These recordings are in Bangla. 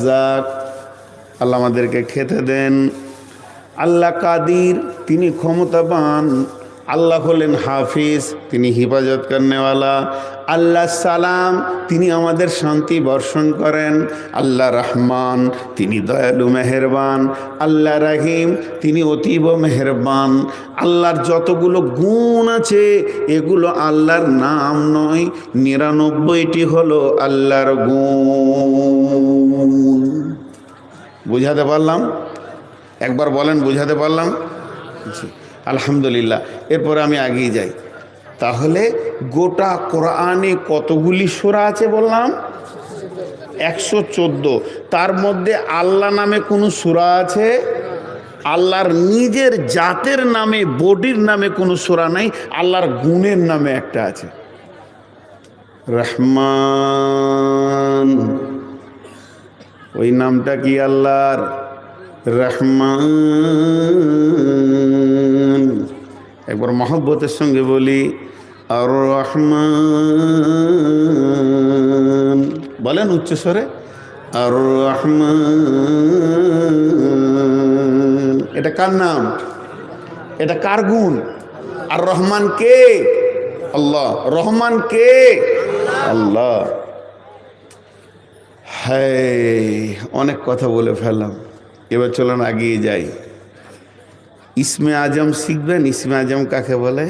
রাজ্জাক, আল্লাহ আমাদেরকে খেতে দেন। আল্লাহ কাদির, তিনি ক্ষমতাবান। আল্লাহ হলেন হাফিজ, তিনি হিফাজত করনেওয়ালা। আল্লাহ সালাম, তিনি আমাদের শান্তি বর্ষণ করেন। আল্লাহ রহমান, তিনি দয়ালু মেহেরবান। আল্লাহ রহিম, তিনি অতীব মেহেরবান। আল্লাহর যতগুলো গুণ আছে এগুলো আল্লাহর নাম নয়, ৯৯টি হলো আল্লাহর গুণ। বুঝাতে পারলাম? একবার বলেন, বুঝাতে পারলাম? জি, আলহামদুলিল্লাহ। এরপরে আমি আগিয়ে যাই। তাহলে গোটা কোরআনে কতগুলি সূরা আছে বললাম? 114। তার মধ্যে আল্লাহ নামে কোনো সূরা আছে? আল্লাহর নিজের জাতের নামে, বডির নামে কোনো সূরা নাই। আল্লাহর গুণের নামে একটা আছে, রহমান। ওই নামটা কি আল্লাহর? রহমান। একবার মহব্বতের সঙ্গে বলি, আর রহমান। বলেন উচ্চস্বরে, আর রহমান। এটা কার নাম? এটা কার গুণ? আর রহমান কে? আল্লাহ। রহমান কে? আল্লাহ। হ্যাঁ, অনেক কথা বলে ফেললাম, এবার চলুন এগিয়ে যাই। ইসমে আজম শিখবেন। ইসমে আজম কাকে বলে?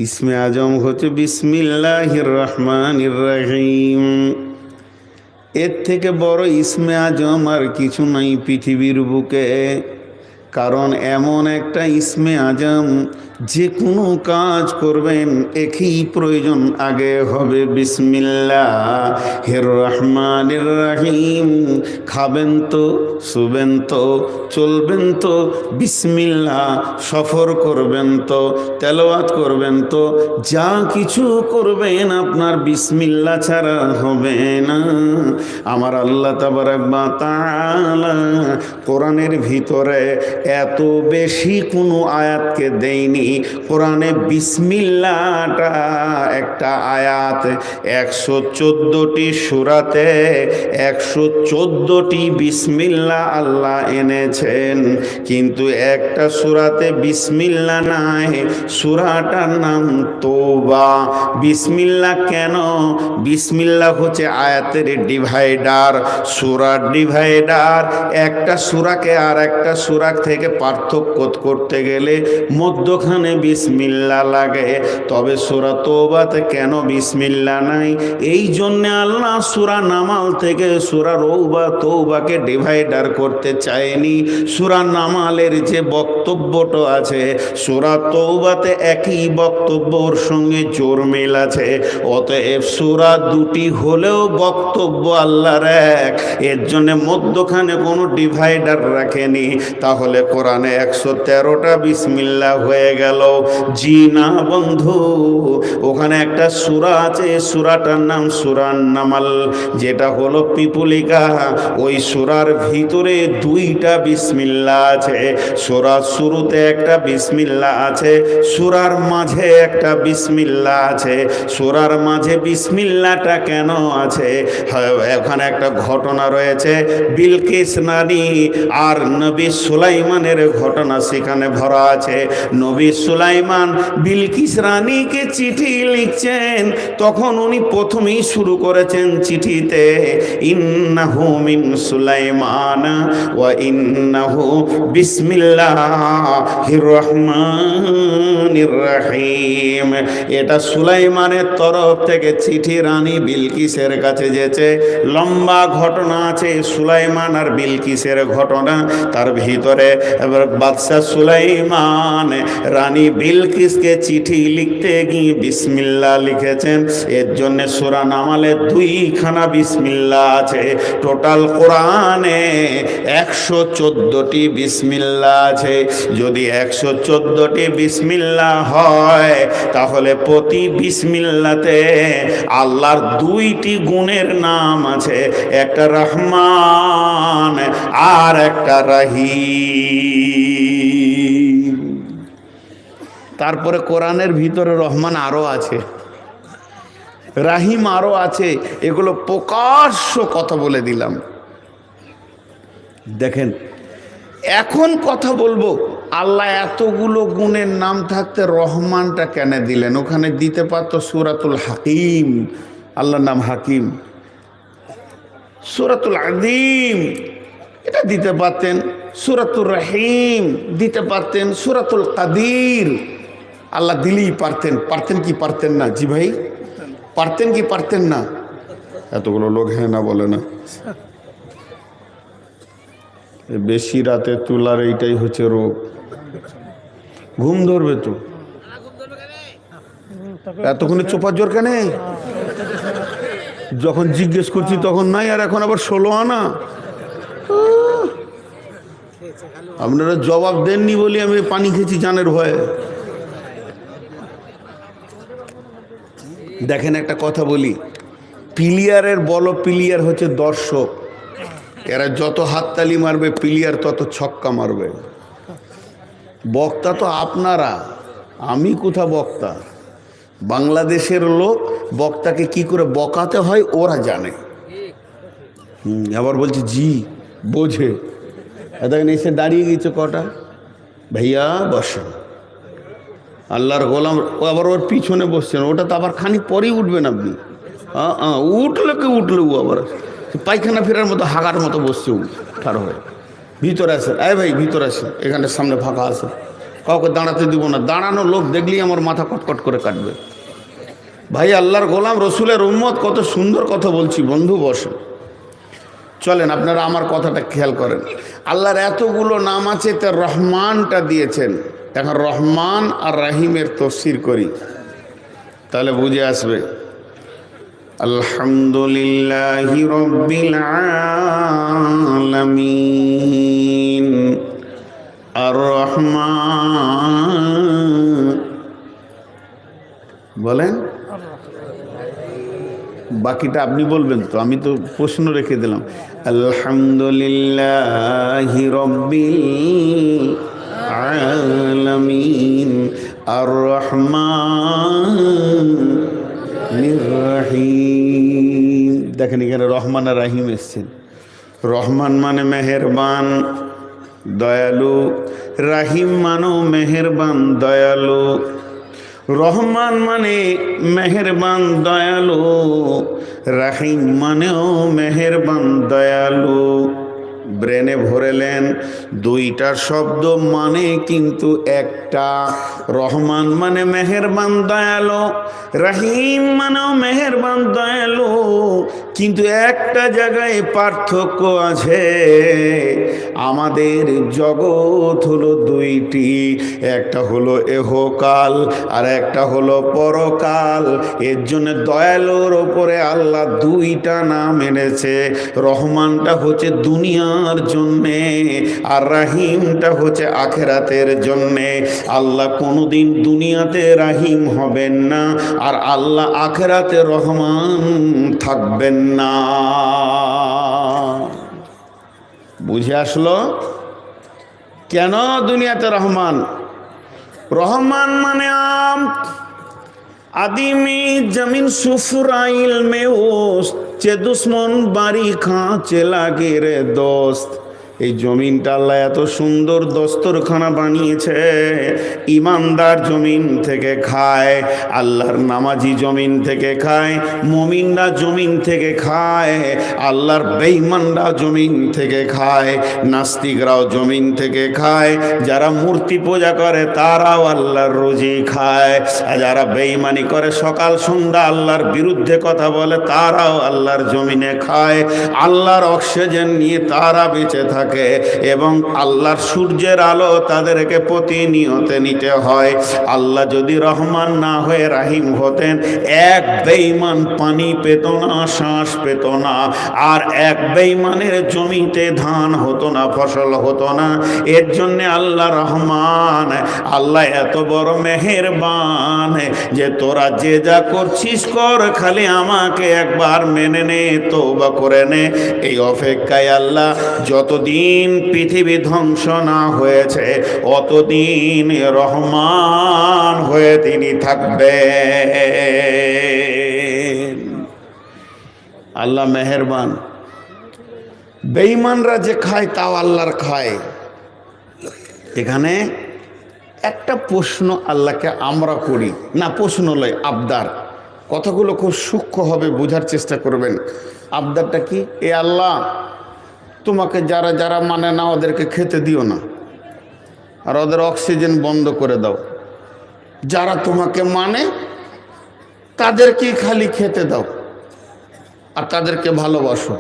ইসমে আজম হচ্ছে বিসমিল্লাহির রহমানির রহিম। এর থেকে বড় ইসমে আজম আর কিছু নাই পৃথিবীর বুকে। কারণ এমন একটা ইসমে আজম, যে কোনো কাজ করবেন একই প্রয়োজন, আগে হবে বিসমিল্লাহির রহমানির রহিম। খাবেন তো, শুবেন তো, চলবেন তো বিসমিল্লাহ, সফর করবেন তো, তেলাওয়াত করবেন তো, যা কিছু করবেন আপনার বিসমিল্লাহ ছাড়া হবে না। আমার আল্লাহ তাবারাক ওয়া তাআলা কোরআনের ভিতরে এত বেশি কোনো আয়াতকে দেয়নি। কোরআনে বিসমিল্লাহটা একটা আয়াত। 114টি সূরাতে 114টি বিসমিল্লাহ আল্লাহ এনেছেন, কিন্তু একটা সূরাতে বিসমিল্লাহ নাই। সূরাটার নাম তওবা। বিসমিল্লাহ কেন? বিসমিল্লাহ হচ্ছে আয়াতের ডিভাইডার, সূরার ডিভাইডার। একটা সূরাকে আর একটা সূরা থেকে পার্থক্য করতে গেলে মধ্যখানে বিসমিল্লাহ লাগে। তবে সূরা তওবাতে কেন বিসমিল্লাহ নাই? এই জন্য আল্লাহ সূরা নামাল থেকে সূরা তওবাকে ডিভাইডার করতে চায়নি। সূরা নামালের যে বক্তব্যটা আছে, সূরা তওবাতে একই বক্তব্যর সঙ্গে জোর মিল আছে। অতএব সূরা দুটি হলেও বক্তব্য আল্লাহর এক, এর জন্য মধ্যখানে কোনো ডিভাইডার রাখেনি। তাহলে কোরআনে 113টা বিসমিল্লাহ হয়ে গেল? জি না বন্ধু, ওখানে একটা সূরা আছে, সূরাটার নাম সূরা নামাল, যেটা হলো পিপুলিকা। ওই সূরার ভিতরে 2টা বিসমিল্লাহ আছে। সূরার শুরুতে একটা বিসমিল্লাহ আছে, সূরার মাঝে একটা বিসমিল্লাহ আছে। সূরার মাঝে বিসমিল্লাহটা কেন আছে? ওখানে একটা ঘটনা রয়েছে, বিলকিস রানী আর নবী সুলাইমানের ঘটনা সেখানে ভরা আছে। নবী সুলাইমান বিলকিস রানীকে চিঠি লিখছেন, তখন উনি প্রথমেই শুরু করেছেন চিঠিতে, ইন্নাহু মিন সুলাইমান ওয়া ইন্নাহু বিসমিল্লাহির রহমানির রহিম। এটা সুলাইমানের তরফ থেকে চিঠি রানী বিলকিসের কাছে যেছে। লম্বা ঘটনা আছে সুলাইমান আর বিলকিসের ঘটনা। তার ভিতরে বাদশাহ সুলাইমান রানী বিলকিসকে চিঠি লিখতে গিয়ে বিসমিল্লাহ লিখেছেন। এর জন্য সূরা নামালে 2খানা বিসমিল্লাহ আছে। টোটাল কোরআনে 114টি বিসমিল্লাহ আছে। যদি 114টি বিসমিল্লাহ হয়, তাহলে প্রতি বিসমিল্লাতে আল্লাহর 2টি গুণের নাম আছে, একটা রহমান আর একটা রহিম। তারপরে কোরআনের ভিতরে রহমান আরো আছে। রাহিম আরও আছে, এগুলো প্রকাশ্য কথা বলে দিলাম। দেখেন, এখন কথা বলবো আল্লাহ এতগুলো গুণের নাম থাকতে রহমানটা কেন দিলেন? ওখানে দিতে পারতো সূরাতুল হাকিম, আল্লাহর নাম হাকিম, সূরাতুল আযীম এটা দিতে পারতেন, সূরাতুর রহিম দিতে পারতেন, সূরাতুল কাদির আল্লাহ দিলেই পারতেন। পারতেন কি পারতেন না? জি ভাই, পারতেন কি পারতেন না? এতগুলো লোক হ্যাঁ না বলে না। বেশি রাতে তোলার এইটাই হচ্ছে রোগ। ঘুম ধরবে তো, এতক্ষণে চোপার জোর কেন? যখন জিজ্ঞেস করছি তখন নাই, আর এখন আবার 16 আনা। আপনারা জবাব দেননি বলি আমি পানি খেয়েছি জানের ভয়ে। দেখেন একটা কথা বলি, প্লেয়ারের বলো, প্লেয়ার হচ্ছে দর্শক। এরা যত হাততালি মারবে প্লেয়ার তত ছক্কা মারবে। বক্তা তো আপনারা, আমি কোথা বক্তা? বাংলাদেশের লোক বক্তাকে কি করে বকাতে হয় ওরা জানে। আবার বলছে জি বোঝে। দেখেন এসে দাঁড়িয়ে গেছে কটা, ভাইয়া বসেন, আল্লাহর গোলাম। ও আবার ওর পিছনে বসছেন, ওটা তো আবার খানিক পরেই উঠবেন আপনি। উঠলে কে উঠলে ও আবার পায়খানা ফেরার মতো হাগার মতো বসছে ঠাড় হয়ে। ভিতরে আসেন, আয় ভাই ভিতরে আসেন, এখানে সামনে ফাঁকা আছে, কাউকে দাঁড়াতে দিব না। দাঁড়ানো লোক দেখলেই আমার মাথা কটকট করে কাটবে। ভাই আল্লাহর গোলাম রসুলের উম্মত, কত সুন্দর কথা বলছি, বন্ধু বসেন। চলেন আপনারা আমার কথাটা খেয়াল করেন। আল্লাহর এতগুলো নাম আছে, তা রহমানটা দিয়েছেন। এখন রহমান আর রাহিমের তফসির করি, তাহলে বুঝে আসবে। আলহামদুলিল্লাহি রাব্বিল আলামিন আর রহমান, বলেন বাকিটা আপনি বলবেন তো, আমি তো প্রশ্ন রেখে দিলাম। আলহামদুলিল্লাহি রাব্বিল আলামিন আর রহমানির রহিম। দেখেন এখানে রহমান আর রাহিম এসছেন। রহমান মানে মেহেরবান দয়ালু, রাহিম মানেও মেহেরবান দয়ালু। রহমান মানে মেহেরবান দয়ালু, রাহিম মানেও মেহেরবান দয়ালু। ব্রেনে ভরেলেন, দুইটা শব্দ মানে কিন্তু একটা। রহমান মানে মেহেরবান দয়ালু, রাহিম মানেও মেহেরবান দয়ালু, কিন্তু একটা জায়গায় পার্থক্য আছে। আমাদের জগৎ হলো দুইটি, একটা হলো এহকাল আর একটা হলো পরকাল। এর জন্য দয়ালুর ওপরে আল্লাহ দুইটা নাম এনেছে। রহমানটা হচ্ছে দুনিয়ার জন্যে, আর রাহিমটা হচ্ছে আখেরাতের জন্যে। আল্লাহ কোনোদিন দুনিয়াতে রাহিম হবেন না, আর আল্লাহ আখেরাতে রহমান থাকবেন না। বুঝে আসলো কেন দুনিয়াতে রহমান? রহমান মানে আম আদিমি জমিন সুফরাইল মে ওস্ত, চে দুশ্মন বাড়ি খাঁচে লাগে রে দোস্ত। এই জমিনটা আল্লাহ এত সুন্দর দস্তরখানা বানিয়েছে। ইমানদার জমিন থেকে খায়, আল্লাহর নামাজি জমিন থেকে খায়, মুমিনরা জমিন থেকে খায়, আল্লাহর বেঈমানরা জমিন থেকে খায়, নাস্তিকরাও জমিন থেকে খায়, যারা মূর্তি পূজা করে তারাও আল্লাহর রুজি খায়, আর যারা বেঈমানি করে সকাল সন্ধ্যা আল্লাহর বিরুদ্ধে কথা বলে তারাও আল্লাহর জমিনে খায়। আল্লাহর অক্সিজেন নিয়ে তারা বেঁচে থাকে, এবং আল্লাহর সূর্যের আলো তাদেরকে প্রতিনিয়ত নিতে হয়। আল্লাহ যদি রহমান না হয়ে রাহিম হতেন, এক বেঈমান পানি পেত না, শ্বাস পেত না, আর এক বেঈমানের জমিতে ধান হতো না, ফসল হতো না। এর জন্যে আল্লাহ রহমান। আল্লাহ এত বড় মেহেরবান যে তোরা যে যা করছিস কর, খালি আমাকে একবার মেনে নে, তওবা করে নে। এই অপেক্ষায় আল্লাহ যতদিন পৃথিবী ধ্বংস না হয়েছে অতদিন রহমান হয়ে তিনি থাকবে। আল্লাহ মেহেরবান। বেঈমানরা যে খায় তাও আল্লাহর খায়। এখানে একটা প্রশ্ন আল্লাহকে আমরা করি, না প্রশ্ন লয়, আবদার। কথাগুলো খুব সূক্ষ্ম হবে, বোঝার চেষ্টা করবেন। আবদারটা কি? এ আল্লাহ, তোমাকে যারা যারা মানে না ওদেরকে খেতে দিও না, আর ওদের অক্সিজেন বন্ধ করে দাও। যারা তোমাকে মানে তাদেরকেই খালি খেতে দাও আর তাদেরকে ভালোবাসো।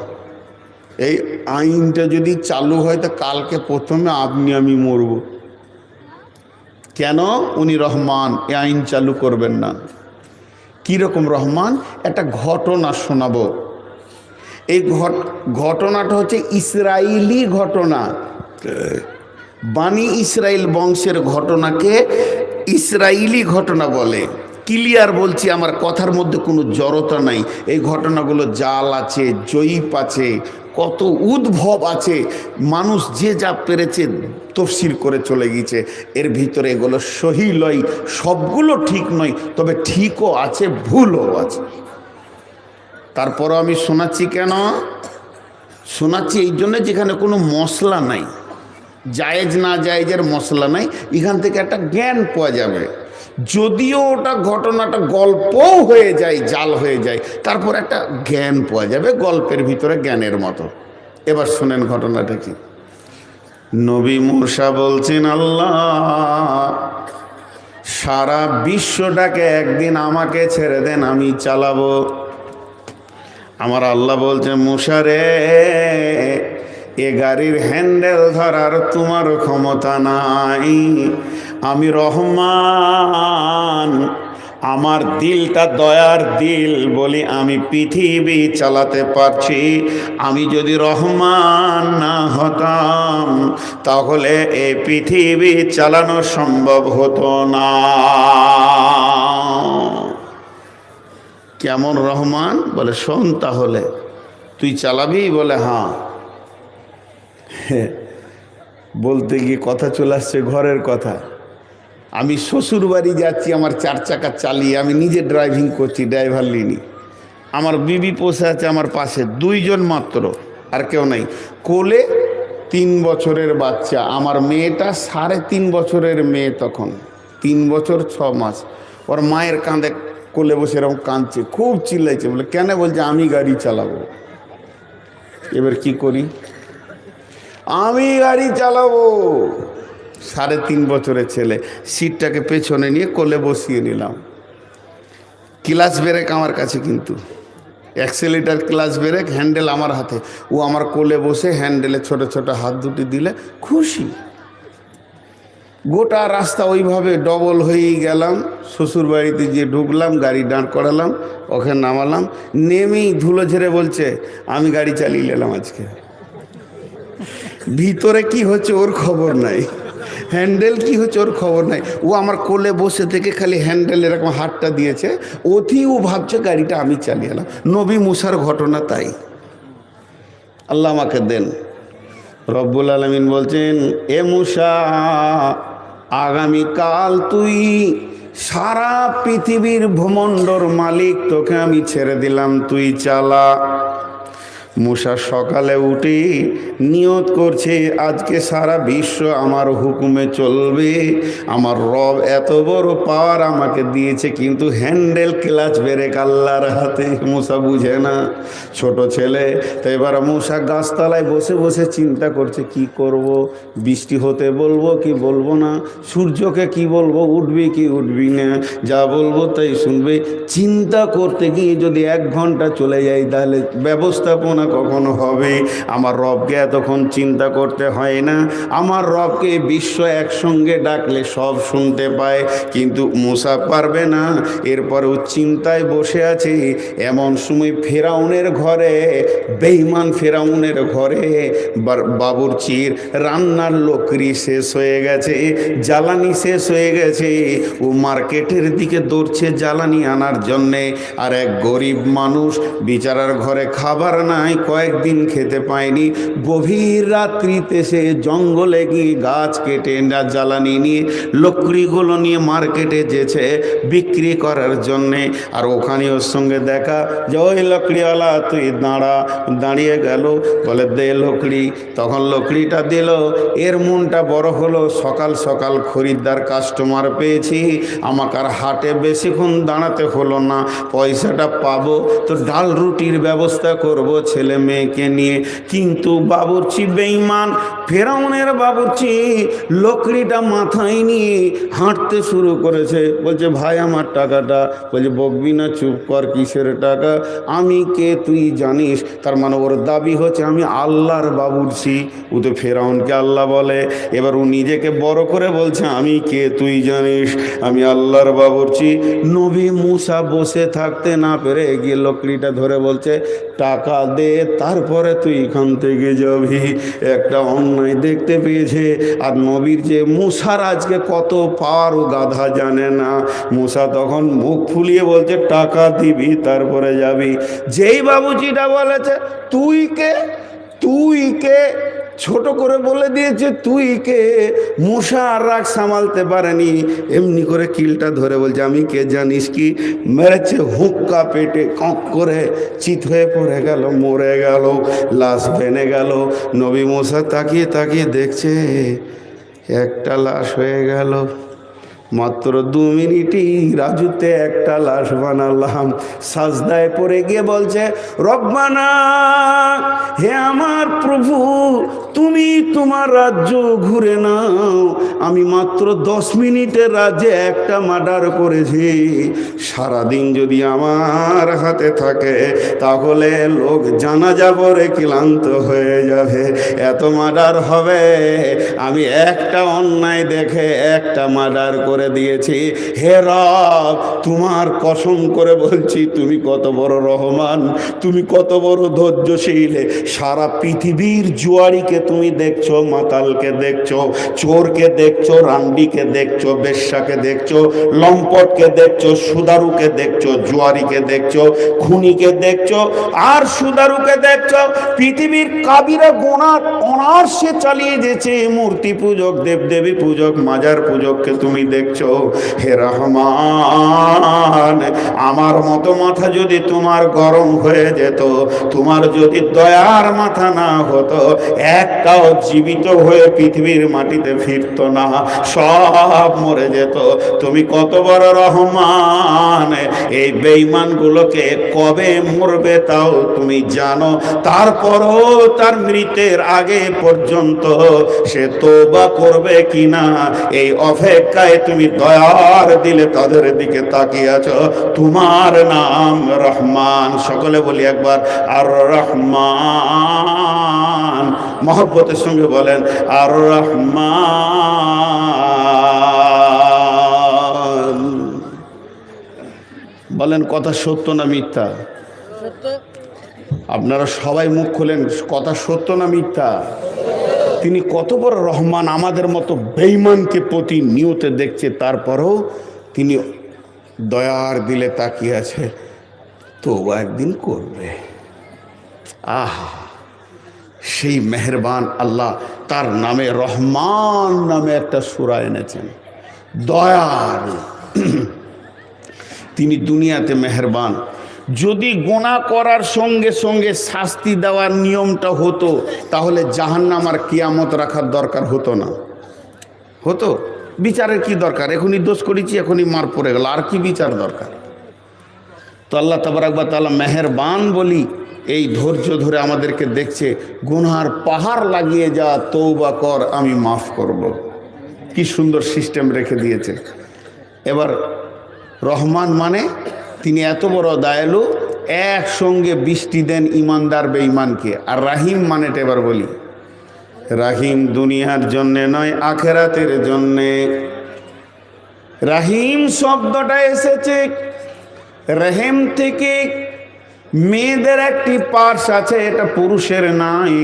এই আইনটা যদি চালু হয় তো কালকে প্রথমে আপনি আমি মরব। কেন? উনি রহমান, এই আইন চালু করবেন না। কীরকম রহমান? একটা ঘটনা শোনাবো। এই ঘটনাটা হচ্ছে ইসরায়েলি ঘটনা। বানি ইসরায়েল বংশের ঘটনাকে ইসরায়েলি ঘটনা বলে। ক্লিয়ার বলছি, আমার কথার মধ্যে কোনো জড়তা নাই। এই ঘটনাগুলো জাল আছে, জয়ীপ আছে, কত উদ্ভব আছে, মানুষ যে যা পেরেছে তফসির করে চলে গিয়েছে। এর ভিতরে এগুলো সহি লয়, সবগুলো ঠিক নয়, তবে ঠিকও আছে, ভুলও আছে। তারপরও আমি শোনাচ্ছি। কেন শোনাচ্ছি? এই জন্য যেখানে কোনো মশলা নাই, জায়েজ না জায়েজের মশলা নাই, এখান থেকে একটা জ্ঞান পাওয়া যাবে। যদিও ওটা ঘটনাটা গল্পও হয়ে যায়, জাল হয়ে যায়, তারপর একটা জ্ঞান পাওয়া যাবে, গল্পের ভিতরে জ্ঞানের মতো। এবার শুনেন ঘটনাটা কি। নবী মূসা বলছেন, আল্লাহ, সারা বিশ্বটাকে একদিন আমাকে ছেড়ে দেন, আমি চালাবো। আমার আল্লাহ বলছে, মূসা রে, এ গাড়ির হ্যান্ডেল ধরার তোমার ক্ষমতা নাই। আমি রহমান, আমার দিলটা দয়ার দিল বলি আমি পৃথিবী চালাতে পারছি। আমি যদি রহমান না হতাম তাহলে এই পৃথিবী চালানো সম্ভব হতো না। কেমন রহমান? বলে শোন, তাহলে তুই চালাবি? বলে হ্যাঁ। বলতে গিয়ে কথা চলে আসছে ঘরের কথা। আমি শ্বশুর বাড়ি যাচ্ছি, আমার 4 চাকা চালিয়ে, আমি নিজে ড্রাইভিং করছি, ড্রাইভার লিনি। আমার বিবি বসে আছে আমার পাশে, 2 জন মাত্র, আর কেউ নাই। কোলে 3 বছরের বাচ্চা, আমার মেয়েটা 3.5 বছরের মেয়ে, তখন 3 বছর 6 মাস। ওর মায়ের কাঁধে কোলে বসে এরকম কাঁদছে, খুব চিল্লাইছে। বলে কেন? বলছে আমি গাড়ি চালাবো। এবার কি করি? আমি গাড়ি চালাবো। 3.5 বছরের ছেলে, সিটটাকে পেছনে নিয়ে কোলে বসিয়ে নিলাম। ক্লাচ ব্রেক আমার কাছে, কিন্তু অ্যাক্সেলেটার ক্লাচ ব্রেক, হ্যান্ডেল আমার হাতে। ও আমার কোলে বসে হ্যান্ডেলে ছোট ছোট হাত দুটি দিলে খুশি। গোটা রাস্তা ওইভাবে ডবল হয়েই গেলাম। শ্বশুর বাড়িতে গিয়ে ঢুকলাম, গাড়ি দাঁড় করালাম, ওখানে নামালাম। নেমেই ধুলো ঝেড়ে বলছে আমি গাড়ি চালিয়ে নিলাম আজকে। ভিতরে কি হচ্ছে ওর খবর নাই, হ্যান্ডেল কি হচ্ছে ওর খবর নাই। ও আমার কোলে বসে থেকে খালি হ্যান্ডেল এরকম হাতটা দিয়েছে, অতি ও ভাবছে গাড়িটা আমি চালিয়ে এলাম। নবী মুসার ঘটনা তাই। আল্লাহ আমাকে দেন। রব্বুল আলামিন বলছেন, এ মুসা, আগামীকাল তুই সারা পৃথিবীর ভূমণ্ডর মালিক, তোকে আমি ছেড়ে দিলাম, তুই চালা। মুসা সকালে উঠে নিয়ত করছে আজকে সারা বিশ্ব আমার হুকুমে চলবে। আমার রব এত বড় পাওয়ার আমাকে দিয়েছে, কিন্তু হ্যান্ডেল ক্লাচ ব্রেক আল্লাহর হাতে। মুসা বুঝে না, ছোট ছেলে। তো এবার মুসা গাছতলায় বসে বসে চিন্তা করছে কি করব, বৃষ্টি হতে বলবো কি বলবো না, সূর্যকে কি বলবো, উঠবি কি উঠবি না, যা বলবো তাই শুনবে। চিন্তা করতে গিয়ে যদি 1 ঘন্টা চলে যায় তাহলে ব্যবস্থাপনা কখনো হবে? আমার রবকে এতক্ষণ চিন্তা করতে হয় না। আমার রবকে বিশ্ব একসঙ্গে ডাকলে সব শুনতে পায়, কিন্তু মুসা পারবে না। এরপরেও চিন্তায় বসে আছে। এমন সময় ফেরাউনের ঘরে, বেঈমান ফেরাউনের ঘরে বাবুর্চির রান্নার লোকরি শেষ হয়ে গেছে, জ্বালানি শেষ হয়ে গেছে। ও মার্কেটের দিকে দৌড়ছে জ্বালানি আনার জন্যে। আর এক গরিব মানুষ, বিচারার ঘরে খাবার নাই, নাই, কয়েকদিন খেতে পায়নি। গভীর রাত্রিতে সে জঙ্গলে গিয়ে গাছ কেটে জ্বালানি নিয়ে লকড়িগুলো নিয়ে মার্কেটে যেছে বিক্রি করার জন্যে। আর ওখানে ওর সঙ্গে দেখা যে ওই লকড়িওয়ালা তুই দাঁড়িয়ে গেল, বলে দে লকড়ি। তখন লকড়িটা দিল। এর মনটা বড় হলো, সকাল সকাল খরিদ্দার কাস্টমার পেয়েছি, আমাকে আর হাটে বেশিক্ষণ দাঁড়াতে হলো না, পয়সাটা পাবো তো ডাল রুটির ব্যবস্থা করব ছেলে মেয়েকে নিয়ে। কিন্তু বাবুর্চি বেঈমান, ফেরাউনের বাবুর্চি লকড়িটা মাথায় নিয়ে হাঁটতে শুরু করেছে। বলছে ভাই আমার টাকাটা। বলছে বকবি না, চুপ কর, কিসের টাকা, আমি কে তুই জানিস? তার মানে ওর দাবি হচ্ছে আমি আল্লাহর বাবুর্চি। ও তো ফেরাউনকে আল্লাহ বলে, এবার ও নিজেকে বড় করে বলছে আমি কে তুই জানিস, আমি আল্লাহর বাবুর্চি। নবী মুসা বসে থাকতে না পেরে গিয়ে লকড়িটা ধরে বলছে টাকা দে, তারপরে তুই এখান থেকে যাবি। একটা অন্যায় দেখতে পেয়েছে। আর নবীর যে মুসার আজকে কত পাওয়ার ও গাধা জানে না। মুসা তখন মুখ ফুলিয়ে বলছে টাকা দিবি তারপরে যাবি। যেই বাবুজিটা বলেছে তুই কে, তুই কে, ছোট করে বলে দিয়েছে তুই কে, মুসা আর রাগ সামালতে পারেনি, এমনি করে কিলটা ধরে বলছে আমি কে জানিস কি? মেরেছে হুক্কা পেটে, কক করে চিত হয়ে পড়ে গেল, মরে গেল, লাশ ভেঙে গেল। নবী মুসা তাকিয়ে তাকিয়ে দেখছে একটা লাশ হয়ে গেল। মাত্র 2 মিনিটই রাজুতে একটা লাশ বানালাম। সাজদায় পড়ে গিয়ে বলছে রব্বানা, হে আমার প্রভু, তুমি তোমার রাজ্য ঘুরে নাও। আমি মাত্র 10 মিনিটের রাজ্যে একটা মার্ডার করেছি। সারাদিন যদি আমার হাতে থাকে তাহলে লোক জানাজা পড়ে ক্লান্ত হয়ে যাবে, এত মার্ডার হবে। আমি একটা অন্যায় দেখে একটা মার্ডার করে দিয়েছি। হে রব, তোমার কসম করে বলছি তুমি কত বড় রহমান, তুমি কত বড় ধৈর্যশীল। সারা পৃথিবীর জুয়ারিকে তুমি দেখছো, মাতালকে দেখছো, চোরকে দেখছো, রান্ডিকে দেখছো, বেশ্যাকে দেখছো, লম্পটকে দেখছো, সুদারুকে দেখছো, জুয়ারিকে দেখছো, খুনিকে দেখছো, আর সুদারুকে দেখছো। পৃথিবীর কাবিরা গোনার অনার্সে চালিয়ে যেছে মূর্তি পূজক, দেবদেবী পূজক, মাজার পূজককে তুমি দেখছো। হে রহমান, আমার মতো মাথা যদি তোমার গরম হয়ে যেত, তোমার যদি দয়ার মাথা না হতো, একটাও জীবিত হয়ে পৃথিবীর মাটিতে ফিরত না, সব মরে যেত। তুমি কত বড় রহমান। এই বেঈমানগুলোকে কবে মরবে তাও তুমি জানো, তারপরও তার মৃত্যুর আগে পর্যন্ত সে তওবা করবে কিনা এই অপেক্ষায় তুমি দয়ার দিলে তাদের দিকে তাকিয়ে আছো। তোমার নাম রহমান। সকলে বলি একবার আর রহমান, মহব্বতের সঙ্গে বলেন আর রহমান। বলেন কথা সত্য না মিথ্যা? আপনারা সবাই মুখ খোলেন, কথা সত্য না মিথ্যা? তিনি কত বড় রহমান, আমাদের মতো বেঈমানকে প্রতিনিয়ত দেখছে, তারপরেও তিনি দয়ার দিলে তাকিয়ে আছে, তওবা একদিন করবে। আহা, সেই মেহেরবান আল্লাহ তার নামে রহমান নামে একটা সূরা এনেছেন, দয়ার। তিনি দুনিয়াতে মেহেরবান। যদি গুনাহ করার সঙ্গে সঙ্গে শাস্তি দেওয়ার নিয়মটা হতো তাহলে জাহান্নাম আর কিয়ামত রাখার দরকার হতো না। হতো? বিচারের কি দরকার? এখনই দোষ করেছি, এখনই মার পড়ে গেল, আর কি বিচার দরকার? তো আল্লাহ তাবারক ওয়া তাআলা মেহেরবান বলি এই ধৈর্য ধরে আমাদেরকে দেখছে, গুনার পাহাড় লাগিয়ে যা, তওবা কর, আমি মাফ করব। কি সুন্দর সিস্টেম রেখে দিয়েছে। এবার রহমান মানে তিনি এত বড় দয়ালু, একসঙ্গে বৃষ্টি দেন ইমানদার বেঈমানকে। আর রাহিম মানেটা এবার বলি, রাহিম দুনিয়ার জন্যে নয়, আখেরাতের জন্যে। রাহিম শব্দটা এসেছে রেহেম থেকে। মেয়েদের একটি পার্স আছে, এটা পুরুষের নাই,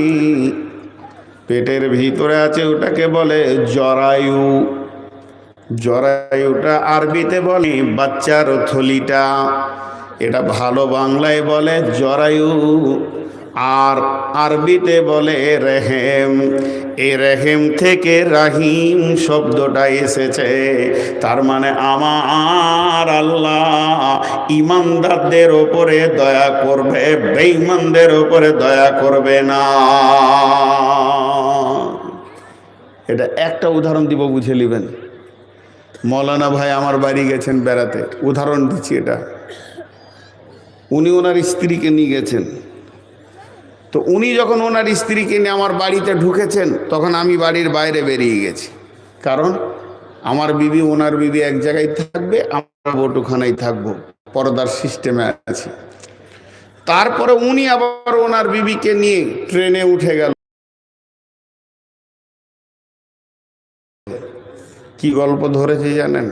পেটের ভিতরে আছে, ওটাকে বলে জরায়ু। জরায়ুটা আরবিতে বলে বাচ্চার থলিটা, এটা ভালো বাংলায় বলে জরায়ু। আর আরবিতে বলে রেহেম। এই রেহেম থেকে রাহিম শব্দটা এসেছে। তার মানে আমার আল্লাহ ইমানদারদের ওপরে দয়া করবে, বেঈমানদের ওপরে দয়া করবে না। এটা একটা উদাহরণ দিব, বুঝে নেবেন। মৌলানা ভাই আমার বাড়ি গেছেন বেড়াতে, উদাহরণ দিচ্ছি এটা। উনি ওনার স্ত্রীকে নিয়ে গেছেন, তো উনি যখন ওনার স্ত্রীকে নিয়ে আমার বাড়িতে ঢুকেছেন, তখন আমি বাড়ির বাইরে বেরিয়ে গেছি। কারণ আমার বিবি ওনার বিবি এক জায়গায় থাকবে, আমরা বটুখানায় থাকবো, পর্দার সিস্টেমে আছে। তারপরে উনি আবার ওনার বিবিকে নিয়ে ট্রেনে উঠে গেল। কি গল্প ধরেছে জানেন?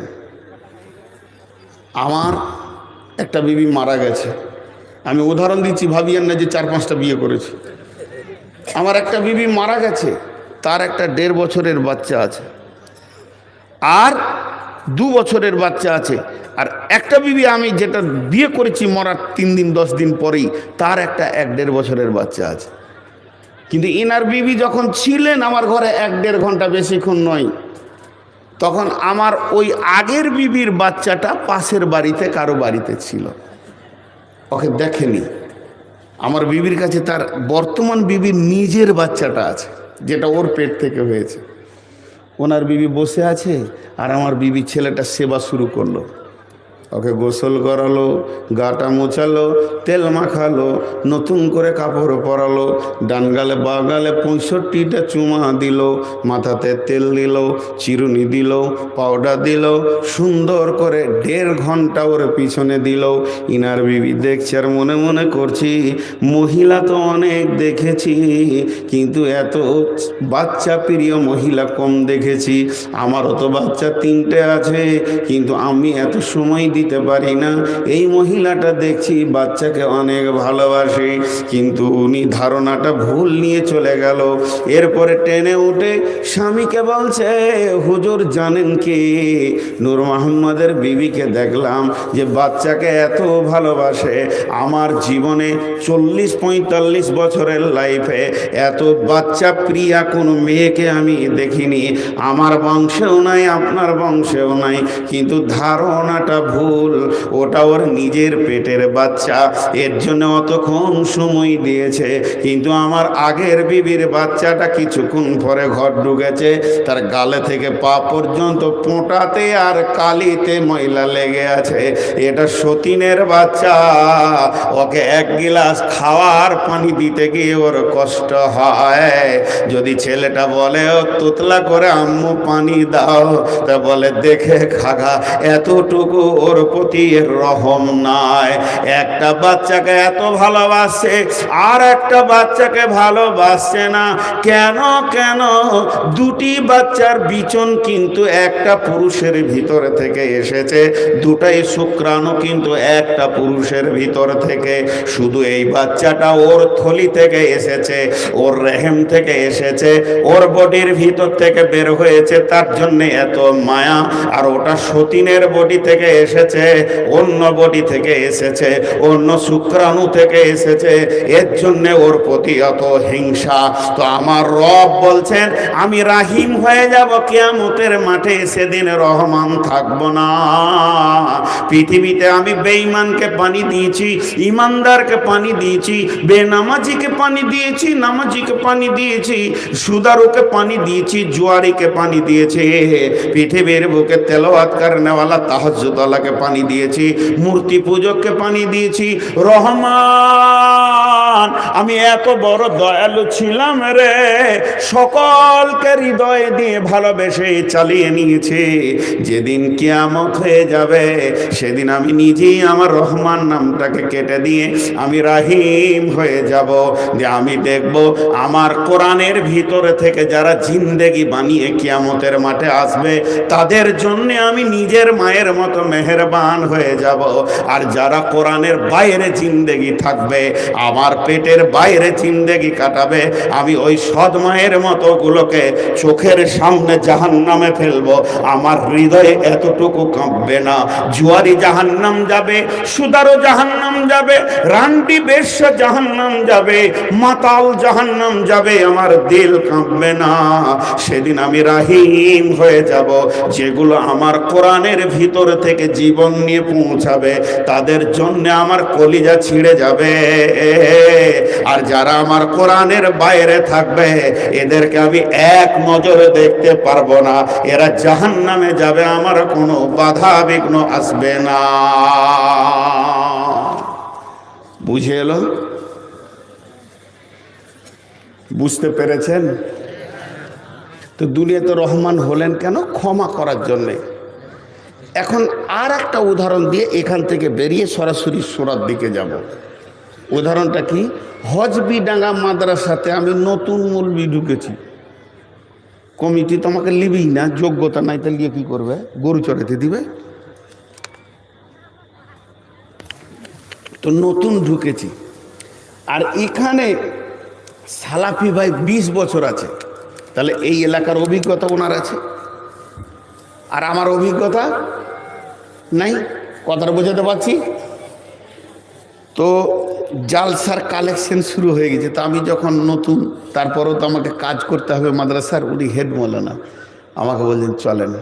আমার একটা বিবি মারা গেছে, আমি উদাহরণ দিচ্ছি, ভাবিয়েন না যে 4-5টা বিয়ে করেছি। আমার একটা বিবি মারা গেছে, তার একটা 1.5 বছরের বাচ্চা আছে, আর 2 বছরের বাচ্চা আছে। আর একটা বিবি আমি যেটা বিয়ে করেছি মরার 3 দিন 10 দিন পরেই, তার একটা 1-1.5 বছরের বাচ্চা আছে। কিন্তু ইনার বিবি যখন ছিলেন আমার ঘরে 1-1.5 ঘন্টা, বেশিক্ষণ নয়, তখন আমার ওই আগের বিবির বাচ্চাটা পাশের বাড়িতে কারো বাড়িতে ছিল, ওকে দেখেনি। আমার বিবির কাছে তার বর্তমান বিবির নিজের বাচ্চাটা আছে, যেটা ওর পেট থেকে হয়েছে। ওনার বিবি বসে আছে, আর আমার বিবি ছেলেটা সেবা শুরু করলো। ওকে গোসল করালো, গাটা মোছালো, তেল মাখালো, নতুন করে কাপড় পরালো, ডান গালে বা গালে 65টা চুমা দিল, মাথাতে তেল দিল, চিরুনি দিল, পাউডার দিল, সুন্দর করে 1.5 ঘন্টা ওর পিছনে দিল। ইনার বিবি দেখছে আর মনে মনে করছি, মহিলা তো অনেক দেখেছি, কিন্তু এত বাচ্চা প্রিয় মহিলা কম দেখেছি। আমারও তো বাচ্চা 3টে আছে, কিন্তু আমি এত সময় দিতে পারি না। এই মহিলাটা দেখছি বাচ্চাকে অনেক ভালোবাসে, কিন্তু উনি ধারণাটা ভুল নিয়ে চলে গেল। এরপরে ট্রেনে উঠে স্বামীকে বলছে, হুজুর জানেন কি, নূর মোহাম্মদের বিবিকে দেখলাম যে বাচ্চাকে এত ভালোবাসে। আমার জীবনে 40-45 বছরের লাইফে এত বাচ্চা প্রিয়া কোনো মেয়েকে আমি দেখিনি। আমার বংশেও নাই, আপনার বংশেও নাই, কিন্তু ধারণাটা ভুল। ওটা ওর নিজের পেটের বাচ্চা, এর জন্য অতক্ষণ সময় দিয়েছে। কিন্তু আমার আগের বিবির বাচ্চাটা কিছুক্ষণ পরে ঘর ঢুকেছে, তার গালে থেকে পা পর্যন্ত পোঁটাতে আর কালিতে ময়লা লেগে আছে। এটা সতীনের বাচ্চা, ওকে 1 গিলাস খাওয়ার পানি দিতে গিয়ে ওর কষ্ট হয়। যদি ছেলেটা বলে ও তোতলা করে আম্মু পানি দাও, তা বলে দেখে খাগা, এতটুকু ওর প্রতি রহম নাই। একটা বাচ্চাকে এত ভালোবাসে, আর একটা বাচ্চাকে ভালোবাসে না। কেন কেন? দুটি বাচ্চার বিচন কিন্তু একটা পুরুষের ভিতর থেকে এসেছে, দুটাই শুক্রাণু কিন্তু একটা পুরুষের ভিতর থেকে। শুধু এই বাচ্চাটা ওর থলি থেকে এসেছে, ওর রেহেম থেকে এসেছে, ওর বডির ভিতর থেকে বের হয়েছে, তার জন্য এত মায়া। আর ওটা সতীনের বডি থেকে এসেছে, অন্য বডি থেকে এসেছে, অন্য শুক্রাণু থেকে এসেছে, এর জন্য ওর প্রতি এত হিংসা। তো আমার রব বলছেন, আমি রাহিম হয়ে যাব কিয়ামতের মাঠে, সেদিন রহমান থাকবো না। পৃথিবীতে আমি বেঈমানকে পানি দিয়েছি, ইমানদারকে পানি দিয়েছি, বেনামাজিকে পানি দিয়েছি, নামাজিকে পানি দিয়েছি, সুদারুকে পানি দিয়েছি, জুয়ারিকে পানি দিয়েছি, পৃথিবীর বুকে তেলাওয়াত করনেওয়ালা তাহাজ্জুদওয়ালাকে পানি দিয়েছি, মূর্তি পূজককে পানি দিয়েছি। রহমান, আমি এত বড় দয়ালু ছিলাম রে, সকলকে হৃদয় দিয়ে ভালোবেসে চালিয়ে নিয়েছি। যেদিন কিয়ামত হয়ে যাবে, সেদিন আমি নিজেই আমার রহমান নামটাকে কেটে দিয়ে আমি রাহিম হয়ে যাব। যে আমি দেখব আমার কোরআনের ভিতরে থেকে যারা জিন্দেগি বানিয়ে কিয়ামতের মাঠে আসবে, তাদের জন্য আমি নিজের মায়ের মতো মেহেরবান মেহেরবান হয়ে যাব। আর যারা কোরআনের বাইরে জিন্দেগি থাকবে, আমার পেটের বাইরে জিন্দেগি কাটাবে, আমি ওই সৎ মায়ের মতো গুলোকে চোখের সামনে জাহান্নামে ফেলবো। আমার হৃদয়ে এতটুকু কাঁপবে না। জুয়ারি জাহান্নাম যাবে, সুদারও জাহান্নাম যাবে, রান্ডি বেশ্যা জাহান্নাম যাবে, মাতাল জাহান্নাম যাবে, আমার দিল কাঁপবে না। সেদিন আমি রাহিম হয়ে যাব। যেগুলো আমার কোরআনের ভিতর থেকে জীবন নিয়ে পৌঁছাবে তাদের জন্য আমার কলিজা ছিঁড়ে যাবে। আর যারা আমার কোরআনের বাইরে থাকবে এদেরকে আমি এক নজরে দেখতে পারবো না। এরা জাহান্নামে যাবে, আমার কোনো বাধা বিঘ্ন আসবে না। বুঝে এলো? বুঝতে পেরেছেন? তো দুনিয়াতে রহমান হলেন কেন? ক্ষমা করার জন্যে। এখন আর একটা উদাহরণ দিয়ে এখান থেকে বেরিয়ে সরাসরি সূরার দিকে যাব। উদাহরণটা কি? হজবিডাঙ্গা মাদ্রাসাতে আমি নতুন মৌলবি ঢুকেছি। কমিটি তো আমাকে লিবেই না, যোগ্যতা নাই, তো লিয়ে কি করবে? গরু চড়াতে দিবে? তো নতুন ঢুকেছি। আর এখানে সালাফি ভাই 20 বছর আছে, তাহলে এই এলাকার অভিজ্ঞতা ওনার আছে, আর আমার অভিজ্ঞতা নাই। কথাটা বোঝাতে পারছি তো? জালসার কালেকশন শুরু হয়ে গেছে। তো আমি যখন নতুন, তারপরেও তো আমাকে কাজ করতে হবে মাদ্রাসার। উনি হেড মৌলানা আমাকে বললেন চলেন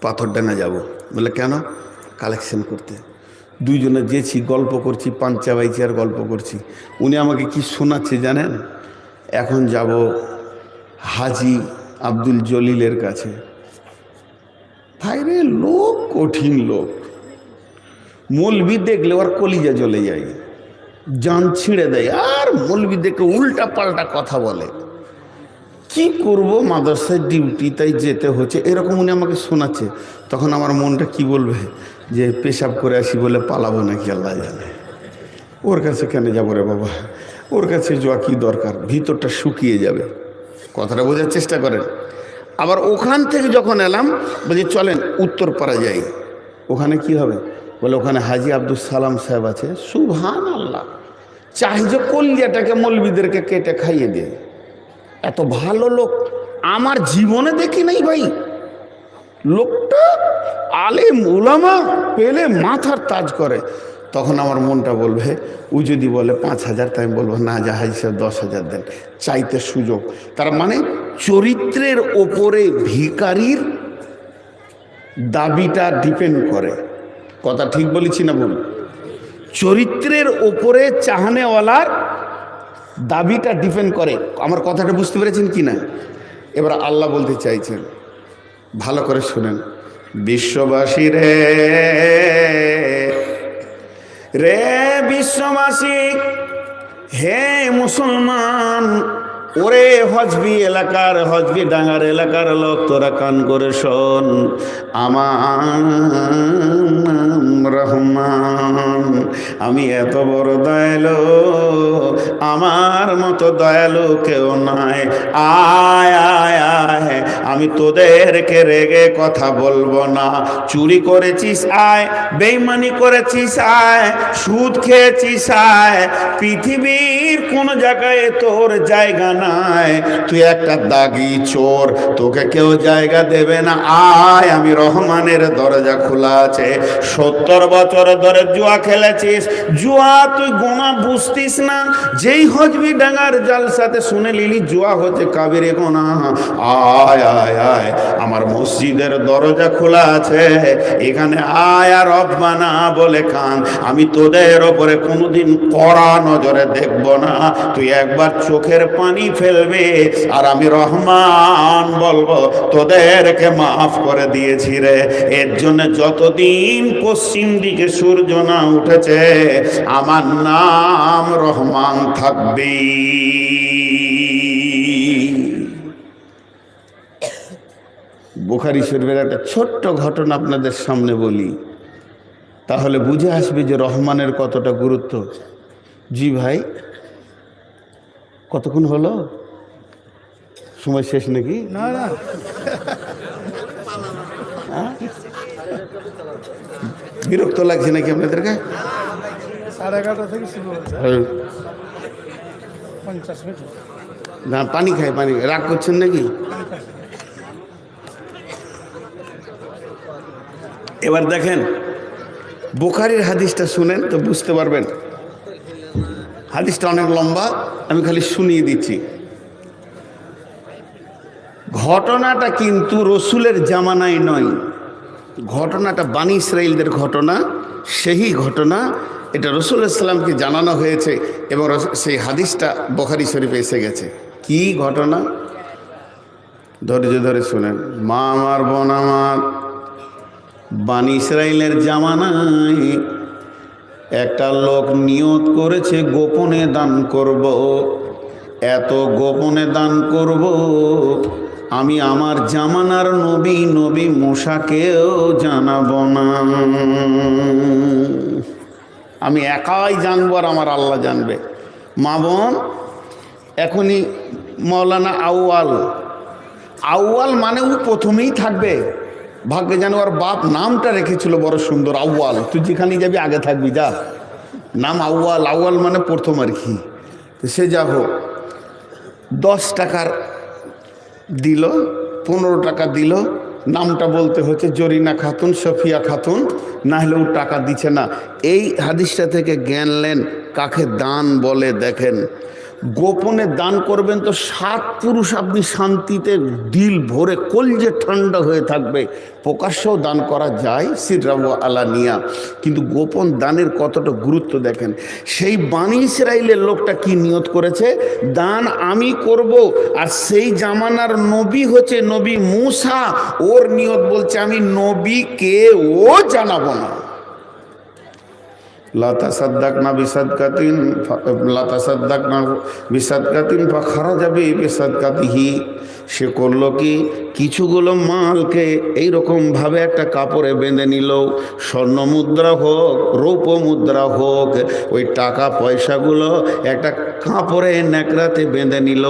পাথরডাঙ্গা যাব। বলে কেন? কালেকশন করতে। দুইজনে যেছি, গল্প করছি, পাঞ্চা বাইছি আর গল্প করছি। উনি আমাকে কি শোনাচ্ছে জানেন? এখন যাব হাজি আব্দুল জলিলের কাছে। ভাইরে লোক কঠিন লোক, মৌলবি দেখলে ওর কলিজা জ্বলে যায়, জান ছিঁড়ে দেয়। আর মৌলবি দেখে উল্টা পাল্টা কথা বলে। কি করব, মাদ্রাসায় ডিউটি, তাই যেতে হচ্ছে, এরকম উনি আমাকে শোনাচ্ছে। তখন আমার মনটা কি বলবে যে পেশাব করে আসি বলে পালাবো নাকি আল্লাহ জানে। ওর কাছে কেন যাবো রে বাবা, ওর কাছে যাওয়া কি দরকার? ভিতরটা শুকিয়ে যাবে। কথাটা বোঝার চেষ্টা করেন। আবার ওখান থেকে যখন এলাম বলছি চলেন উত্তরপাড়া যাই। ওখানে কি হবে? বলে ওখানে হাজি আব্দুল সালাম সাহেব আছে। সুবহানাল্লাহ, চাই যে কলিয়াটাকে মৌলবীদেরকে কেটে খাইয়ে দিয়ে। এত ভালো লোক আমার জীবনে দেখি নাই ভাই। লোকটা আলেম উলামা পেলে মাথার তাজ করে। তখন আমার মনটা বলবে, ও যদি বলে 5,000, তাই আমি বলবো না, যা হাজি সাহেব 10,000 দেন, চাইতে সুযোগ। তার মানে চরিত্রের ওপরে ভিখারির দাবিটা ডিপেন্ড করে। কথা ঠিক বলেছি না বল? চরিত্রের ওপরে চাহনেওয়ালার দাবিটা ডিপেন্ড করে। আমার কথাটা বুঝতে পেরেছেন কি না? এবার আল্লাহ বলতে চাইছেন, ভালো করে শুনেন। বিশ্ববাসী রে, রে বিশ্ববাসী, হে মুসলমান, ওরে হজবি এলাকার, হজবি ডাঙ্গার এলাকার লোক, তোরা কান করে শোন। আমার রহমান, আমি এত বড় দয়ালু, আমার মতো দয়ালু কেউ নাই। আয় আয় আয়, আমি তোদেরকে রেগে কথা বলবো না। চুরি করেছিস আয়, বেঈমানি করেছিস আয়, সুদ খেয়েছিস আয়, পৃথিবীর কোন জায়গায় তোর জায়গা নাই। তুই একটা দাগি চোর, তোকে কেউ জায়গা দেবে না। আয়, আমি রহমানের দরজা খোলা আছে। 70 বছর ধরে জুয়া খেলেছিস, জুয়া তুই গোনা বুঝতিস না। যেই হজবি ডাঙ্গার জালসাতে শুনে লিলি জুয়া হচ্ছে কাবিরে গোনা। আয় আয় আয়, আমার মসজিদের দরজা খোলা আছে, এখানে আয় আর রব্বানা বলে কান। আমি তোদের ওপরে কোনোদিন কড়া নজরে দেখব না। তুই একবার চোখের পানি ফেলবে আর আমি রহমান বলবো, তোদেরকে মাফ করে দিয়েছি রে। এর জন্য যতদিন পশ্চিম দিকে সূর্য না উঠেছে আমার নাম রহমান থাকবে। বুখারী শরীফের একটা ছোট্ট ঘটনা আপনাদের সামনে বলি, তাহলে বুঝে আসবে যে রহমানের কতটা গুরুত্ব। জি ভাই, কতক্ষণ হলো? সময় শেষ নাকি? না না, বিরক্ত লাগছে নাকি আপনাদেরকে? 11:30 থেকে শুরু হচ্ছে 50 মিনিট। না, পানি খায়, পানি রাগ করছেন নাকি? এবার দেখেন বুখারীর হাদিসটা শুনেন তো বুঝতে পারবেন। হাদিসটা অনেক লম্বা, আমি খালি শুনিয়ে দিচ্ছি। ঘটনাটা কিন্তু রসুলের জামানায় নয়, ঘটনাটা বানী ইসরাইলদের ঘটনা, সেই ঘটনা। এটা রসুল ইসলামকে জানানো হয়েছে এবং সেই হাদিসটা বুখারী শরীফে এসে গেছে। কি ঘটনা? ধৈর্য ধরে শুনেন। মা আমার, বোন আমার, বানী ইসরাইলের জামানায় একটা লোক নিয়ত করেছে গোপনে দান করব, এত গোপনে দান করব আমি আমার জামানার নবী মুসাকেও জানাবো না, আমি একাই জানবো আর আমার আল্লাহ জানবে। মা বোন, এখনই মৌলানা আউয়াল মানে ও প্রথমেই থাকবে। ভাগ্যে যেন ওর বাপ নামটা রেখেছিল বড় সুন্দর, আউয়াল। তুই যেখানে যাবি আগে থাকবি, যা, নাম আউয়াল মানে প্রথম আর কি। তো সে যা হোক, 10 টাকার দিল, 15 টাকা দিল, নামটা বলতে হচ্ছে জরিনা খাতুন, সফিয়া খাতুন, না হলে ও টাকা দিচ্ছে না। এই হাদিসটা থেকে জ্ঞান নেন কাকে দান বলে। দেখেন, গোপনে দান করবেন তো 7 পুরুষ আপনি শান্তিতে দিল ভরে কলজে ঠান্ডা হয়ে থাকবে। প্রকাশ্যেও দান করা যায়, সিররাও আলানিয়া, কিন্তু গোপন দানের কতটা গুরুত্ব দেখেন। সেই বানী ইসরাইলের লোকটা কি নিয়ত করেছে, দান আমি করব, আর সেই জামানার নবী হচ্ছে নবী মুসা, ওর নিয়ত বলছে আমি নবীকে ও জানাবো না। লা তাসাদদাকনা বিসাদকাতিন ফাখারাজা বিসাদকাতিহি। সে করলো কি, কিছুগুলো মালকে এইরকমভাবে একটা কাপড়ে বেঁধে নিল, স্বর্ণ মুদ্রা হোক, রৌপ্য মুদ্রা হোক, ওই টাকা পয়সাগুলো একটা কাপড়ে ন্যাকড়াতে বেঁধে নিল।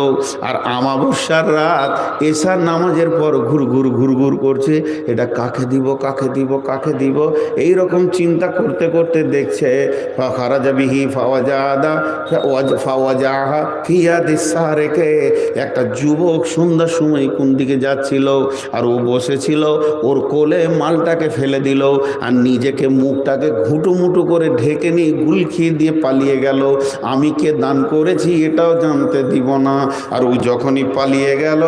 আর আমাবস্যার রাত এশার নামাজের পর ঘুরঘুর করছে, এটা কাকে দিব, কাকে দিব, কাকে দিব, এইরকম চিন্তা করতে করতে দেখছে ফাখারাজা বিহি ফাওয়াজাহা ফিয়াদিস সারেকে। একটা যুবক সন্ধ্যার সময় কোন দিকে যাচ্ছিল, আর ও বসেছিল, ওর কোলে মালটাকে ফেলে দিল, আর নিজেকে মুখটাকে ঘুটুমুটু করে ঢেকে নিয়ে গুলখি দিয়ে পালিয়ে গেল। আমি কে দান করেছি এটাও জানতে দিব না। আর ও যখনই পালিয়ে গেল,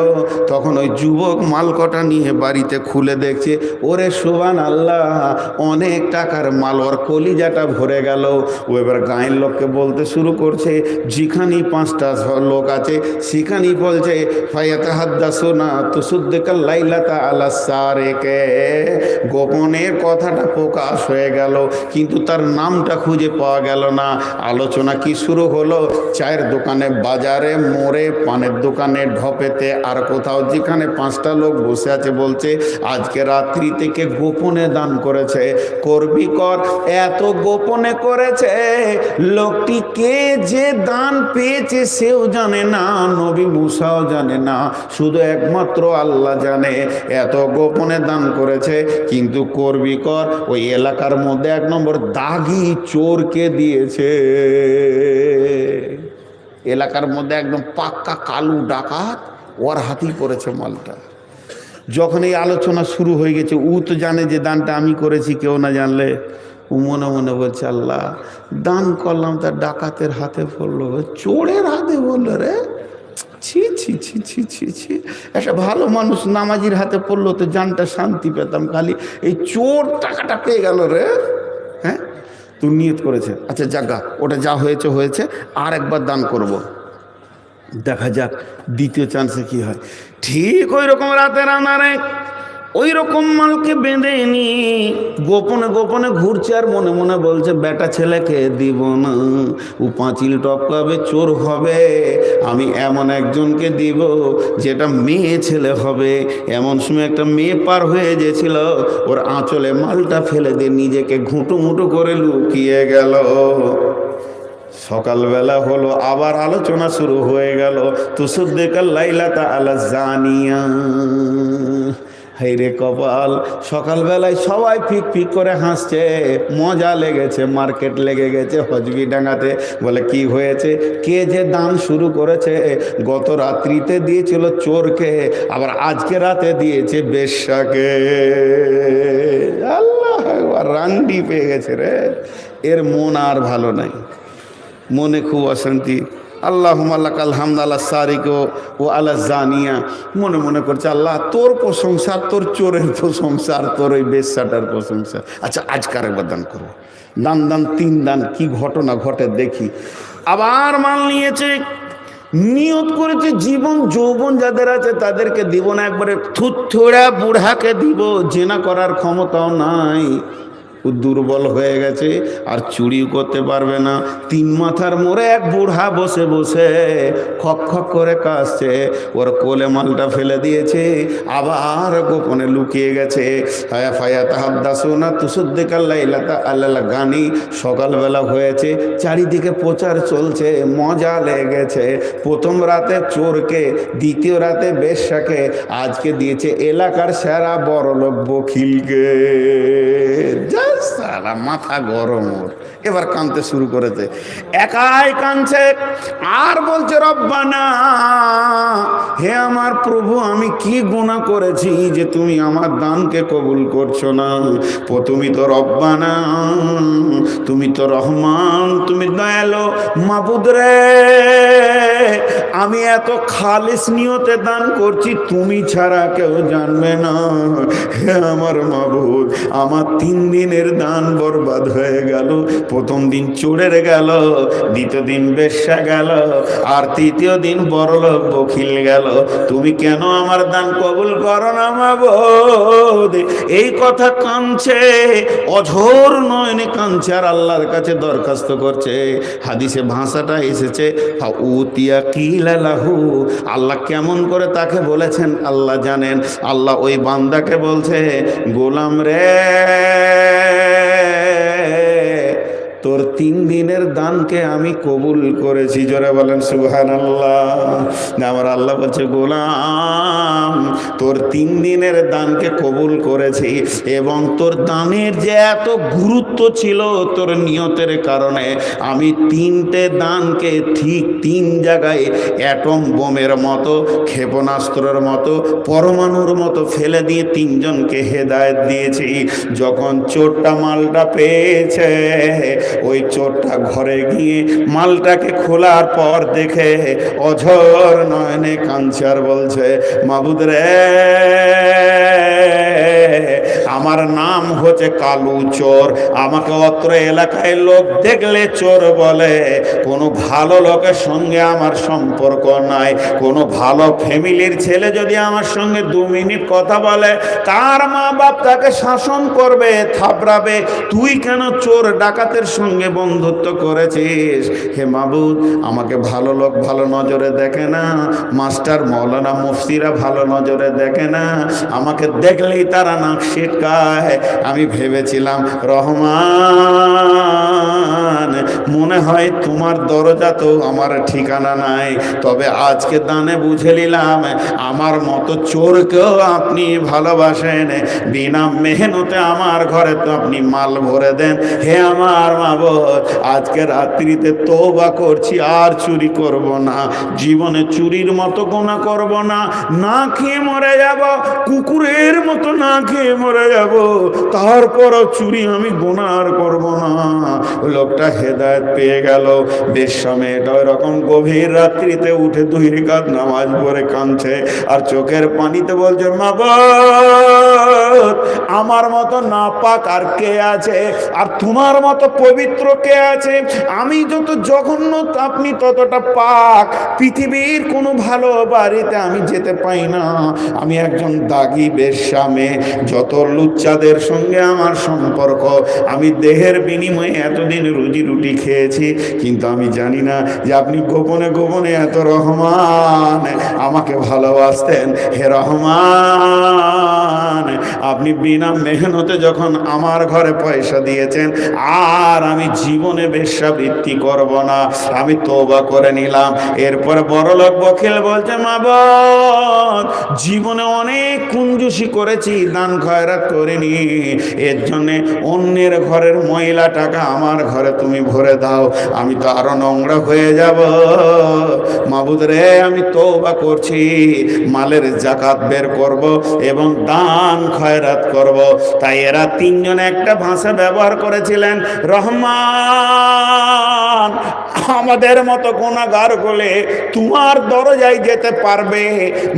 তখন ওই যুবক মালকটা নিয়ে বাড়িতে খুলে দেখছে, ওরে সুবহানাল্লাহ, অনেক টাকার মাল, ওর কলিজাটা ভরে গেল। ও এবার গায়ের লোককে বলতে শুরু করছে, যেখানেই 5টা লোক আছে সেখানেই বলছে ফায়াতাহাদ্দাসুনা তুসুদ্দিকাল লাইলাতা আলা সারিকে। গোপনের কথাটা প্রকাশ হয়ে গেল, কিন্তু তার নামটা খুঁজে পাওয়া গেল না। আলোচনা কি শুরু হলো, চায়ের দোকানে, বাজারে, মোড়ে, পানের দোকানে, ঢপেতে, আর কোথাও, যেখানে 5টা লোক বসে আছে বলছে আজকে রাত্রি থেকে গোপনে দান করেছে, করবি কর। এত গোপনে করেছে, লোকটি কে যে দান পেয়েছে সেও জানে না, নবী মুসাও জানে না, শুধু একমাত্র আল্লাহ জানে। এত গোপনে দান করেছে, কিন্তু করবি কর। ওই এলাকার মধ্যে 1 নম্বর দাগি চোরকে দিয়েছে। এলাকার মধ্যে একদম পাক্কা কালু ডাকাত, ওর হাতেই পড়েছে মালটা। যখন এই আলোচনা শুরু হয়ে গেছে, ও তো জানে যে দানটা আমি করেছি, কেউ না জানলে ও মনে মনে বলছে আল্লাহ, দান করলাম তার ডাকাতের হাতে পড়লো, চোরের হাতে বললো, রে ছি ছি ছি ছি ছি ছি, একটা ভালো মানুষ নামাজির হাতে পড়লো তো জানটা শান্তি পেতাম, খালি এই চোর টাকাটা পেয়ে গেল রে। হ্যাঁ, তুই নিয়ত করেছে, আচ্ছা জাগা, ওটা যা হয়েছে হয়েছে, আর একবার দান করব, দেখা যাক দ্বিতীয় চান্সে কি হয়। ঠিক ওই রকম রাতের আঁধারে ওই রকম মালকে বেঁধে নি গোপনে গোপনে ঘুরছে, আর মনে মনে বলছে বেটা ছেলেকে দিব না, ও পাঁচিল টপকাবে, চোর হবে, আমি এমন একজনকে দিব যেটা মেয়ে ছেলে হবে। এমন সময় একটা মেয়ে পার হয়ে গেছিল, ওর আঁচলে মালটা ফেলে দিয়ে নিজেকে ঘুঁটুমুটু করে লুকিয়ে গেল। সকালবেলা হলো, আবার আলোচনা শুরু হয়ে গেল, তুসুদ্দিকাল লাইলাতা আলা জানিয়া। হাই রে কপাল, সকালবেলায় সবাই ফিক ফিক করে হাসছে, মজা লেগেছে, মার্কেট লেগে গেছে হজবিডাঙ্গাতে। বলে কি হয়েছে? কে যে দান শুরু করেছে, গত রাত্রিতে দিয়েছিল চোরকে, আবার আজকে রাতে দিয়েছে বেশ্যাকে। আল্লাহ, রান্ডি পেয়ে গেছে রে। এর মন আর ভালো নাই, মনে খুব অশান্তি। আল্লাহুম্মা লাকাল হামদ আলা সারিক ও আলা জানিয়া, মনে মনে করছে আল্লাহ তোর প্রশংসা, তোর চোরের প্রশংসা, আর তোর ওই বেশ্যাটার প্রশংসা। আচ্ছা আজকার একবার দান করবো। দান দান 3 দান, কি ঘটনা ঘটে দেখি। আবার মাল নিয়েছে, নিয়ত করেছে জীবন যৌবন যাদের আছে তাদেরকে দিব না, একবারে থুতথুড়া বুড়াকে দিব, জেনা করার ক্ষমতাও নাই, দুর্বল হয়ে গেছে, আর চুরিও করতে পারবে না। 3 মাথার মোড়ে এক বুড়া বসে বসে খক খক করে কাশছে, ওর কোলে মালটা ফেলে দিয়েছে, আবার গোপনে লুকিয়ে গেছে। হায়া ফায়া তাহাদ্দাসুনা তুসুদ্দিকাল্লাইলাতা আল্লাহ গানি। সকালবেলা হয়েছে, চারিদিকে প্রচার চলছে, মজা লেগেছে। প্রথম রাতে চোরকে, দ্বিতীয় রাতে বেশ্যাকে, আজকে দিয়েছে এলাকার সেরা বড়লোক বখিলকে। সালা মাথা গরম ওর, এবার কাঁদতে শুরু করেছে, একাই কাঁদছে আর বলছে রব্বানা, হে আমার প্রভু, আমি কি গুনাহ করেছি যে তুমি আমার দানকে কবুল করছো না? তুমি তো রব্বানা, তুমি তো রহমান, তুমি দয়ালু মাবুদ রে, আমি এত খালিস নিয়তে দান করছি, তুমি ছাড়া কেউ জানবে না। হে আমার মাবুদ, আমার 3 দিনের দান বরবাদ হয়ে গেল। প্রথম দিন চোরের গেল, দ্বিতীয় দিন বেশ্যা গেল, আর তৃতীয় দিন বড়লোক বখিল গেল। তুমি কেন আমার দান কবুল করো না মাবুদ? এই কথা কাঁদছে, অঝোর নয়নে কাঁদছে, আর আল্লাহর কাছে দরখাস্ত করছে। হাদিসে ভাষাটা এসেছে উতিয়া কিলা লাহু, আল্লাহ কেমন করে তাকে বলেছেন আল্লাহ জানেন। আল্লাহ ওই বান্দাকে বলছে, গোলাম রে, তোর 3 দিনের দানকে আমি কবুল করেছি। জোরে বলেন সুবহানাল্লাহ। আমার আল্লাহ বলছে, গোলাম, তোর 3 দিনের দানকে কবুল করেছি, এবং তোর দানের যে এত গুরুত্ব ছিল তোর নিয়তের কারণে, আমি 3টে দানকে ঠিক 3 জায়গায় অ্যাটম বোমের মতো, ক্ষেপণাস্ত্রের মতো, পরমাণুর মতো ফেলে দিয়ে 3 জনকে হেদায়েত দিয়েছি। যখন চোরটা মালটা পেয়েছে, ওই চোরটা ঘরে গিয়ে মালটাকে খোলার পর দেখে অঝোর নয়নে কাঁদছে আর বলছে, মাবুদ রে, আমার নাম হচ্ছে কালু চোর, আমাকে অত্র এলাকায় লোক দেখলে চোর বলে। কোনো ভালো লোকের সঙ্গে আমার সম্পর্ক নাই, কোনো ভালো ফ্যামিলির ছেলে যদি আমার সঙ্গে 2 মিনিট কথা বলে, তার মা বাপ তাকে শাসন করবে, থাপড়াবে। তুই কেন চোর ডাকাতের সঙ্গে বন্ধুত্ব করেছিস? হে মাবুদ, আমাকে ভালো লোক ভালো নজরে দেখে না, মাস্টার মৌলানা মুফতিরা ভালো নজরে দেখে না, আমাকে দেখলেই তারা নাক সিটকায়। আমি ভেবেছিলাম রহমান, মনে হয় তোমার দরজা তো আমার ঠিকানা নাই, তবে আজকে দানে বুঝে নিলাম আমার মতো চোরকেও আপনি ভালোবাসেন। বিনা মেহনতে আমার ঘরে তো আপনি মাল ভরে দেন। হে আমার মাবুদ, আজকে রাত্রিতে তওবা করছি, আর চুরি করব না, জীবনে চুরির মতো গুনাহ করব না। না খেয়ে মরে যাব, কুকুরের মতো না খেয়ে মরে যাব, তারপরও চুরি আমি গুনাহ আর করব না। লোকটা হেদায়েত পেয়ে গেল। বেশ্যা মেয়েটা ওই রকম গভীর রাত্রিতে উঠে 2 রাকাত নামাজ পড়ে কাঁদছে, আর চোখের পানিতে বলছে, মাবুদ, আমার মতো নাপাক আর কে আছে? আর তোমার মতো পবিত্র কে আছে? আমি যত জঘন্য, আপনি ততটা পাক। পৃথিবীর কোনো ভালো বাড়িতে আমি যেতে পাই না, আমি একজন দাগি বেশ্যা মেয়ে। যত লুচ্চাদের সঙ্গে আমার সম্পর্ক, আমি দেহের বিনিময়ে এতদিন রুজি রুটি খেয়েছি, কিন্তু আমি জানি না যে আপনি গোপনে গোপনে এত রহমান আমাকে ভালোবাসতেন। হে রহমান, আপনি বিনা মেহনতে যখন আমার ঘরে পয়সা দিয়েছেন, আর আমি জীবনে বেশ্যাবৃত্তি করব না, আমি তওবা করে নিলাম। এরপরে বড়লোক বখিল বলছে, মা বোন, জীবনে অনেক কুঞ্জুসি করেছি, দান খয়রাত করিনি, এর জন্যে অন্যের ঘরের ময়লা টাকা আমার ঘরে তুমি ভরে দাও, আমি তো আরো নোংরা হয়ে যাব। মাবুদ রে, আমি তওবা করছি, মালের জাকাত বের করব এবং দান খয়রাত করব। তাই এরা তিনজন একটা ভাষা ব্যবহার করেছিলেন, রহমান, আমাদের মতো গুনাহগার বলে তোমার দরজায় যেতে পারবে?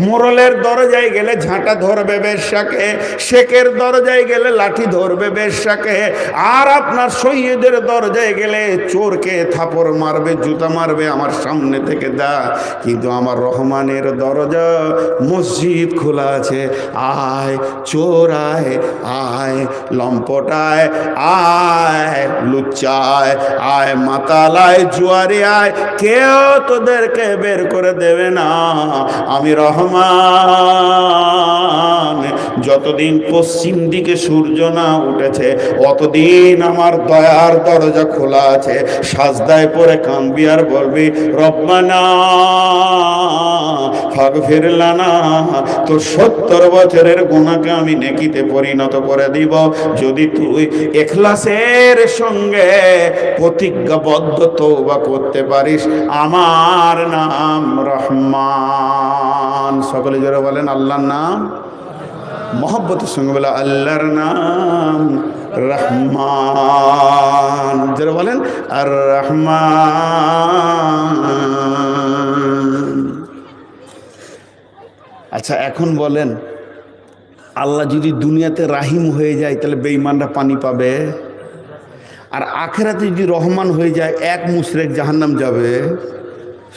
মোরলের দরজায় গেলে ঝাঁটা ধরবে বেশ্যাকে, শেখের দরজায় গেলে লাঠি ধরবে বেশ্যাকে, আর আপনার সৈয়দের দরজায় গেলে চোরকে থাপড় মারবে, জুতা মারবে আমার সামনে থেকে দা। কিন্তু আমার রহমানের দরজা মসজিদ খোলা আছে, আয় চোর আয়, আয় লম্পটায়, আয় লুচ্চায়, আয় মাতালায়, জুয়ারি আয়, কেউ তোদেরকে বের করে দেবে না। আমি রহমান, যতদিন পশ্চিম দিকে সূর্য না উঠেছে অতদিন আমার দয়ার দরজা খোলা আছে। সাজদায় পড়ে কাঁদবি আর বলবি, রব্বানা ফাগফির লানা, তো 70 বছরের গুনাহকে আমি নেকিতে পরিণত করে দিব যদি তুই ইখলাসের সঙ্গে প্রতিজ্ঞাবদ্ধ তওবা করতে পারিস। আমার নাম রহমান। সকলে যারা বলেন আল্লাহর নাম, মহব্বতের সঙ্গে বলে আল্লাহর নাম রহমান। যারা বলেন আর রহমান। আচ্ছা, এখন বলেন, আল্লাহ যদি দুনিয়াতে রাহিম হয়ে যায় তাহলে বেঈমানরা পানি পাবে? আর আখেরাতে যদি রহমান হয়ে যায়, এক মুশরিক জাহান্নাম যাবে,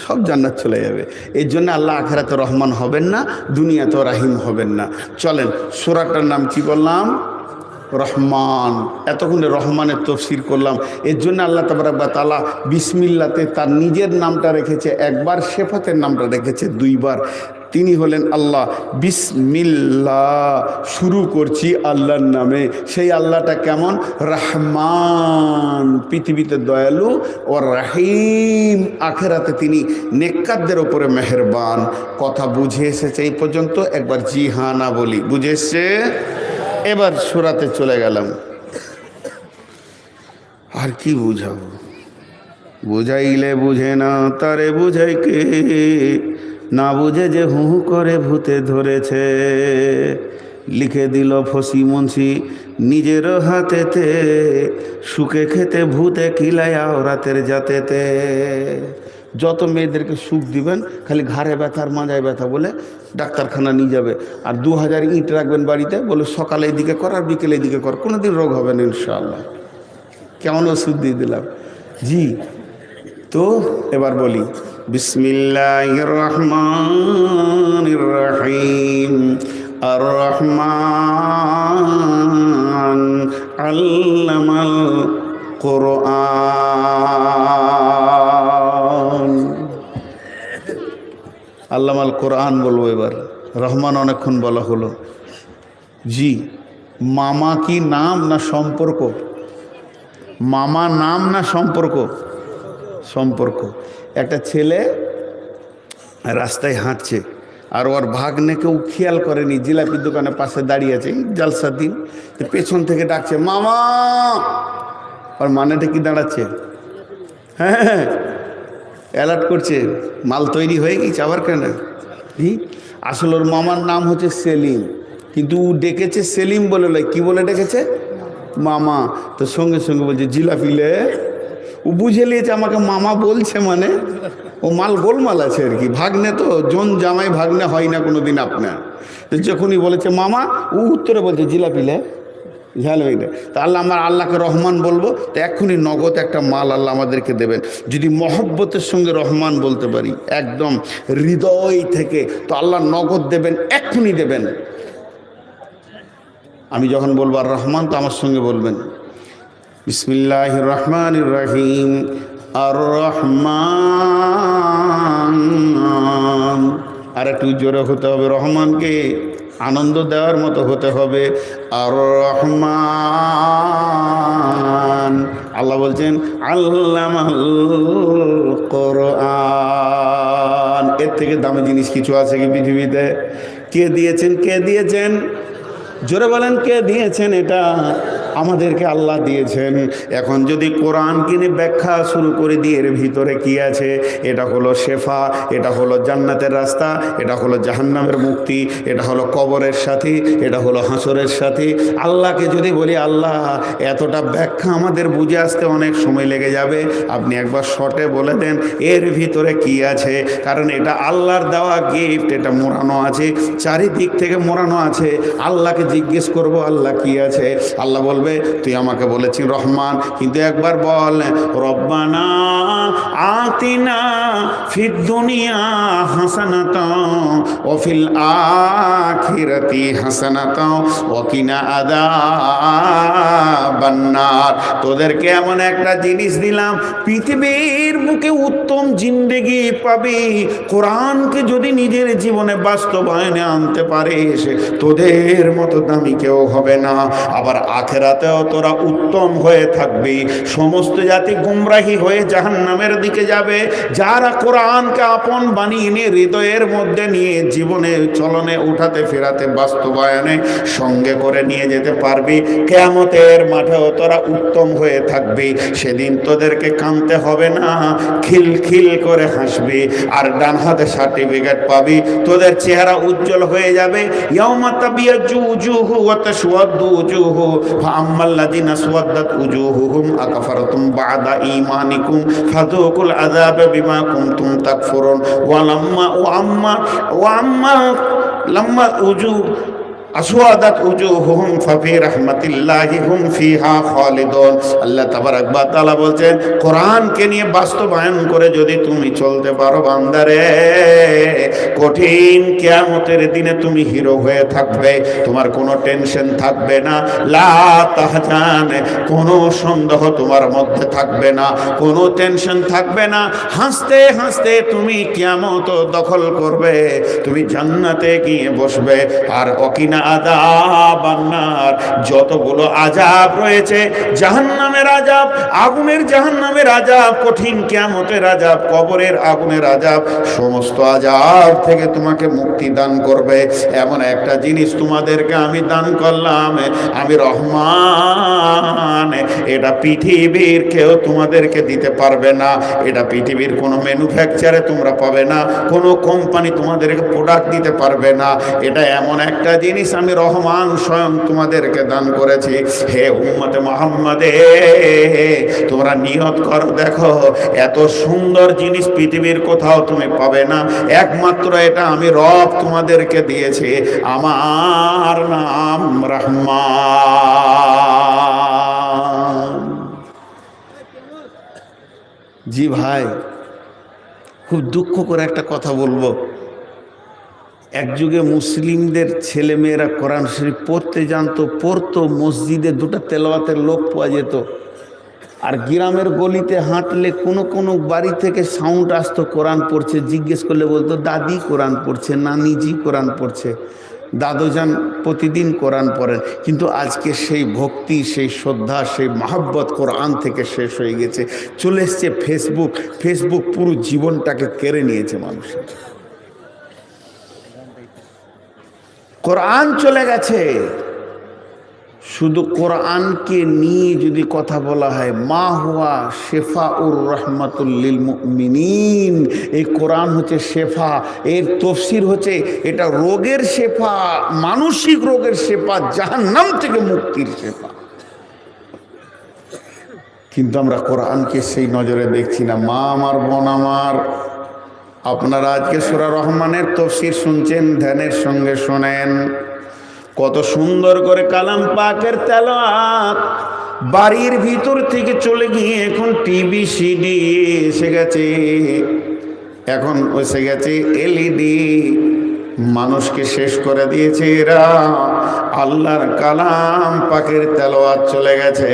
সব জান্নাত চলে যাবে। এর জন্য আল্লাহ আখেরাতে রহমান হবেন না, দুনিয়াতেও রাহিম হবেন না। চলেন, সূরাটার নাম কি বললাম? রহমান। এতক্ষণে রহমানের তফসির করলাম। এর জন্য আল্লাহ তাবারক ওয়া তাআলা বিসমিল্লাতে তার নিজের নামটা রেখেছে একবার, সিফাতের নামটা রেখেছে দুইবার। তিনি হলেন আল্লাহ। বিসমিল্লাহ, শুরু করছি আল্লাহর নামে। সেই আল্লাহটা কেমন? রহমান, পৃথিবীতে দয়ালু, ও রাহিম, আখেরাতে তিনি নেককারদের উপরে মেহেরবান। কথা বুঝে এসেছে এই পর্যন্ত? একবার জি হ্যাঁ না বলি, বুঝে এসছে? এবার সূরাতে চলে গেলাম। আর কি বুঝাবো? বুঝাইলে বুঝে না তারে বুঝাই কে, না বুঝে যে হু হু করে ভূতে ধরেছে। লিখে দিল ফসি মুন্সি নিজের হাতেতে, সুখে খেতে ভূতে কিলায়া রাতের জাতেতে। যত মেয়েদেরকে সুখ দিবেন, খালি ঘাড়ে ব্যথা আর মাজায় ব্যথা বলে ডাক্তারখানা নিয়ে যাবে। আর 2000 ইট রাখবেন বাড়িতে, বলে সকালে এদিকে কর আর বিকেলে এদিকে কর, কোনোদিন রোগ হবে না ইনশাআল্লাহ। কেমন ওষুধ দিয়ে দিলাম? জি। তো এবার বলি, বিসমিল্লাহির রহমানির রহিম। আর রহমান আল্লামাল কোরআন। আল্লামাল কোরআন বলবো এবার। রহমান অনেকক্ষণ বলা হলো। জি, মামা কি নাম না সম্পর্ক? মামা নাম না সম্পর্ক? সম্পর্ক। একটা ছেলে রাস্তায় হাঁটছে, আর ওর ভাগ্নে কেউ খেয়াল করেনি, জিলাপির দোকানের পাশে দাঁড়িয়ে আছে, জালসার দিন, পেছন থেকে ডাকছে মামা। আর মানেটা কি দাঁড়াচ্ছে? হ্যাঁ, অ্যালার্ট করছে, মাল তৈরি হয়ে গেছে আবার কেন? আসলে ওর মামার নাম হচ্ছে সেলিম, কিন্তু ও ডেকেছে সেলিম বলে নয়, কি বলে ডেকেছে? মামা। তো সঙ্গে সঙ্গে বলছে জিলাপিলে। ও বুঝে নিয়েছে আমাকে মামা বলছে, মানে ও মাল গোলমাল আছে আর কি। ভাগ্নে তো জন জামাই ভাগ্নে হয় না কোনো দিন আপনার। তো যখনই বলেছে মামা, ও উত্তরে বলছে জিলাপিলে। ঝাল হইলে তা আল্লাহ, আমার আল্লাহকে রহমান বলবো তো এক্ষুনি নগদ একটা মাল আল্লাহ আমাদেরকে দেবেন। যদি মহব্বতের সঙ্গে রহমান বলতে পারি একদম হৃদয় থেকে, তো আল্লাহ নগদ দেবেন, এক্ষুনি দেবেন। আমি যখন বলবো আর রহমান তো আমার সঙ্গে বলবেন। বিসমিল্লাহির রহমানির রহিম। আর রহমান, আর একটু জোরে হতে হবে, রহমানকে আনন্দ দেওয়ার মতো হতে হবে। আর রহমান, আল্লাহ বলছেন আল্লামাল কোরআন। এর থেকে দামি জিনিস কিছু আছে কি পৃথিবীতে? কে দিয়েছেন? কে দিয়েছেন? জোরে বলেন, কে দিয়েছেন? এটা আমাদেরকে আল্লাহ দিয়েছেন। এখন যদি কোরআন কিনে ব্যাখ্যা শুরু করে দিয়ে এর ভিতরে কি আছে, এটা হলো শেফা, এটা হলো জান্নাতের রাস্তা, এটা হলো জাহান্নামের মুক্তি, এটা হলো কবরের সাথী, এটা হলো হাসরের সাথী। আল্লাহকে যদি বলি আল্লাহ এতটা ব্যাখ্যা আমাদের বুঝে আসতে অনেক সময় লেগে যাবে, আপনি একবার শর্টে বলে দেন এর ভিতরে কি আছে। কারণ এটা আল্লাহর দেওয়া গিফট, এটা মোড়ানো আছে, চারিদিক থেকে মোড়ানো আছে। আল্লাহকে জিজ্ঞেস করব আল্লাহ কি আছে, আল্লাহ বলবে তুই আমাকে বলেছিস রহমান, কিন্তু একবার বল রব্বানা আতিনা ফিদ দুনিয়া হাসানাতাও ওয়া ফিল আখিরাতি হাসানাতাও ওয়া কিনা আযাবান নার। তোদেরকে এমন একটা জিনিস দিলাম, পৃথিবীর বুকে উত্তম জিন্দেগি পাবি। কোরআনকে যদি নিজের জীবনে বাস্তবায়নে আনতে পারিস, তোদের মতো দামি কেউ হবে না। আবার আখেরাতেও তোরা উত্তম হয়ে থাকবি। সমস্ত জাতি গুমরাহি হয়ে জাহান্নামের দিকে যাবে। যারা কোরআনকে আপন বানিয়ে নিয়ে হৃদয়ের মধ্যে নিয়ে জীবনে চলনে উঠাতে ফেরাতে বাস্তবায়নে সঙ্গে করে নিয়ে যেতে পারবি, কিয়ামতের মাঠেও তোরা উত্তম হয়ে থাকবি। সেদিন তোদেরকে কাঁদতে হবে না, খিলখিল করে হাসবি। আর ডান হাতে সার্টিফিকেট পাবি, তোদের চেহারা উজ্জ্বল হয়ে যাবে। ইয়াউমা তাবিয়াজ্জু উজুহু ওয়া তাসওয়াদ্দু উজুহু ফাআম্মাল্লাযিনা আসওয়াদ্দাত উজুহুহুম আকাফারতুম বা'দা ঈমানিকুম ফাযুকুল আযাবা বিমা কুনতুম তাকফুরুন ওয়া লাম্মা উজু আসওয়াদাত উজুহুহুম ফাফি রাহমাতিল্লাহি হুম ফিহা খালিদুন। আল্লাহ তাবারাক ওয়া তাআলা বলছেন কোরআনকে নিয়ে বাস্তবায়ন করে যদি তুমি চলতে পারো বান্দারে, কঠিন কিয়ামতের দিনে তুমি হিরো হয়ে থাকবে। তোমার কোনো টেনশন থাকবে না, লা তাহজান, কোনো সন্দেহ তোমার মধ্যে থাকবে না, কোনো টেনশন থাকবে না। হাসতে হাসতে তুমি কিয়ামত দখল করবে, তুমি জান্নাতে গিয়ে বসবে। আর অকিনা আযাবান নার, যতগুলো আযাব রয়েছে, জাহান্নামের আযাব, আগুনের জাহান্নামের আযাব, কঠিন কিয়ামতের আযাব, কবরের আগুনের আযাব, সমস্ত আযাব থেকে তোমাকে মুক্তি দান করবে। এমন একটা জিনিস তোমাদেরকে আমি দান করলাম, আমি রহমান। এটা পৃথিবীর কেউ তোমাদেরকে দিতে পারবে না। এটা পৃথিবীর কোনো ম্যানুফ্যাকচারে তোমরা পাবে না, কোনো কোম্পানি তোমাদেরকে প্রোডাক্ট দিতে পারবে না। এটা এমন একটা জিনিস আমি রহমান স্বয়ং তোমাদেরকে দান করেছি। হে উম্মতে মুহাম্মাদে, তোমরা নিয়ত করো, দেখো এত সুন্দর জিনিস পৃথিবীর কোথাও তুমি পাবে না, একমাত্র এটা আমি রব তোমাদেরকে দিয়েছি। আমার নাম রহমান। জি ভাই, খুব দুঃখ করে একটা কথা বলবো। এক যুগে মুসলিমদের ছেলে মেয়েরা কোরআন শরীফ পড়তে জানতো, পড়তো, মসজিদে দুটো তেলাওয়াতের লোক পাওয়া যেত। আর গ্রামের গলিতে হাঁটলে কোনো কোনো বাড়ি থেকে সাউন্ড আসতো কোরআন পড়ছে, জিজ্ঞেস করলে বলতো দাদি কোরআন পড়ছে, নানিজি কোরআন পড়ছে, দাদুজান প্রতিদিন কোরআন পড়েন। কিন্তু আজকে সেই ভক্তি, সেই শ্রদ্ধা, সেই মহাব্বত কোরআন থেকে শেষ হয়ে গেছে। চলে এসছে ফেসবুক। ফেসবুক পুরো জীবনটাকে কেড়ে নিয়েছে মানুষের। কোরআন চলে গেছে। শুধু কোরআনকে নিয়ে যদি কথা বলা হয়, মা হুয়া শেফাউর রাহমাতুল লিল মুমিনিন, এই কোরআন হচ্ছে শেফা। এর তফসির হচ্ছে এটা রোগের শেফা, মানসিক রোগের শেফা, জাহান্নাম থেকে মুক্তির শেফা। কিন্তু আমরা কোরআনকে সেই নজরে দেখছি না। মা আমার, বোন আমার, আপনারা আজকে সূরা রহমানের তফসির শুনছেন, ধ্যানের সঙ্গে শোনেন। কত সুন্দর করে কালাম পাকের তেলাওয়াত। বাড়ির ভিতর থেকে চলে গিয়ে এখন টিভি, সিডি এসে গেছে, এখন এসে গেছে এলইডি। মানুষকে শেষ করে দিয়েছে এরা। আল্লাহর কালাম পাকের তেলাওয়াত চলে গেছে।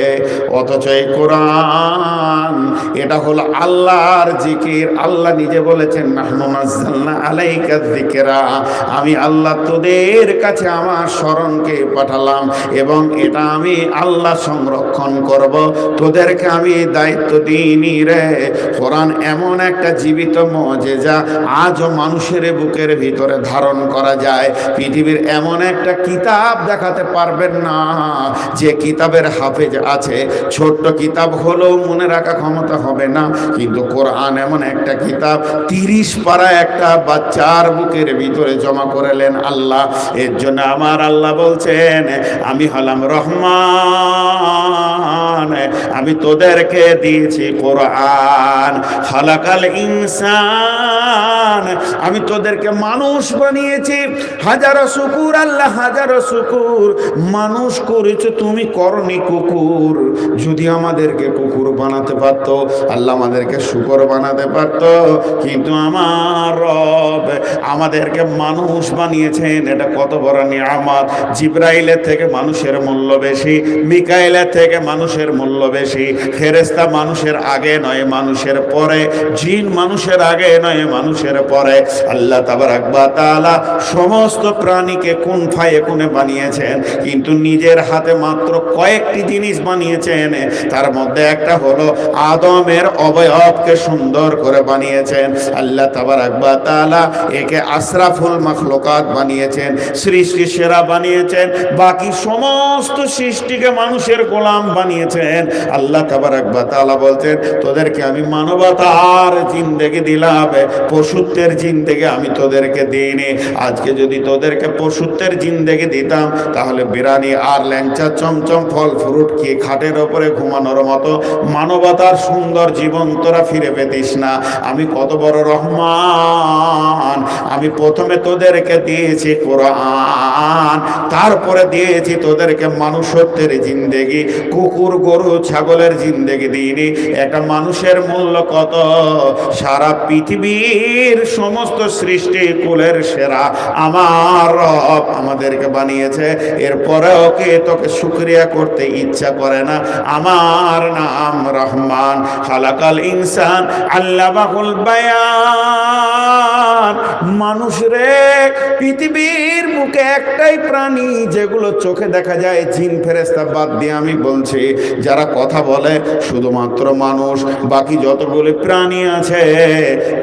অথচ এই কোরআন এটা হলো আল্লাহর জিকির। আল্লাহ নিজে বলেছেন নাহনু নাযালনা আলাইকা যিকরা, আমি আল্লাহ তোদের কাছে আমার স্মরণকে পাঠালাম এবং এটা আমি আল্লাহ সংরক্ষণ করব, তোদেরকে আমি দায়িত্ব দিইনি রে। কোরআন এমন একটা জীবিত মুজিজা, আজও মানুষের বুকের ভিতরে ধারণ করা যায়। পৃথিবীর এমন একটা কিতাব দেখাতে পারবেন না যে কিতাবের হাফেজ আছে। ছোট্ট কিতাব হলেও মনে রাখা ক্ষমতা হবে না, কিন্তু কোরআন এমন একটা কিতাব 30 পারা একটা বাচ্চার বুকের ভিতরে জমা করলেন আল্লাহ। এর জন্য আমার আল্লাহ বলছেন আমি হলাম রহমান, আমি তোদেরকে দিয়েছি কোরআন। খালাকাল ইনসান, আমি তোদেরকে মানুষ বানিয়েছি। হাজারো শুকুর আল্লাহ, হাজারো শুকুর। মানুষ করেছো তুমি, করনি কুকুর। যদি আমাদেরকে কুকুর বানাতে পারতো আল্লাহ, আমাদেরকে শুকর বানাতে পারতো, কিন্তু আমার রব আমাদেরকে মানুষ বানিয়েছেন। এটা কত বড় নিয়ামত। জিবরাইলের থেকে মানুষের মূল্য বেশি, মিকাইলের থেকে মানুষের মূল্য বেশি। ফেরেশতা মানুষের আগে নয়, মানুষের পরে। জিন মানুষের আগে নয়, মানুষের পরে। আল্লাহ তাবারাক ওয়া তাআলা সমস্ত প্রাণীকে কুন ফায়াকুনে বানিয়েছেন, কিন্তু নিজের হাতে মাত্র কয়েকটি জিনিস বানিয়েছেন। তার মধ্যে একটা হলো আদমের অবয়বকে সুন্দর করে বানিয়েছেন আল্লাহ তাবারাক ওয়া তাআলা। একে আশরাফুল মাখলুকাত বানিয়েছেন, সৃষ্টি সেরা বানিয়েছেন। বাকি সমস্ত সৃষ্টিকে মানুষের গোলাম বানিয়েছেন আল্লাহ তাবারাক ওয়া তাআলা। বলছেন তোদেরকে আমি মানবতার জিন্দেগি দিলাম, পশুত্বের জিন্দেগি আমি তোদেরকে দিইনি। আজকে যদি তোদেরকে পশুত্বের জিন্দেগি দিতাম তাহলে বিরানি আর ল্যাংচা চমচম ফল ফ্রুট কি খাটের ওপরে ঘুমানোর মতো মানবতার সুন্দর জীবন তোরা ফিরে পেতিস না। আমি কত বড় রহমান। আমি প্রথমে তোদেরকে দিয়েছি কোরআন, তারপরে দিয়েছি তোদেরকে মানুষত্বের জিন্দেগি। কুকুর গরু ছাগলের জিন্দেগি দিইনি। একটা মানুষের মূল্য কত? সারা পৃথিবীর সমস্ত সৃষ্টি কুলের সেরা আমার রব আমাদেরকে বানিয়েছে। এরপরেও কে তোকে শুকরিয়া করতে ইচ্ছা করে না। আমার নাম রহমান। খালাকাল ইনসান আল্লামাহুল বায়ান। মানুষ রে, পৃথিবীর বুকে একটাই প্রাণী যেগুলো চোখে দেখা যায়, জিন ফেরেশতা বাদ দিয়ে আমি বলছি, যারা কথা বলে শুধুমাত্র মানুষ। বাকি যতগুলি প্রাণী আছে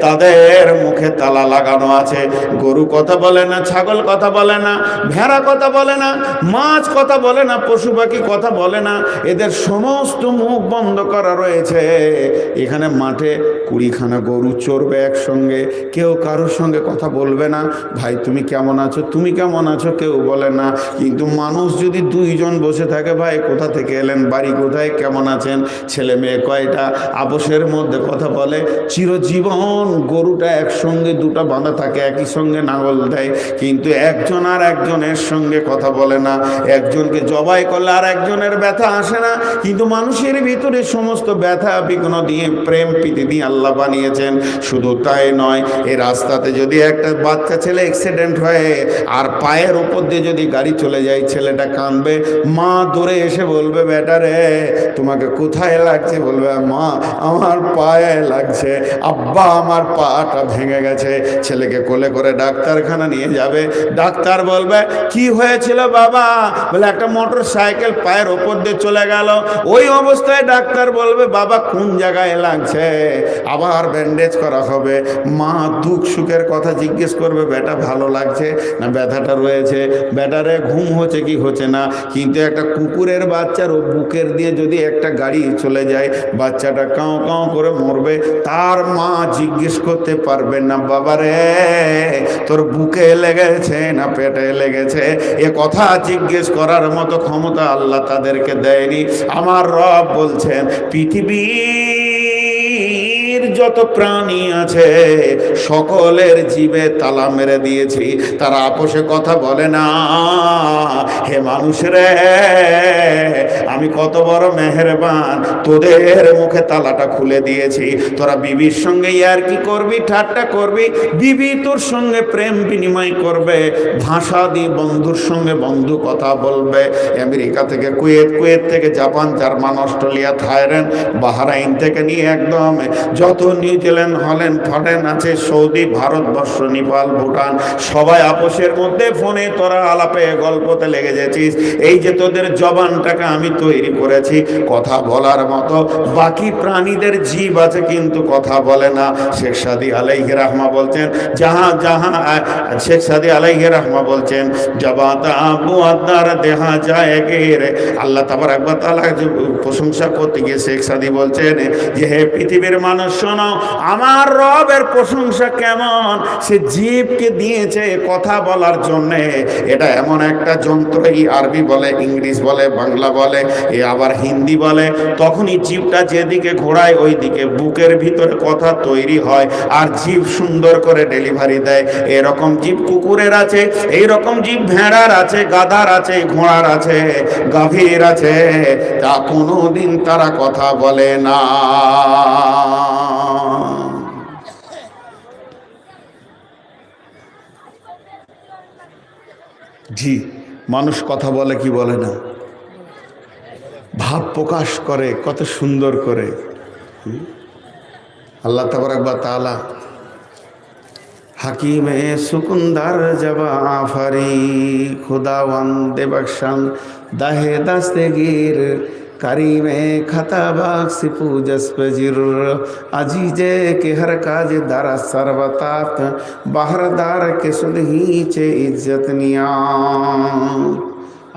তাদের মুখে তালা লাগানো আছে। গরু কথা বলে না, ছাগল কথা বলে না, ভেড়া কথা বলে না, মাছ কথা বলে না, পশু পাখি কথা বলে না। এদের সমস্ত মুখ বন্ধ করা রয়েছে। এখানে মাঠে 20খানা গরু চড়বে একসঙ্গে, কেউ কারোর সঙ্গে কথা বলবে না। ভাই তুমি কেমন আছো, তুমি কেমন আছো কেউ বলে না। কিন্তু মানুষ যদি 2 জন বসে থাকে, ভাই কোথা থেকে এলেন, বাড়ি কোথায়, কেমন আছেন, ছেলে মেয়ে কয়টা, আপোষের মধ্যে কথা বলে। চিরজীবন গরুটা একসঙ্গে 2টা বাঁধা থাকে, একই সঙ্গে নাঙল দেয়, কিন্তু একজন আর একজনের সঙ্গে কথা বলে না। একজনকে জবাই করলে আর একজনের ব্যথা আসে না। কিন্তু মানুষের ভিতরে সমস্ত ব্যথা বিঘ্ন দিয়ে প্রেম প্রীতি দিয়ে আল্লাহ বানিয়েছেন। শুধু তাই নয়, এই রাস্তাতে যদি একটা বাচ্চা ছেলে অ্যাক্সিডেন্ট হয় আর পায়ের উপর দিয়ে যদি গাড়ি চলে যায়, ছেলেটা কাঁদবে, মা দৌড়ে এসে বলবে বেটা রে তোমাকে কোথায় লাগছে? বলবে মা আমার পায়ে লাগছে, আব্বা আমার পাটা ভেঙে গেছে। ছেলেকে কোলে করে ডাক্তারখানা নিয়ে যাবে। ডাক্তার বলবে কি হয়েছিল বাবা? বলে একটা মোটর সাইকেল পায়ের ওপর দিয়ে চলে গেল। ওই অবস্থায় ডাক্তার বলবে বাবা কোন জায়গায় লাগছে, আবার ব্যান্ডেজ করা হবে। মা দুঃখ সুখের কথা জিজ্ঞেস করবে, বেটা ভালো লাগছে না ব্যথাটা রয়েছে, বেটারে ঘুম হচ্ছে কি হচ্ছে না। কিন্তু একটা কুকুরের বাচ্চার ও বুকের দিয়ে যদি একটা গাড়ি চলে যায়, বাচ্চাটা কাঁও কাঁও করে মরবে। তার মা জিজ্ঞেস করতে পারবে না বাবারে তোর বুকে লেগেছে না পেটে লেগেছে। এ কথা জিজ্ঞেস করার মতো ক্ষমতা আল্লাহ তাদেরকে দেয়নি। আমার রব বলছেন পৃথিবীর যত প্রাণী আছে সকলের জিভে তালা মেরে দিয়েছি, তারা আপোষে কথা বলে না। হে মানুষ রে, আমি কত বড় মেহেরবান, তোদের মুখে তালাটা খুলে দিয়েছি। তোরা বিবির সঙ্গে ইয়ার্কি করবি, ঠাট্টা করবি, বিবি তোর সঙ্গে প্রেম বিনিময় করবে, ভাষা দিয়ে বন্ধুর সঙ্গে বন্ধু কথা বলবে। আমেরিকা থেকে কুয়েত, কুয়েত থেকে Japan, German, Australia, Thailand, Bahrain থেকে নিয়ে একদম যত নিউজিল্যান্ড, হল্যান্ড, ফরেন আছে, সৌদি, ভারতবর্ষ, নেপাল, ভুটান, সবাই আপোষের মধ্যে ফোনে তোরা আলাপে গল্পতে লেগে যাচ্ছিস। এই যে তোদের জবানটাকে আমি তৈরি করেছি কথা বলার মতো, বাকি প্রাণীদের জীব আছে কিন্তু কথা বলে না। শেখ সাদি আলাইহি রাহমা বলছেন, শেখ সাদি আলাইহি রাহমা বলছেন, জবাতা মুআদ্দার দেখা যায় রে। আল্লাহ তাবারক ওয়া তাআলা প্রশংসা করতে গিয়ে শেখ সাদি বলছেন যে হে পৃথিবীর মানুষ শোনো, আমার রবের প্রশংসা কেমন। সে জীবকে দিয়েছে কথা বলার জন্যে। এটা এমন একটা যন্ত্র, এই আরবি বলে, ইংলিশ বলে, বাংলা বলে, এ আবার হিন্দি বলে। তখনই জীবটা যেদিকে ঘোরায় ওই দিকে বুকের ভিতরে কথা তৈরি হয়, আর জীব সুন্দর করে ডেলিভারি দেয়। এরকম জীব কুকুরের আছে, এইরকম জীব ভেড়ার আছে, গাধার আছে, ঘোড়ার আছে, গাভীর আছে, তা কোনোদিন তারা কথা বলে না। জি, মানুষ কথা বলে কি বলে না, ভাব প্রকাশ করে কত সুন্দর করে। আল্লাহ তাবারক ওয়া তাআলা হাকিমে সুকুন্দার জবা আফারি খুদাওয়ান দেবকশান দাহে দাস্তেগীর কারিমে খতাবাক সিপু জসপজির আজিজে কে হর কাজ দারা সর্বতাক বাহরদার কে সুদহিচে ইজ্জত নিয়া।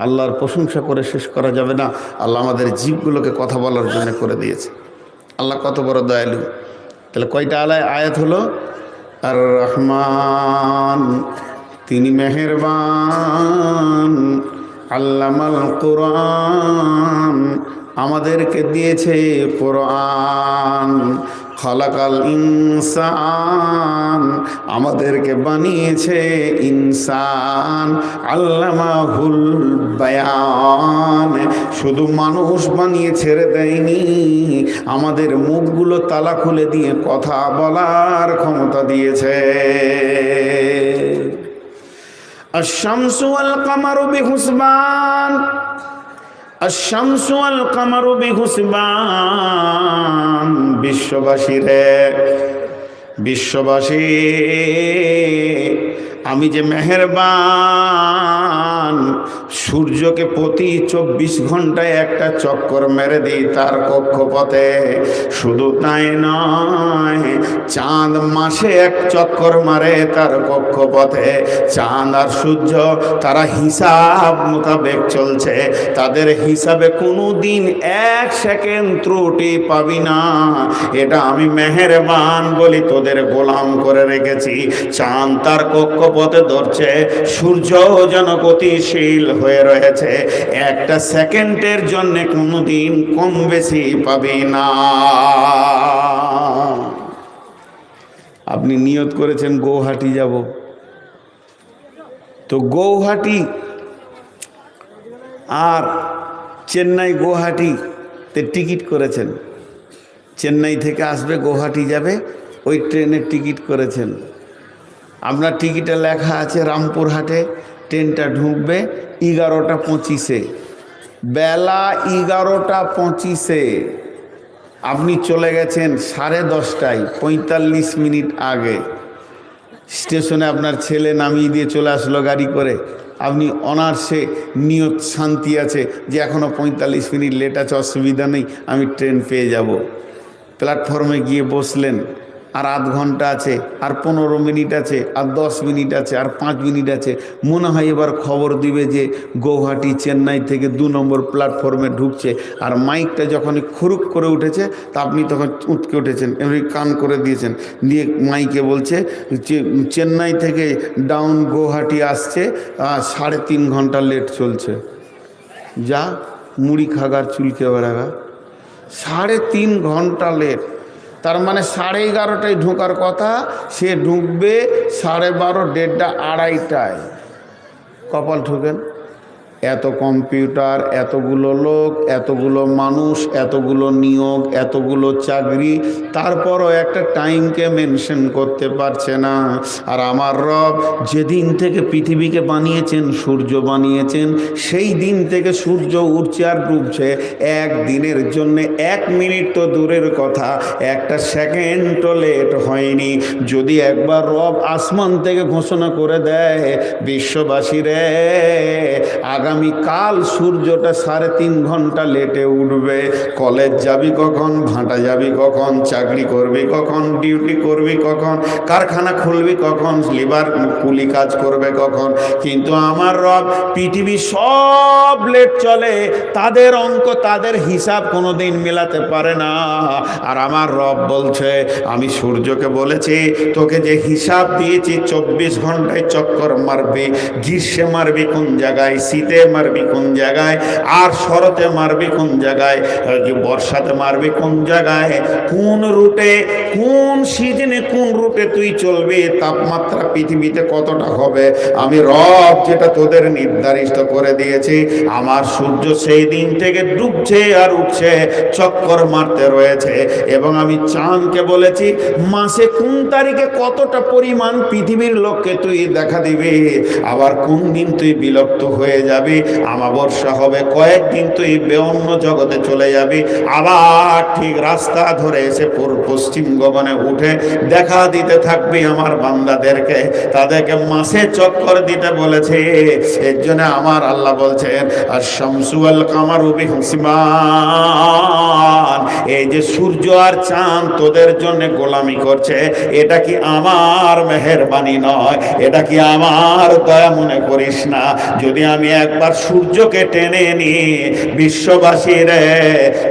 আল্লাহর প্রশংসা করে শেষ করা যাবে না। আল্লাহ আমাদের জীবগুলোকে কথা বলার জন্য করে দিয়েছে। আল্লাহ কত বড় দয়ালু। তাহলে কয়টা আয়াত হলো? আর রহমান, তিনি মেহেরবান। আল্লামাল কোরআন, আমাদেরকে দিয়েছে কোরআন। খালাকাল ইনসান, আমাদেরকে বানিয়েছে ইনসান। আল্লামাহুল বায়ান, শুধু মানুষ বানিয়ে ছেড়ে দেয়নি, আমাদের মুখগুলো তালা খুলে দিয়ে কথা বলার ক্ষমতা দিয়েছে। আশ-শামসু ওয়াল কামারু বিহুসবান, আশ-শামসু ওয়াল কামারু বিহুসবান। বিশ্ববাসী রে, বিশ্ববাসী, আমি যে মেহেরবান, সূর্যকে প্রতি 24 ঘন্টায় একটা চক্কর মেরে দিই তার কক্ষপথে। শুধু তাই নয়, চাঁদ মাসে এক চক্কর মারে তার কক্ষপথে। চাঁদ আর সূর্য তারা হিসাব মোতাবেক চলছে, তাদের হিসাবে কোনো দিন 1 সেকেন্ড ত্রুটি পাবি না। এটা আমি মেহেরবান বলি তোদের গোলাম করে রেখেছি। চাঁদ তার কক্ষপথে ধরছে, সূর্য যেন গতিশীল হয়ে রয়েছে। একটা সেকেন্ডের জন্য কোনোদিন কম বেশি পাবি না। আপনি নিয়ত করেছেন গৌহাটি যাব, তো গৌহাটি আর চেন্নাই গৌহাটিতে টিকিট করেছেন, চেন্নাই থেকে আসবে গৌহাটি যাবে, ওই ট্রেনের টিকিট করেছেন। আপনার টিকিটে লেখা আছে রামপুরহাটে ট্রেনটা ঢুকবে 11:25-এ, বেলা 11:25-এ। আপনি চলে গেছেন 10:30টায়, 45 মিনিট আগে। স্টেশনে আপনার ছেলে নামিয়ে দিয়ে চলে আসলো গাড়ি করে। আপনি অনার্সে নিয়ত শান্তি আছে যে এখনও 45 মিনিট লেট আছে, অসুবিধা নেই, আমি ট্রেন পেয়ে যাব। প্ল্যাটফর্মে গিয়ে বসলেন, আর আধ ঘন্টা আছে, আর 15 মিনিট আছে, আর 10 মিনিট আছে, আর 5 মিনিট আছে। মনে হয় এবার খবর দিবে যে গৌহাটি চেন্নাই থেকে 2 নম্বর প্ল্যাটফর্মে ঢুকছে। আর মাইকটা যখন খুরুক করে উঠেছে, তা আপনি তখন উঠকে উঠেছেন, এমনি কান করে দিয়েছেন, দিয়ে মাইকে বলছে চেন্নাই থেকে ডাউন গৌহাটি আসছে, 3.5 ঘন্টা লেট চলছে। যা মুড়ি খাগার চুলকে বেড়াগা, 3.5 ঘন্টা লেট। তার মানে 11:30টায় ঢোকার কথা, সে ঢুকবে 12:30, 1:30, 2:30টায়। কপাল ঠোকেন। এত কম্পিউটার, এতগুলো লোক, এতগুলো মানুষ, এতগুলো নিয়োগ, এতগুলো চাকরি, তারপরও একটা টাইমকে মেনশন করতে পারছে না। আর আমার রব যেদিন থেকে পৃথিবীকে বানিয়েছেন, সূর্য বানিয়েছেন, সেই দিন থেকে সূর্য উঠছে আর ডুবছে। একদিনের জন্য 1 মিনিট তো দূরের কথা, একটা সেকেন্ডও লেট হয়নি। যদি একবার রব আসমান থেকে ঘোষণা করে দেয়, বিশ্ববাসীরে আগামীকাল সূর্যটা 3.5 ঘন্টা লেটে উঠবে, কলেজ যাবি কখন, ভাঁটা যাবি কখন, চাকরি করবি কখন, ডিউটি করবি কখন, কারখানা খুলবি কখন, লিভার কুলি কাজ করবে কখন, কিন্তু আমার রব পৃথিবী সব লেট চলে, তাদের অঙ্ক, তাদের হিসাব কোনোদিন মেলাতে পারে না। আর আমার রব বলছে, আমি সূর্যকে বলেছি তোকে যে হিসাব দিয়েছি 24 ঘন্টায় চক্কর মারবি, গ্রীষ্মে মারবি কোন জায়গায়, শীতে মারবি কোন জায়গায়, আর শরতে মারবি কোন জায়গায়, বর্ষাতে মারবি কোন জায়গায়, কোন রুটে, কোন সিজনে, কোন রুটে তুই চলবি, তাপমাত্রা পৃথিবীতে কতটা হবে, আমি রব যেটা তোদের নির্ধারিত করে দিয়েছি। আমার সূর্য সেই দিন থেকে ডুবছে আর উঠছে, চক্কর মারতে রয়েছে। এবং আমি চাঁদকে বলেছি মাসে কোন তারিখে কতটা পরিমাণ পৃথিবীর লোককে তুই দেখা দিবি, আবার কোন দিন তুই বিলুপ্ত হয়ে যাবি, আমাবস্যা হবে, কয়েকদিন তুই অন্য জগতে চলে যাবি, আবার ঠিক রাস্তা ধরে এসে পশ্চিম গগনে উঠে দেখা দিতে থাকবি আমার বান্দাদেরকে, তাদেরকে মাসে চক্কর দিতে বলেছে। এর জন্য আমার আল্লাহ বলছেন, আর শামসু আল কামারু বিহিসবান, এই যে সূর্য আর চাঁদ তোদের জন্য গোলামি করছে, এটা কি আমার মেহেরবানি নয়? এটা কি আমার দয়া মনে করিস না? যদি আমি একবার সূর্যকে টেনে নি, বিশ্ববাসী রে,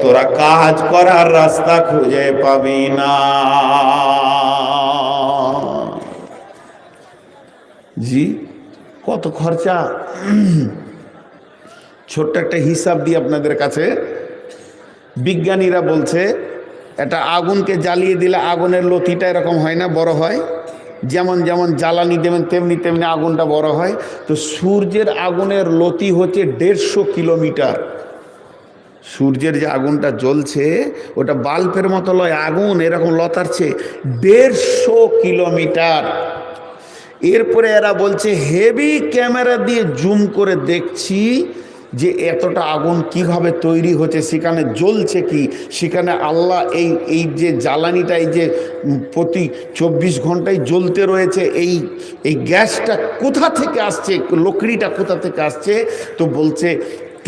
তোরা কাজ করার রাস্তা খুঁজে পাবি না। জি, কত খরচা। ছোট্ট একটা হিসাব দিয়ে আপনাদের কাছে, বিজ্ঞানীরা বলছে একটা আগুনকে জ্বালিয়ে দিলে আগুনের লতিটা এরকম হয় না, বড় হয়, যেমন যেমন জ্বালানি দেবেন তেমনি তেমনি আগুনটা বড় হয়। তো সূর্যের আগুনের লতি হচ্ছে 150 কিলোমিটার। সূর্যের যে আগুনটা জ্বলছে ওটা বাল্বের মতো লয়, আগুন এরকম লতারছে 150 কিলোমিটার। এরপরে এরা বলছে হেভি ক্যামেরা দিয়ে জুম করে দেখছি যে এতটা আগুন কিভাবে তৈরি হচ্ছে, সেখানে জ্বলছে কি, সেখানে আল্লাহ এই যে জ্বালানিটা, এই যে প্রতি 24 ঘন্টায় জ্বলতে রয়েছে, এই গ্যাসটা কোথা থেকে আসছে, লকড়িটা কোথা থেকে আসছে। তো বলছে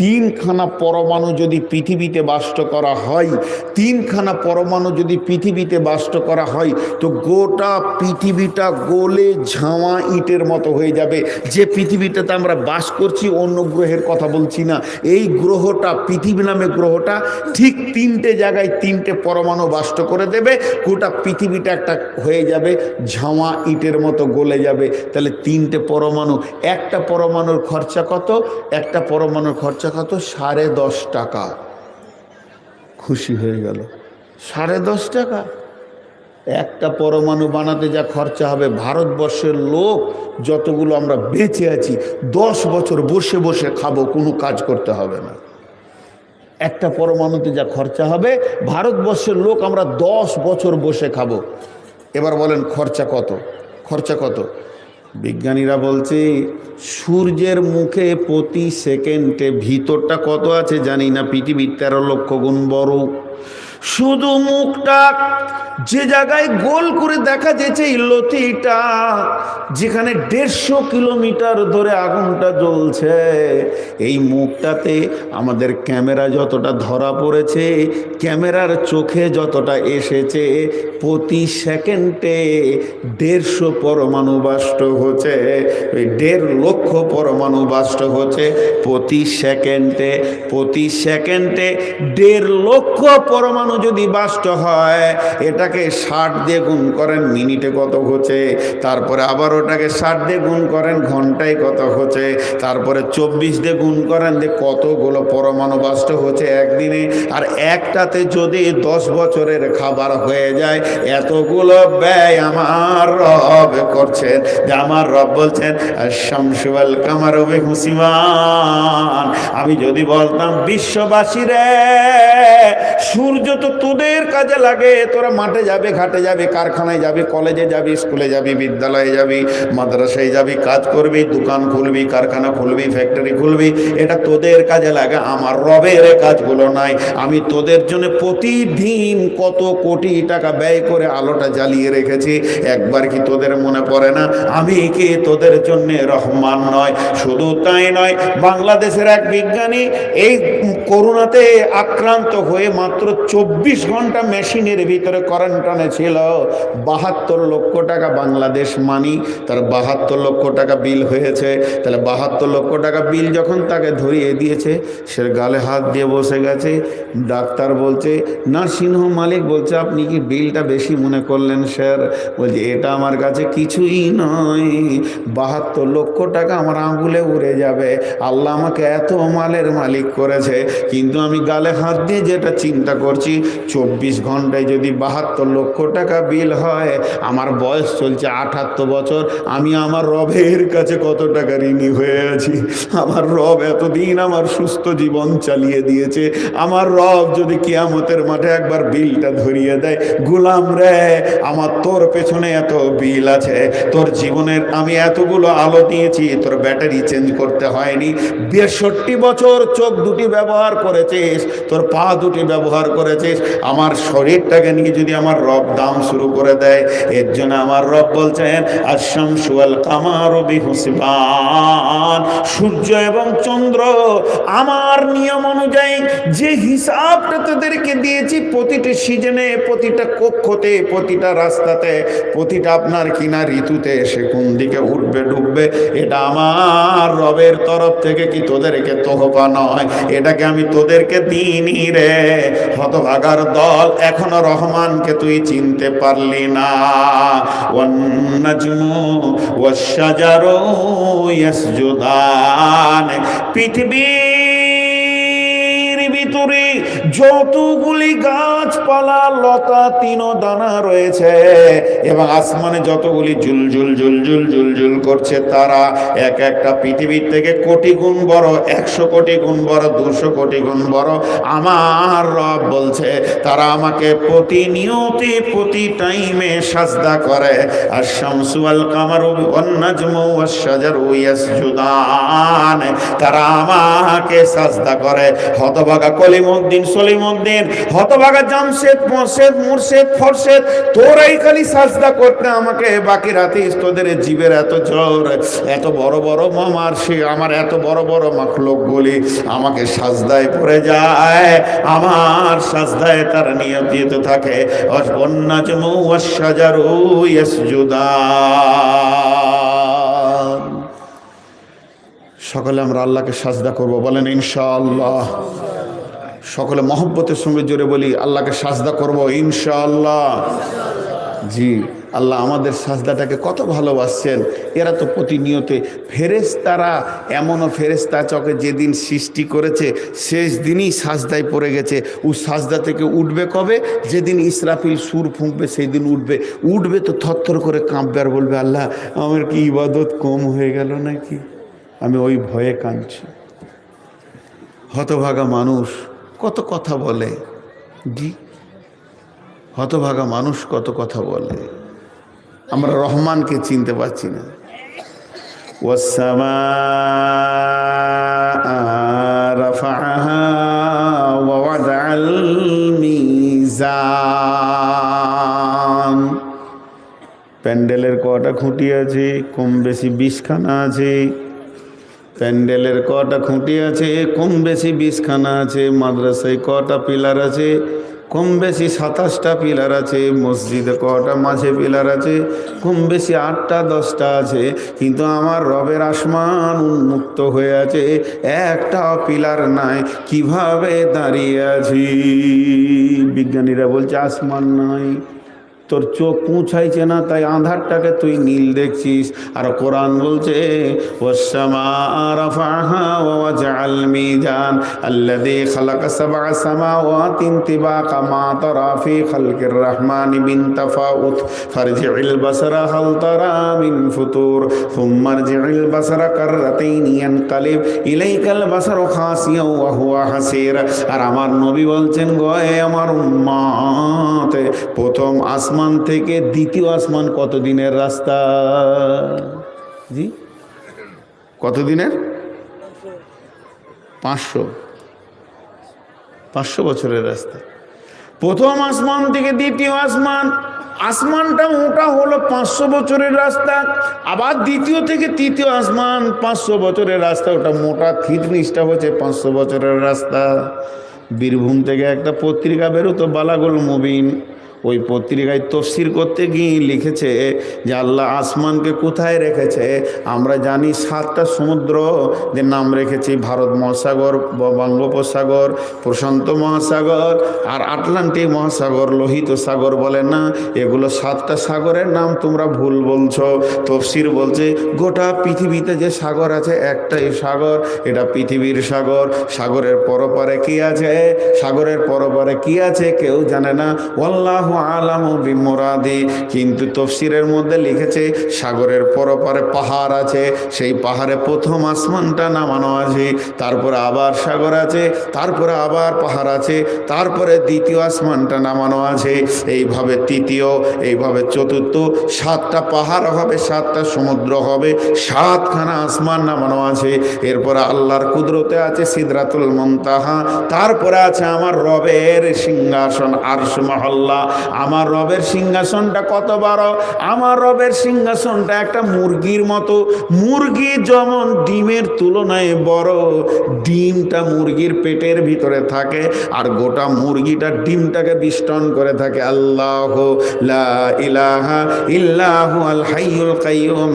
3খানা পরমাণু যদি পৃথিবীতে বাষ্ট করা হয়, 3খানা পরমাণু যদি পৃথিবীতে বাষ্ট করা হয়, তো গোটা পৃথিবীটা গলে ঝামা ইটের মতো হয়ে যাবে। যে পৃথিবীটাতে আমরা বাস করছি, অন্য গ্রহের কথা বলছি না, এই গ্রহটা, পৃথিবী নামে গ্রহটা ঠিক 3টে জায়গায় 3টে পরমাণু বাষ্ট করে দেবে, গোটা পৃথিবীটা একটা হয়ে যাবে, ঝামা ইটের মতো গলে যাবে। তাহলে 3টে পরমাণু, একটা পরমাণুর খরচা কত? একটা পরমাণুর খরচা কত? 10.5 টাকা। খুশি হয়ে গেল। 10.5 টাকা একটা পরমাণু বানাতে যা খরচা হবে, ভারতবর্ষের লোক যতগুলো আমরা বেঁচে আছি 10 বছর বসে বসে খাবো, কোনো কাজ করতে হবে না। একটা পরমাণুতে যা খরচা হবে, ভারতবর্ষের লোক আমরা 10 বছর বসে খাবো। এবার বলেন খরচা কত? খরচা কত? বিজ্ঞানীরা বলছে সূর্যের মুখে প্রতি সেকেন্ডে, ভিতরটা কত আছে জানি না, পৃথিবীর 13 লক্ষ গুণ বড়। শুধু মুখটা যে জায়গায় গোল করে দেখা যাচ্ছে, এই লতিটা যেখানে 150 কিলোমিটার ধরে আগুনটা জ্বলছে, এই মুখটাতে আমাদের ক্যামেরা যতটা ধরা পড়েছে, ক্যামেরার চোখে যতটা এসেছে, প্রতি সেকেন্ডে 150 পরমাণু বাষ্ট হচ্ছে, 1.5 লক্ষ পরমাণু বাষ্ট হচ্ছে প্রতি সেকেন্ডে। প্রতি সেকেন্ডে 1.5 লক্ষ পরমাণু যদি বাষ্ট হয়, এটা একটাকে 60 দিয়ে গুণ করেন মিনিটে কত হচ্ছে, তারপরে আবার ওটাকে 60 দিয়ে গুণ করেন ঘন্টায় কত হচ্ছে, তারপরে 24 দিয়ে গুণ করেন যে কতগুলো পরমাণু বাষ্প হচ্ছে একদিনে। আর একটাতে যদি 10 বছরের খাবার হয়ে যায়, এতগুলো ব্যয় আমার রব করছেন। যে আমার রব বলছেন শামসু ওয়াল কামারু বিহুসিবান। আমি যদি বলতাম বিশ্ববাসী রে, সূর্য তো তোদের কাজে লাগে, তোরা মাঠে যাবে, ঘাটে যাবে, কারখানায় যাবি, কলেজে যাবি, স্কুলে যাবি, বিদ্যালয়ে যাবি, মাদ্রাসায় যাবি, কাজ করবি, দোকান খুলবি, কারখানা খুলবি, ফ্যাক্টরি খুলবি, এটা তোদের কাজে লাগে। আমার রবের কাজগুলো নাই। আমি তোদের জন্য প্রতিদিন কত কোটি টাকা ব্যয় করে আলোটা জ্বালিয়ে রেখেছি, একবার কি তোদের মনে পড়ে না আমি কি তোদের জন্য রহমান নয়? শুধু তাই নয়, বাংলাদেশের এক বিজ্ঞানী এই করোনাতে আক্রান্ত হয়ে মাত্র 24 ঘন্টা মেশিনের ভিতরে কোয়ারেন্টাইনে ছিল। 72 লক্ষ টাকা বাংলাদেশ মানি, তার 72 লক্ষ টাকা বিল হয়েছে। তাহলে 72 লক্ষ টাকা বিল যখন তাকে ধরিয়ে দিয়েছে, সে গালে হাত দিয়ে বসে গেছে। ডাক্তার বলছে, নার্সিংহোম মালিক বলছে, আপনি কি বিলটা বেশি মনে করলেন স্যার? বলছে এটা আমার কাছে কিছুই নয়, 72 লক্ষ টাকা আমার আঙুলে উড়ে যাবে। আল্লাহ আমাকে এত মালের মালিক করেছে, কিন্তু আমি গালে হাত দিয়ে যেটা চিন্তা করছি, 24 ঘন্টায় যদি 72 লক্ষ টাকা বিল হয়, আমার বয়স চলছে 78 বছর, আমি আমার রবের কাছে কত টাকা ঋণী হয়ে আছি। আমার রব এতদিন আমার সুস্থ জীবন চালিয়ে দিয়েছে। আমার রব যদি কিয়ামতের মাঠে একবার বিলটা ধরিয়ে দেয়, গোলাম রে আমার তোর পেছনে এত বিল আছে, তোর জীবনের আমি এতগুলো আলো নিয়েছি, তোর ব্যাটারি চেঞ্জ করতে হয়নি, 62 বছর চোখ দুটি ব্যবহার করেছিস, তোর পা দুটি ব্যবহার করেছিস, আমার শরীরটাকে নিয়ে যদি আমার রব দাম শুরু করে দেয়, এর জন্য আমার রব বলছেন আশ-শামসু ওয়াল কামারু বিহুসবান। সূর্য এবং চন্দ্র আমার নিয়ম অনুযায়ী যে হিসাবটা তোদেরকে দিয়েছি, প্রতিটা সিজনে, প্রতিটা কক্ষতে, প্রতিটা রাস্তাতে, প্রতিটা আপনার কিনা ঋতুতে সে কোন দিকে উঠবে ডুববে, এটা আমার রবের তরফ থেকে কি তোদেরকে তোহফা নয়? এটাকে আমি তোদেরকে দিইনি রে। হতভাগার দল, এখনো রহমানকে তুই চিনতে পারলি না। One নাজমু wash শাজারু ইয়াসজুদান। পৃথিবীর ভিতরে যতগুলি গাছপালা, লতা, তিন দানা রয়েছে এবং আসমানে যতগুলি জুলজুল জুলজুল জুলজুল করছে, তারা এক একটা পৃথিবীর থেকে কোটি গুণ বড়, 100 কোটি গুণ বড়, 200 কোটি গুণ বড়। আমার রব বলছে তারা আমাকে প্রতিনিয়ত, প্রতি টাইমে সাজদা করে। আর শামসু ওয়াল কামারু ওয়ান নাজমু ওয়াশ শাজারু ইয়াসজুদান, তারা আমাকে সাজদা করে। হতভাগা কলিমউদ্দিন, সলিমউদ্দিন, হতভাগা জামশেদ, মোর্শেদ, মুর্শেদ, ফরশেদ, তোরাই খালি সাজদা করতে আমাকে, বাকি রাতে তোদের জীবের এত জোর, এত বড় বড় মামার সে আমার এত বড় বড় মাখলুকগুলি আমাকে সাজদায় পড়ে যায়, আমার সাজদায় তারা নিয়মিত থাকে। One নাজমু wash শাজারু ইয়াসজুদান। সকলে আমরা আল্লাহকে সাজদা করব, বলেন ইনশাআল্লাহ। সকলে মহব্বতের সঙ্গে জোরে বলি, আল্লাহকে সাজদা করব ইনশাআল্লাহ। জি, আল্লাহ আমাদের সাজদাটাকে কত ভালোবাসছেন। এরা তো প্রতিনিয়তে ফেরেশতারা, এমনও ফেরেশতা চকে যেদিন সৃষ্টি করেছে শেষ দিনই সাজদায় পড়ে গেছে। ও সাজদা থেকে উঠবে কবে? যেদিন ইসরাফিল সুর ফুঁকবে সেই দিন উঠবে। উঠবে তো থরথর করে কাঁপবে আর বলবে, আল্লাহ আমার কি ইবাদত কম হয়ে গেল নাকি? আমি ওই ভয়ে কাঁদছি। হতভাগা মানুষ কত কথা বলে, জি, হতভাগা মানুষ কত কথা বলে। আমরা রহমানকে চিনতে পারছি না। ওয়াস-সামাআ রাফা'আহা ওয়া ওয়াদা'আল মিজান। প্যান্ডেলের কটা খুঁটি আছে? কম বেশি 20খানা আছে। প্যান্ডেলের কটা খুঁটি আছে? কম বেশি 20খানা আছে। মাদ্রাসায় কটা পিলার আছে? কম বেশি 27টা পিলার আছে। মসজিদে কটা মাঝে পিলার আছে? কম বেশি 8টা 10টা আছে। কিন্তু আমার রবের আসমান উন্মুক্ত হয়ে আছে, একটা পিলার নাই। কিভাবে দাঁড়িয়ে আছি? বিজ্ঞানীরা বলছে আসমান নাই, তোর চোখ পৌঁছাইছে না, তাই আঁধারটাকে তুই নীল দেখছিস। আর কোরআন বলছে ওয়াসসামা রাফাহা ওয়া ওয়াজআল মিজান আল্লাযী খালাকা সাবআ সামাওয়াতিন তিবাকা মা তারা ফি খালকির রাহমানি মিন তাফাউত ফারজি'ল বাসারা হাল তারা মিন ফুতুর সুম্মা আরজি'ল বাসারা কাররাতাইন ইয়ানকালিব ইলাইকাল বাসারু খাসিয়া ওয়া হুয়া হাসির। আর আমার নবী বলছেন, গো আমার উম্মত, প্রথম আসমান থেকে দ্বিতীয় আসমান কত দিনের রাস্তা? জি, কত দিনের? 500 বছরের রাস্তা। প্রথম আসমান থেকে দ্বিতীয় আসমান, আসমানটা মোটা হলো 500 বছরের রাস্তা। আবার দ্বিতীয় থেকে তৃতীয় আসমান 500 বছরের রাস্তা, ওটা মোটা থিকনেসটা হচ্ছে 500 বছরের রাস্তা। বীরভূম থেকে একটা পত্রিকা বেরোতো বালাগুল মুবিন, ওই পত্রিকায় তফসির করতে গিয়ে লিখেছে যে আল্লাহ আসমানকে কোথায় রেখেছে। আমরা জানি 7টা সমুদ্র যে নাম রেখেছি, ভারত মহাসাগর, বঙ্গোপসাগর, প্রশান্ত মহাসাগর আর আটলান্টিক মহাসাগর, লোহিত সাগর বলে না, এগুলো 7টা সাগরের নাম তোমরা ভুল বলছো। তফসির বলছে গোটা পৃথিবীতে যে সাগর আছে একটাই সাগর, এটা পৃথিবীর সাগর। সাগরের পরপারে কি আছে, সাগরের পরপারে কি আছে কেউ জানে না, আল্লাহু আলামু বিমুরাদি। কিন্তু তফসিরের মধ্যে লিখেছে সাগরের পরপারে পাহাড় আছে, সেই পাহাড়ে প্রথম আসমানটা নামানো আছে, তারপরে আবার সাগর আছে, তারপরে আবার পাহাড় আছে, তারপরে দ্বিতীয় আসমানটা নামানো আছে, এইভাবে তৃতীয়, এইভাবে চতুর্থ, 7টা পাহাড় হবে, 7টা সমুদ্র হবে, 7খানা আসমান নামানো আছে। এরপরে আল্লাহর কুদরতে আছে সিদরাতুল মুনতাহা, তারপরে আছে আমার রবের সিংহাসন আরশ মহল্লা। আমার রবের সিংহাসনটা কত বড়? আমার রবের সিংহাসনটা একটা মুরগির মতো। মুরগি যেমন ডিমের তুলনায় বড়, ডিমটা মুরগির পেটের ভিতরে থাকে আর গোটা মুরগিটা ডিমটাকে বিষ্টন করে থাকে। আল্লাহ লা ইলাহা ইল্লাহু আল হাইয়ুল কাইয়ুম।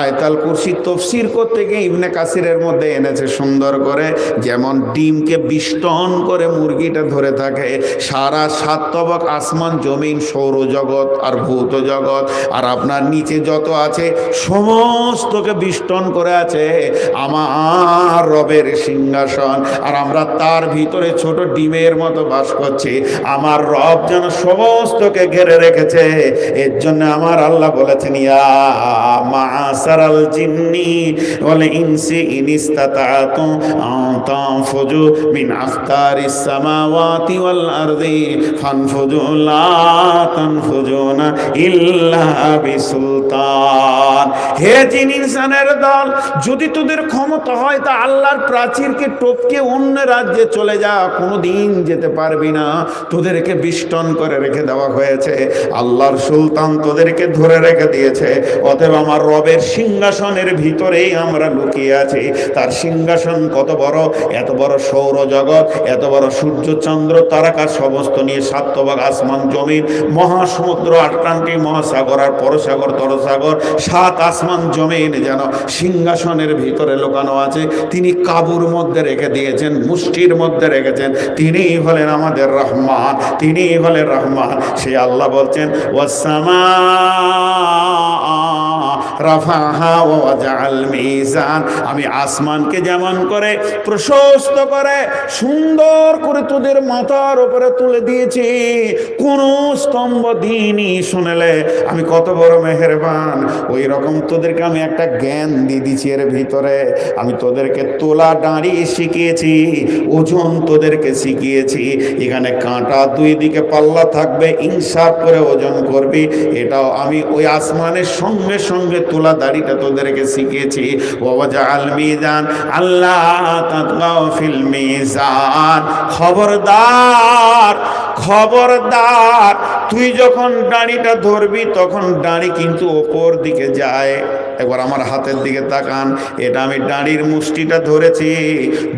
আয়াতুল কুরসি তফসির করতে গিয়ে ইবনে কাসিরের মধ্যে এনেছে সুন্দর করে, যেমন ডিমকে বিষ্টন করে মুরগিটা ধরে থাকে। সারা 7 তবক আসমান, জমিন, সৌরজগৎ আর ভূত জগৎ আর আপনার নিচে যত আছে সমস্তকে বিষ্টন করে আছে আমার রবের সিংহাসন। আর আমরা তার ভিতরে ছোট ডিমের মতো বাস করছি। আমার রব যেন সমস্তকে ঘিরে রেখেছে। এর জন্য আমার আল্লাহ বলেছেন, ইয়া মা'শারাল জিন্নি ওয়াল ইনসি ইন ইসতাতা'তু আন তানফুযু মিন আখতারিস সামাওয়াতি ওয়াল আরদি ফানফুযু লা তানফুজুনা ইল্লা বিসুলতান। হে জিন ইনসানের দল, যদি তোদের ক্ষমতা হয় তা আল্লাহর প্রাচীরকে টপকে অন্য রাজ্যে চলে যা, কোনোদিন যেতে পারবি না। তোদেরকে বিষ্টন করে রেখে দেওয়া হয়েছে, আল্লাহর সুলতান তোদেরকে ধরে রেখে দিয়েছে। অতএব আমার রবের সিংহাসনের ভিতরেই আমরা লুকিয়ে আছি। তার সিংহাসন কত বড়, এত বড় সৌরজগৎ, এত বড় সূর্য চন্দ্র তারকা সমস্ত নিয়ে 7 তবক আসমান, জমিন, মহাসমুদ্র, আটলান্টিক মহাসাগর আর পরসাগর তরসাগর, 7 আসমান জমিন যেন সিংহাসনের ভিতরে লুকানো আছে। তিনি কাবুর মধ্যে রেখে দিয়েছেন, মুষ্টির মধ্যে রেখেছেন। তিনি হলেন আমাদের রহমান, তিনি হলেন রহমান। সে আল্লাহ বলছেন ওয়াসসামা রাফাহা ওয়া ওয়াজআল মিজান। আমি আসমানকে যেমন করে প্রশস্ত করে সুন্দর করে তোদের মাথার উপরে তুলে দিয়েছি, কোন স্তম্ভ দিনই শুনেলে আমি কত বড় মেহেরবান। ওই রকম তোদেরকে আমি একটা জ্ঞান দিয়ে দিচ্ছি এর ভিতরে। আমি তোদেরকে তোলা দাঁড়ি শিখিয়েছি, ওজন তোদেরকে শিখিয়েছি। এখানে কাঁটা 2 দিকে পাল্লা থাকবে, ইনসাফ করে ওজন করবি। এটাও আমি ওই আসমানের সঙ্গে সঙ্গে তোলা দাড়িটা তোদেরকে শিখিয়েছি। ওয়াজআল মিজান আল্লাহ তাতগাউ ফিল মিজান। খবরদার, খবরদার, তুই যখন দাড়িটা ধরবি তখন দাড়ি কিন্তু ওপর দিকে যায়। একবার আমার হাতের দিকে তাকান, এটা আমি দাড়ির মুষ্টিটা ধরেছি,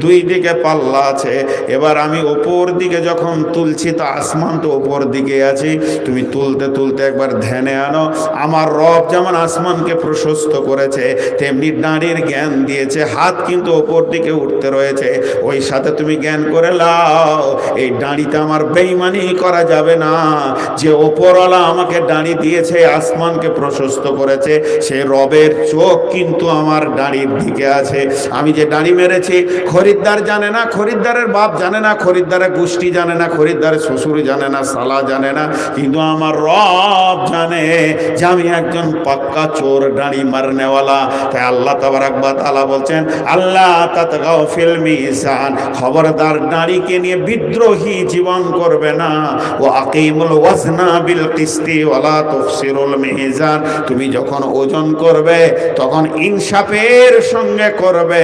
দুই দিকে পাল্লা আছে। এবার আমি ওপর দিকে যখন তুলছি তো আসমান তো ওপর দিকে আছে, তুমি তুলতে তুলতে একবার ধ্যানে আনো, আমার রব যেমন আসমানকে প্রশস্ত করেছে তেমনি দাঁড়ির জ্ঞান দিয়েছে, হাত কিন্তু ওপর দিকে উঠতে রয়েছে। ওই সাথে তুমি জ্ঞান করে লাও, এই দাঁড়িতে আমার বেঈমানি করা যাবে না। যে ওপরওয়ালা আমাকে দাঁড়ি দিয়েছে, আসমানকে প্রশস্ত করেছে, সে রবের চোখ কিন্তু আমার দাঁড়ির দিকে আছে। আমি যে দাঁড়ি মেরেছি, খরিদ্দার জানে না, খরিদ্দারের বাপ জানে না, খরিদ্দারের গোষ্ঠী জানে না, খরিদ্দারের শ্বশুর জানে না, সালা জানে না, কিন্তু আমার রব জানে যে আমি একজন পাক্কা চোর, দাঁড়ি মারনেওয়ালা। তাই আল্লাহ তাবারাক ওয়া তাআলা বলছেন, আল্লাহ তাতগাও ফিল মিজান, খবরদার দাঁড়িকে নিয়ে বিদ্রোহী জীবন করবে না। ও আকিমুল ওয়াজনা বিল কিসতি ওয়ালা তুফসিরুল মিজান, তুমি যখন ওজন করবে তখন ইনসাফের সঙ্গে করবে,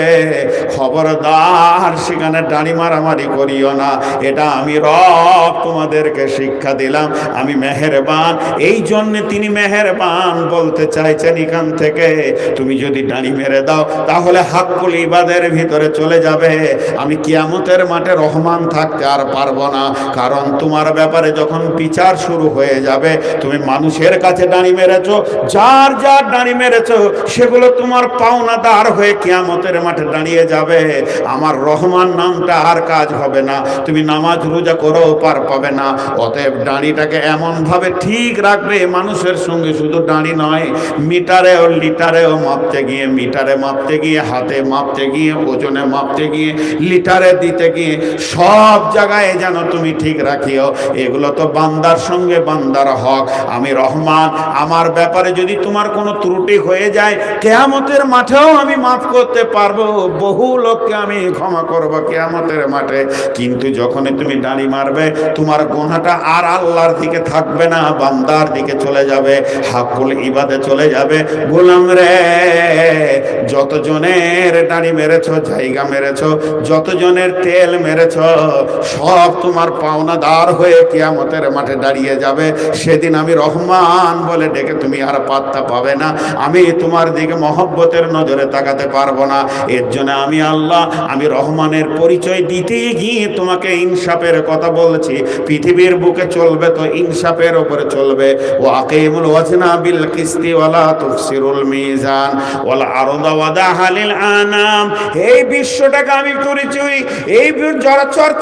খবরদার সেখানে দাঁড়ি মারামারি করিও না। এটা আমি রব তোমাদেরকে শিক্ষা দিলাম, আমি মেহেরবান। এই জন্য তিনি মেহেরবান বলতে চাইছেন এখান থেকে তুমি যদি দাঁড়ি মেরে দাও তাহলে হাক্কুল ইবাদের ভিতরে চলে যাবে। আমি কিয়ামতের মাঠে রহমান থাকতে আর পারবো না, কারণ তোমার ব্যাপারে যখন বিচার শুরু হয়ে যাবে, তুমি মানুষের কাছে দাঁড়ি মেরেছো, যার যার দাঁড়ি মেরেছো সেগুলো তোমার পাওনাদার হয়ে কিয়ামতের মাঠে দাঁড়িয়ে যাবে। আমার রহমান নামটা আর কাজ হবে না, তুমি নামাজ রোজা করেও পার পাবে না। অতএব দাঁড়িটাকে এমন ভাবে ঠিক রাখবে, মানুষের সঙ্গে শুধু দাঁড়ি নয়, মিটারেও লিটারেও মাপতে গিয়ে, মিটারে মাপতে গিয়ে, হাতে মাপতে গিয়ে, ওজনে মাপতে গিয়ে, লিটারে দিতে গিয়ে, সব জায়গায় যেন তুমি ঠিক রাখিও। এগুলো তো বান্দার সঙ্গে বান্দার হক। আমি রহমান, আমার ব্যাপারে যদি তোমার কোনো ত্রুটি হয়ে যায় কিয়ামতের মাঠেও আমি মাফ করতে পারবো, বহু লোককে আমি ক্ষমা করব কিয়ামতের মাঠে। কিন্তু যখনই তুমি দাঁড়ি মারবে, তোমার গুনাহটা আর আল্লাহর দিকে থাকবে না, বান্দার দিকে চলে যাবে, হাক্কুল ইবাদে চলে যাবে। গোলাম রে, যতজনের দাঁড়ি মেরেছো, জায়গা মেরেছো, যতজনের তেল মেরেছো, সব তোমার পাওনাদার হয়ে কিয়ামতের মাঠে দাঁড়িয়ে যাবে। সেদিন আমি রহমান বলে ডেকে তুমি আর পাত্তা পাবে না, আমি তোমার দিকে মহব্বতের নজরে তাকাতে পারবো না। এর জন্য আমি আল্লাহ, আমি রহমানের পরিচয় দিতে গিয়ে তোমাকে ইনসাফের কথা বলছি। পৃথিবীর বুকে চলবে তো ইনসাফের উপরে চলবে। ও আকিমুল ওয়াজনা বিল কিসতি ওয়ালা তুফসিরুল মিজান ওয়াল আরদা ওয়াদাহা লিল আনাম। এই বিশ্বটাকে আমি করেছি, এই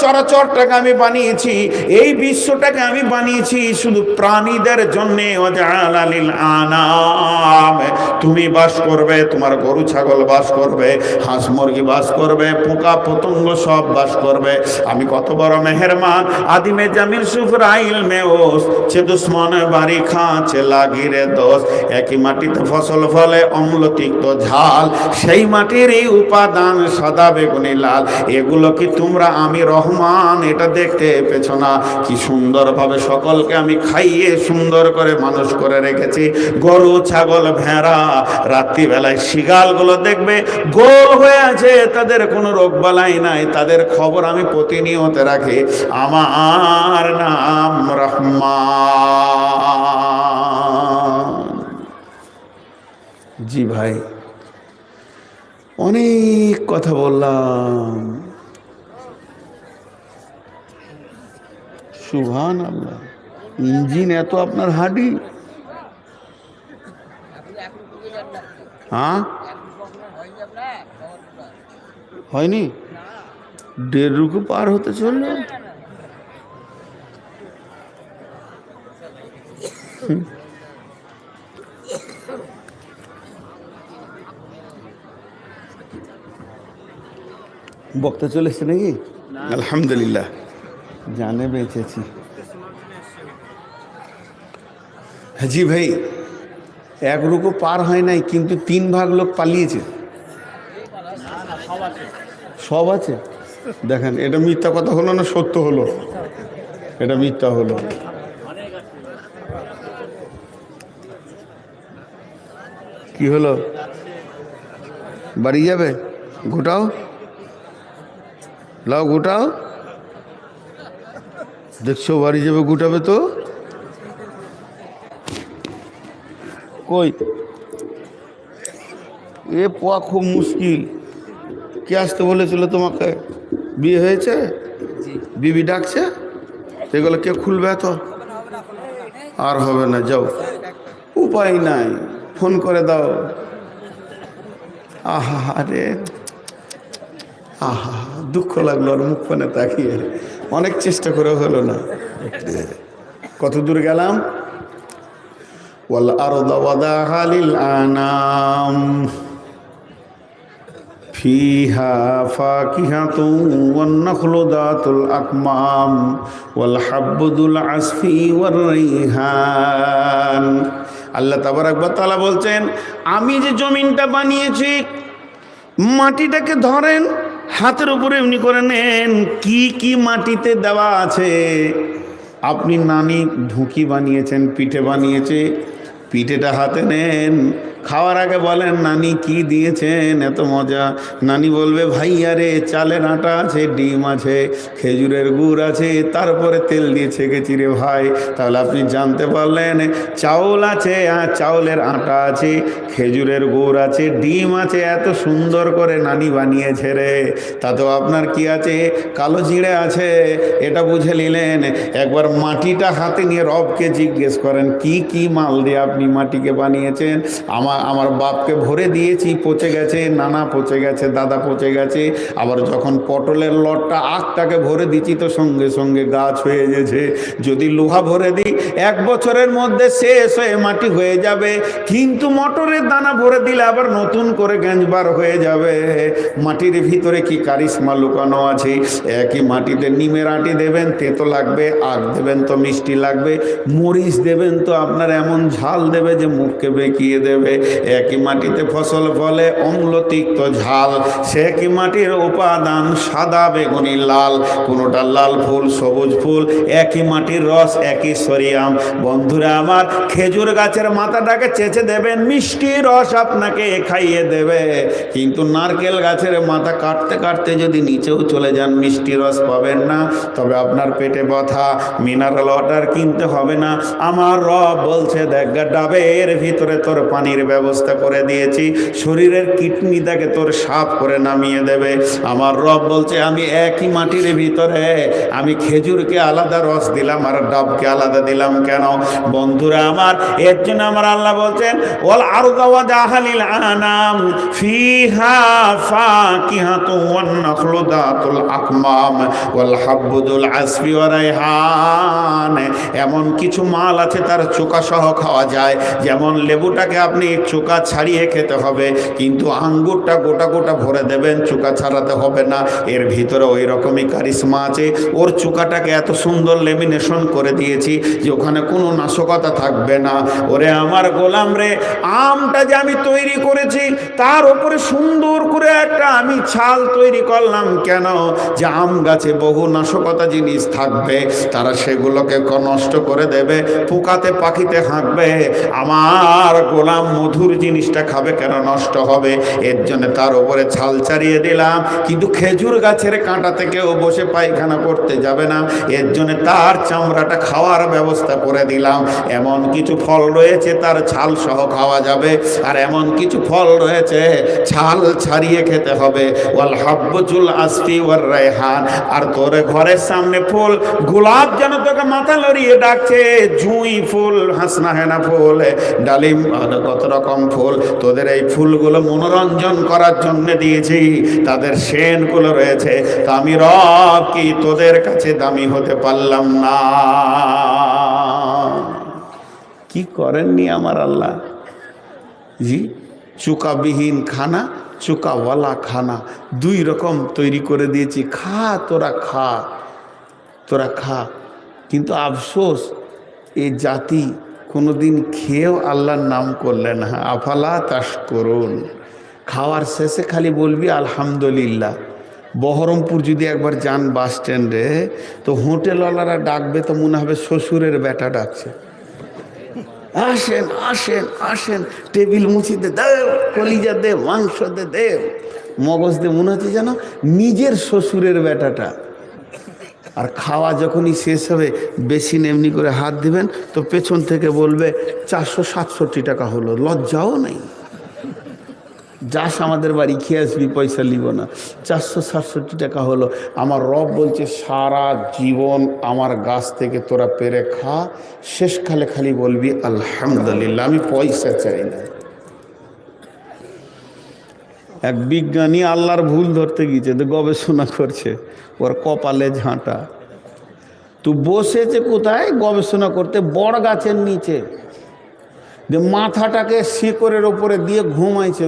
চরাচরটাকে আমি বানিয়েছি, এই বিশ্বটাকে আমি বানিয়েছি শুধু প্রাণীদের জন্য। ওয়াজআলা লিল আনাম, তুমি বাস করবে, তোমার গরু ছাগল বাস করবে, হাঁস মুরগি বাস করবে, পোকা পতঙ্গ সব বাস করবে। আমি কত বড় মেহেরমান। আদিমে জামিল সুফরাইল মেওস সে দুশ্মন বাড়ি খাঁচে লাগিরে দোষ, একই মাটিতে ফসল ফলে অম্ল তিক্ত ঝাল, সেই মাটির এই উপাদান সাদা বেগুনি লাল। এগুলো কি তোমরা আমি রহমান এটা দেখতে পেছো না? কি সুন্দরভাবে সকলকে আমি খাইয়ে সুন্দর করে মানুষ করে রেখেছি। গরু ছাগল ভেড়া, রাত্রিবেলায় শিগালগুলো দেখবে গোল হয়ে আছে, তাদের কোনো রোগ বালাই নাই, তাদের খবর আমি প্রতিনিয়ত রাখি। আমার নাম রহমান। জি ভাই, অনেক কথা বললাম। সুবহানাল্লাহ, ইঞ্জিন এত আপনার হাঁটি? হ্যাঁ, হয়নি, 1.5 রুকু পার হতে চললো। বক্তা চলে এসছে নাকি? আলহামদুলিল্লাহ, জানে বেঁচেছি। জি ভাই, 1 রুকু পার হয় নাই, কিন্তু 3 ভাগ লোক পালিয়েছে। সব আছে। দেখেন, এটা মিথ্যা কথা হলো না সত্য হলো? এটা মিথ্যা হলো। কি হলো? বাড়ি যাবে? গোটাও, লাও গোটাও। দেখছো বাড়ি যাবে, গোটাবে তো। কই এ পোয়া খুব মুশকিল। কে আসতে বলেছিল তোমাকে? বিয়ে হয়েছে? বিবি ডাকছে, এগুলো কে খুলবে? তো আর হবে না, যাও, উপায় নাই, ফোন করে দাও। আহা রে, আহা, দুঃখ লাগলো আর মুখ পানে তাকিয়ে। অনেক চেষ্টা করে হলো না। কত দূর গেলাম? ওয়াল আরদা ওয়াদাহা লিল আনাম ফিহা ফাকিহাতুন ওয়ান নাখলু যাতুল আকমাম ওয়াল হাব্বু যুল আসফি ওয়ার রাইহান। আল্লাহ তাবারাক ওয়া তাআলা বলছেন, আমি যে জমিনটা বানিয়েছি, মাটিটাকে ধরেন, হাতের উপরে এমনি করে নেন, কি কি মাটিতে দেওয়া আছে। আপনি নানি ঢুকি বানিয়েছেন, পিঠে বানিয়েছে, পিঠেটা হাতে নেন, খাওয়ার আগে বলেন নানি কি দিয়েছেন, এত মজা। নানি বলবে ভাইয়া রে, চালের আটা আছে, ডিম আছে, খেজুরের গুড় আছে, তারপরে তেল দিয়ে ছেঁকেছি রে ভাই। তাহলে আপনি জানতে পারলেন চাউল আছে, আর চাউলের আটা আছে, খেজুরের গুড় আছে, ডিম আছে, এত সুন্দর করে নানি বানিয়েছে রে। তাতেও আপনার কি আছে? কালো জিরে আছে। এটা বুঝে নিলেন। একবার মাটিটা হাতে নিয়ে রবকে জিজ্ঞেস করেন, কি কি মাল দিয়ে আপনি মাটিকে বানিয়েছেন? আমার বাপকে ভরে দিয়েছি, পচে গেছে, নানা পচে গেছে, দাদা পচে গেছে। আবার যখন পটলের লটটা আখটাকে ভরে দিচ্ছি, তো সঙ্গে সঙ্গে গাছ হয়ে গেছে। যদি লোহা ভরে দিই, 1 বছরের মধ্যে শেষ হয়ে মাটি হয়ে যাবে। কিন্তু মটরের দানা ভরে দিলে আবার নতুন করে গেঞ্জবার হয়ে যাবে। মাটির ভিতরে কি কারিশমা লুকানো আছে। একই মাটিতে নিমের আটি দেবেন, তেতো লাগবে, আখ দেবেন তো মিষ্টি লাগবে, মরিচ দেবেন তো আপনার এমন ঝাল দেবে যে মুখকে বেঁকিয়ে দেবে। একই মাটিতে ফসল ফলে, অম্ল তিক্ত ঝাল। সে একই মাটির উপাদান, সাদা বেগুনি লাল, কোনোটা লাল ফুল, সবুজ ফুল, একই মাটির রস, একই সরিয়াম। বন্ধুরা আমার, খেজুর গাছের মাথাটাকে চেঁচে দেবেন, মিষ্টি রস আপনাকে খাইয়ে দেবে। কিন্তু নারকেল গাছের মাথা কাটতে কাটতে যদি নিচেও চলে যান, মিষ্টি রস পাবেন না। তবে আপনার পেটে ব্যথা, মিনারেল ওয়াটার কিনতে হবে না। আমার রব বলছে, দেখ ডাবের ভিতরে তোর পানির ব্যবস্থা করে দিয়েছি, শরীরের কিডনিটাকে তোর সাফ করে নামিয়ে দেবে। আমার রব বলছে, আমি একই মাটির ভিতরে আমি খেজুরকে আলাদা রস দিলাম আর ডাবকে আলাদা দিলাম। কেন? বন্ধুরা আমার, এর জন্য আমার আল্লাহ বলছেন, ওয়াল আরদা ওয়াদাহা লিল আনাম ফিহা ফাকিহাতুন ওয়ান নাখলু যাতুল আকমাম ওয়াল হাব্বু যুল আসফি ওয়া রাইহান। এমন কিছু মাল আছে তার চোকা সহ খাওয়া যায়। যেমন লেবুটাকে আপনি চোকা ছাড়িয়ে খেতে হবে, কিন্তু আঙ্গুরটা গোটা গোটা ভরে দেবেন, চোকা ছাড়াতে হবে না। এর ভিতরে ওই রকমই কারিশমা আছে। ওর চোকাটাকে এত সুন্দর লেমিনেশন করে দিয়েছি যে ওখানে কোনো নাশকতা থাকবে না। ওরে আমার গোলাম রে, আমটা যে আমি তৈরি করেছি, তার উপরে সুন্দর করে একটা আমি ছাল তৈরি করলাম। কেন? যে আম গাছে বহু নাশকতা জিনিস থাকবে, তারা সেগুলোকে নষ্ট করে দেবে, পোকাতে পাখিতে হাঁকবে। আমার গোলাম মধুর জিনিসটা খাবে, কেন নষ্ট হবে? এর জন্য তার উপরে ছাল ছাড়িয়ে দিলাম। কিন্তু খেজুর গাছের কাঁটাতে কেউ বসে পায়খানা করতে যাবে না, এর জন্য তার চামড়াটা খাওয়ার ব্যবস্থা করে দিলাম। এমন কিছু ফল রয়েছে তার ছাল সহ খাওয়া যাবে, আর এমন কিছু ফল রয়েছে ছাল ছাড়িয়ে খেতে হবে। ওয়াল হাব্বু যুল আসফি ওয়ার রাইহান। আর তোর ঘরের সামনে ফুল, গোলাপ যেন তোকে মাথা লড়িয়ে ডাকছে, জুঁই ফুল, হাসনা হেনা ফুল, ডালিম, কত রকম ফুল। তোদের এই ফুলগুলো মনোরঞ্জন করার জন্য দিয়েছি, তাদের সেনগুলো রয়েছে। তা আমি রব কি তোদের কাছে দামি হতে পারলাম না? কি করেননি আমার আল্লাহ? জি, চুকাবিহীন খানা, চুকাওয়ালা খানা, 2 রকম তৈরি করে দিয়েছি। খা, তোরা খা, তোরা খা। কিন্তু আফসোস, এই জাতি কোনোদিন খেয়েও আল্লাহর নাম করলেন না। আফালা তাশকুরুন। খাওয়ার শেষে খালি বলবি আলহামদুলিল্লাহ। বহরমপুর যদি একবার যান বাস স্ট্যান্ডে, তো হোটেলওয়ালারা ডাকবে তো মনে হবে শ্বশুরের বেটা ডাকছে। আসেন আসেন আসেন, টেবিল মুছিতে দেব, কলিজা দে, মাংস দে, মগজ দে, মনে হচ্ছে যেন নিজের শ্বশুরের বেটাটা। আর খাওয়া যখনই শেষ হবে, বেশি এমনি করে হাত দিবেন তো পেছন থেকে বলবে 467 টাকা হলো। লজ্জাও নেই। যাস আমাদের বাড়ি খেয়ে আসবি, পয়সা নিব না। 467 টাকা হলো। আমার রব বলছে সারা জীবন আমার গাছ থেকে তোরা পেরে খা, শেষকালে খালি বলবি আলহামদুলিল্লাহ, আমি পয়সা চাই না। এক বিজ্ঞানী আল্লাহর ভুল ধরতে গিয়েছে, তো গবেষণা করছে, ওর কপালে ঝাঁটা। তো বসেছে কোথায় গবেষণা করতে? বড় গাছের নিচে। যে মাথাটাকে শিকড়ের ওপরে দিয়ে ঘুমাইছে,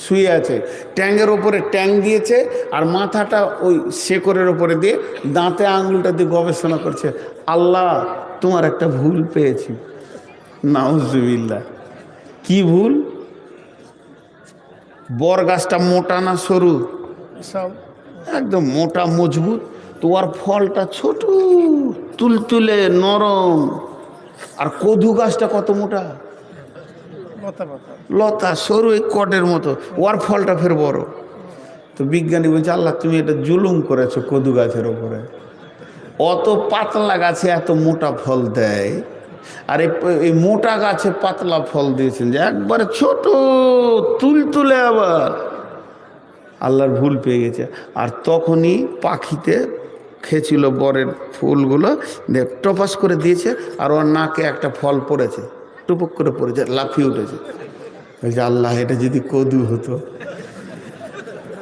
শুয়ে আছে, ট্যাঙ্গের ওপরে ট্যাঙ্ক দিয়েছে, আর মাথাটা ওই শিকড়ের ওপরে দিয়ে দাঁতে আঙুলটা দিয়ে গবেষণা করছে, আল্লাহ তোমার একটা ভুল পেয়েছি। নাউজুবিল্লাহ। কি ভুল? বর গাছটা মোটা না সরু? সব একদম মোটা মজবুত। তোমার ফলটা ছোট তুলতুলে নরম। আর কদু গাছটা কত মোটা, মাথা মাথা লতা সরু, এই কটের মতো, ওর ফলটা ফের বড়। তো বিজ্ঞানী বলছে আল্লাহ তুমি এটা জুলুম করেছো কদু গাছের ওপরে। অত পাতলা গাছে এত মোটা ফল দেয়, আর এই মোটা গাছে পাতলা ফল দিয়েছেন যে একবারে ছোট তুলতুলে। আবার আল্লাহর ভুল পেয়ে গেছে। আর তখনই পাখিতে খেয়েছিল বরের ফুলগুলো, টপাস করে দিয়েছে, আর ওর নাকে একটা ফল পড়েছে, টুপুক করে পড়েছে, লাফিয়ে উঠেছে। বলছে আল্লাহ এটা যদি কদু হতো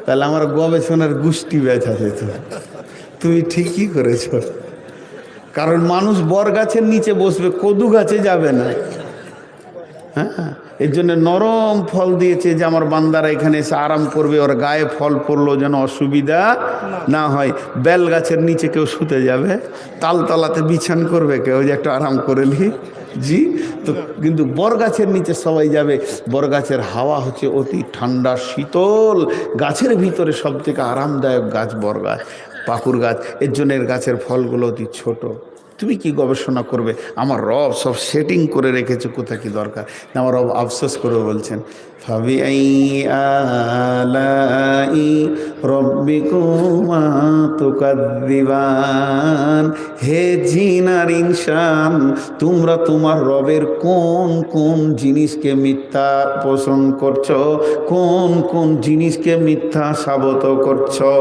তাহলে আমার গবেষণার গোষ্ঠী ব্যথা যেত। তুমি ঠিকই করেছ, কারণ মানুষ বর গাছের নিচে বসবে, কদু গাছে যাবে না। হ্যাঁ, এর জন্য নরম ফল দিয়েছে যে আমার বান্দারা এখানে এসে আরাম করবে, ওর গায়ে ফল পড়লো যেন অসুবিধা না হয়। বেল গাছের নিচে কেউ শুতে যাবে, তালতলাতে বিছান করবে কেউ যে একটু আরাম করে নি, জি। তো কিন্তু বরগাছের নিচে সবাই যাবে। বরগাছের হাওয়া হচ্ছে অতি ঠান্ডা শীতল, গাছের ভিতরে সব থেকে আরামদায়ক গাছ বরগাছ, পাকুর গাছ। এর জন্য এর গাছের ফলগুলো অতি ছোট। তুমি কি গবেষণা করবে? আমার রব সব সেটিং করে রেখেছে, কোথা কি দরকার। আমার রব আফসোস করে বলছেন ফাবিআই আলাই রব্বিকুমা তুকাদ্দিবান। হে জিন আর ইনসান, তোমরা তোমার রবের কোন কোন জিনিসকে মিথ্যা পোষণ করছো, কোন কোন জিনিসকে মিথ্যা সাবত করছো।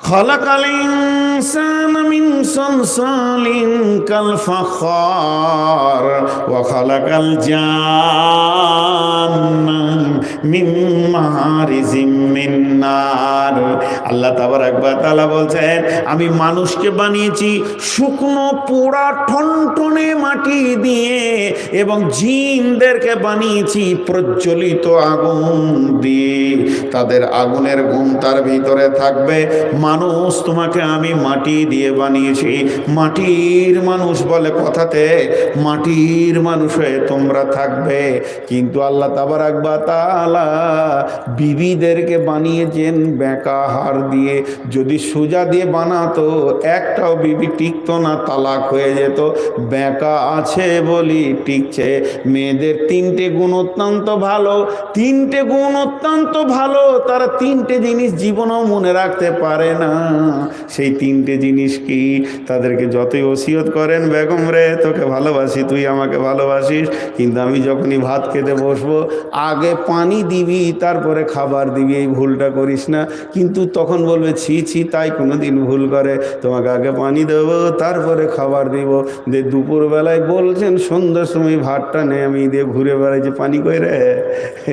খালাকাল ইনসানা মিন সালসালিন কাল ফাখার ওয়া খালাকাল জান্না মিন মারিজিম মিন নার। আল্লাহ তাবারাক ওয়া তাআলা বলছেন আমি মানুষকে বানিয়েছি শুকনো পোড়া ঠনঠনে মাটি দিয়ে, এবং জিনদেরকে বানিয়েছি প্রজ্বলিত আগুন দিয়ে। তাদের আগুনের ঘুম তার ভিতরে থাকবে। মানুষ তোমাকে আমি মাটি দিয়ে বানিয়েছি, মাটির মানুষ বলে কথাতে, মাটির মানুষ হয়ে তোমরা থাকবে। কিন্তু আল্লাহ তাবারাক ওয়া তাআলা বিবিদেরকে বানিয়েছেন বেঁকা হাড় দিয়ে। যদি সোজা দিয়ে বানাতো একটাও বিবি টিকতো না, তালাক হয়ে যেত। বেঁকা আছে বলি টিকছে। মেয়েদের 3টে গুণ অত্যন্ত ভালো, 3টে গুণ অত্যন্ত ভালো। তারা 3টে জিনিস জীবনেও মনে রাখতে পারে না। সেই 3টে জিনিস কি? তাদেরকে যতই ওসিয়ত করেন, বেগম রে তোকে ভালোবাসি, তুই আমাকে ভালোবাসিস, কিন্তু আমি যখনই ভাত খেতে বসবো আগে পানি দিবি তারপরে খাবার দিবি, এই ভুলটা করিস না। কিন্তু তখন বলবে ছি ছি, তাই কোনো দিন ভুল করে, তোমাকে আগে পানি দেবো তারপরে খাবার দিব। যে দুপুরবেলায় বলছেন সন্ধ্যার সময় ভাতটা নেই আমি দিয়ে ঘুরে বেড়াইছে পানি করে।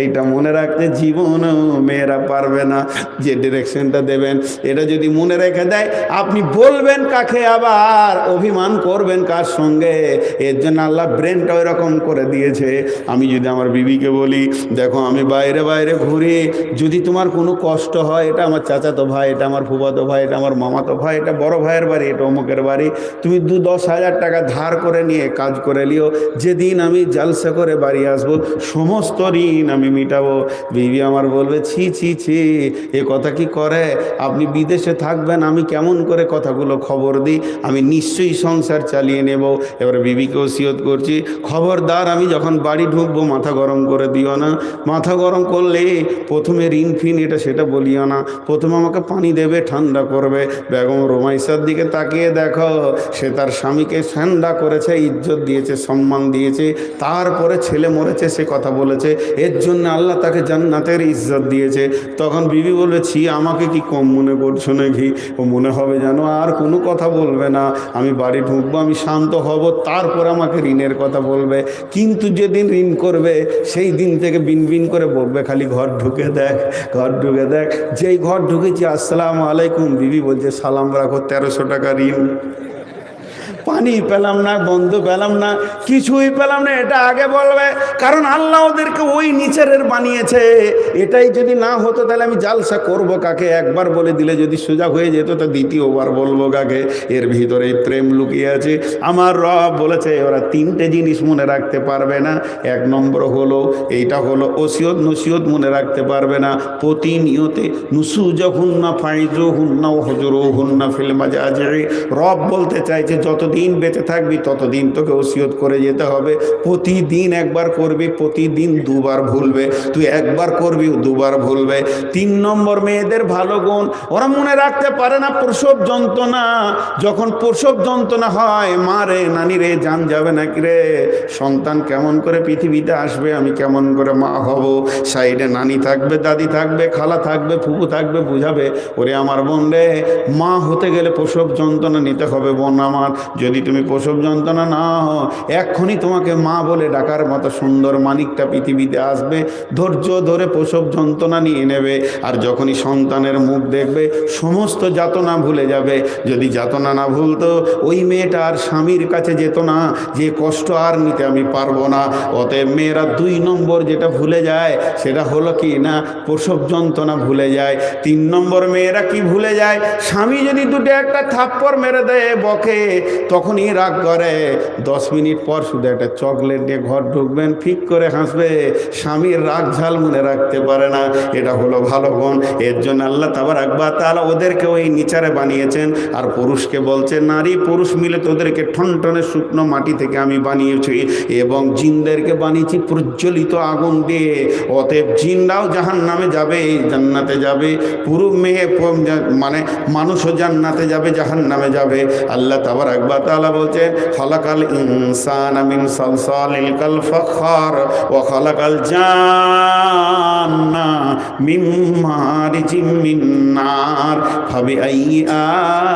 এইটা মনে রাখতে জীবনও মেয়েরা পারবে না। যে ডিরেকশনটা দেবেন এটা যদি মনে রেখে দেয়, আপনি বলবেন কাকে, আবার অভিমান করবেন কার সঙ্গে। এর জন্য আল্লাহ ব্রেনটা ওই রকম করে দিয়েছে। আমি যদি আমার বিবিকে বলি দেখো আমি বাইরে বাইরে ঘুরি, যদি তোমার কোনো কষ্ট হয়, এটা আমার চাচাতো ভাই, এটা আমার ফুফাতো ভাই, এটা আমার মামাতো ভাই, এটা বড় ভাইয়ের বাড়ি, এটা অমুকের বাড়ি, তুমি 2-10 হাজার টাকা ধার করে নিয়ে কাজ করে লিও, যেদিন আমি জালসা করে বাড়ি আসবো সমস্ত ঋণ আমি মিটাবো। বিবি আমার বলবে ছি ছি ছি, এ কথা কি করে? আপনি বিদেশে থাকবেন, আমি কেমন করে কথাগুলো খবর দিই? আমি নিশ্চয়ই সংসার চালিয়ে নেব। এবারে বিবিকে ওসিয়ত করছি, খবরদার আমি যখন বাড়ি ঢুকবো মাথা গরম করে দিও না। মাথা গরম করলে প্রথমে ঋণ ফিন এটা সেটা বলিও না, প্রথমে আমাকে পানি দেবে, ঠান্ডা করবে। বেগম রোমাইসার দিকে তাকিয়ে দেখো, সে তার স্বামীকে ঠান্ডা করেছে, ইজ্জত দিয়েছে, সম্মান দিয়েছে, তারপরে ছেলে মরেছে সে কথা বলেছে, এর জন্য আল্লাহ তাকে জান্নাতের ইজ্জত দিয়েছে। তখন বিবি বলেছি, আমাকে কি কম মনে করছো নাকি? ও মনে হবে যেন আর কোনো কথা বলবে না, আমি বাড়ি ঢুকবো, আমি শান্ত হব, তারপর আমাকে ঋণের কথা বলবে। কিন্তু যেদিন ঋণ করবে সেই দিন থেকে বিন বিন করে বলবে খালি ঘর ঢুকে দেখ, ঘর ঢুকে দেখ। যেই ঘর ঢুকেছি আসসালামু আলাইকুম, বিবি বলছে সালাম রাখো, 1300 টাকা ঋণ। পানি পেলাম না, বন্ধ পেলাম না, কিছুই পেলাম না, এটা আগে বলবে। কারণ আল্লাহ ওদেরকে ওই নিচের বানিয়েছে। এটাই যদি না হতো তাহলে আমি জালসা করব কাকে? একবার বলে দিলে যদি সোজা হয়ে যেত তো দ্বিতীয়বার বলবো কাকে? এর ভিতরে প্রেম লুকিয়ে আছে। আমার রব বলেছে ওরা 3টে জিনিস মনে রাখতে পারবে না। 1 নম্বর হলো এইটা হলো ওসিয়ত নসিয়ত মনে রাখতে পারবে না। প্রতিনিয়তে নুসুজহুন্না ফাইজুহুন্না ওয়াহজুরুহুন্না ফিল মাজাজি। রব বলতে চাইছে যতদিন বেঁচে থাকবি ততদিন তোকে ওসিয়ত করে যেতে হবে। প্রতিদিন একবার করবি, প্রতিদিন 2বার ভুলবে। তুই একবার করবি, 2বার ভুলবে। 3 নম্বর মেয়েদের ভালো গুণ, ওরা মনে রাখতে পারে না প্রসব যন্ত্রণা। যখন প্রসব যন্ত্রণা হয়, মা রে নানি রে জান যাবে নাকি রে, সন্তান কেমন করে পৃথিবীতে আসবে, আমি কেমন করে মা হব। সাইডে নানি থাকবে, দাদি থাকবে, খালা থাকবে, ফুপু থাকবে, বুঝাবে ওরে আমার বোন রে, মা হতে গেলে প্রসব যন্ত্রণা নিতে হবে বোন আমার। যদি তুমি প্রসব যন্ত্রণা না হও, এক্ষুনি তোমাকে মা বলে ডাকার মতো সুন্দর মানিকটা পৃথিবীতে আসবে। ধৈর্য ধরে প্রসব যন্ত্রণা নিয়ে নেবে। আর যখনই সন্তানের মুখ দেখবে সমস্ত যাতনা ভুলে যাবে। যদি যাতনা না ভুলতো ওই মেয়েটা আর স্বামীর কাছে যেত না যে কষ্ট আর নিতে আমি পারবো না। অতএব মেয়েরা 2 নম্বর যেটা ভুলে যায় সেটা হলো কি না, প্রসব যন্ত্রণা ভুলে যায়। 3 নম্বর মেয়েরা কি ভুলে যায়, স্বামী যদি 2টো একটা থাপ্পড় মেরে দেয় বকে, তখনই রাগ করে। 10 মিনিট পর শুধু একটা চকলেট দিয়ে ঘর ঢুকবেন, ফিক করে হাসবে। স্বামীর রাগ ঝাল মনে রাখতে পারে না। এটা হলো ভালো গুণ। এর জন্য আল্লাহ তাবারাক ওয়া তাআলা ওদেরকে ওই নিচারে বানিয়েছেন। আর পুরুষকে বলছে নারী পুরুষ মিলে তোদেরকে ঠনঠনে শুকনো মাটি থেকে আমি বানিয়েছি, এবং জিনদেরকে বানিয়েছি প্রজ্বলিত আগুন দিয়ে। অতএব জিনরাও জাহান্নামে যাবে, জান্নাতে যাবে। পুরো মেয়ে মানে মানুষও জান্নাতে যাবে, জাহান্নামে যাবে। আল্লাহ তাবারাক ওয়া তাআলা বলছেন খালাকাল ইনসানা মিন সালসালিল কাল ফাখার ওয়া খালাকাল জান্না মিন মারিজিম মিন নার ফাবিআইয়ি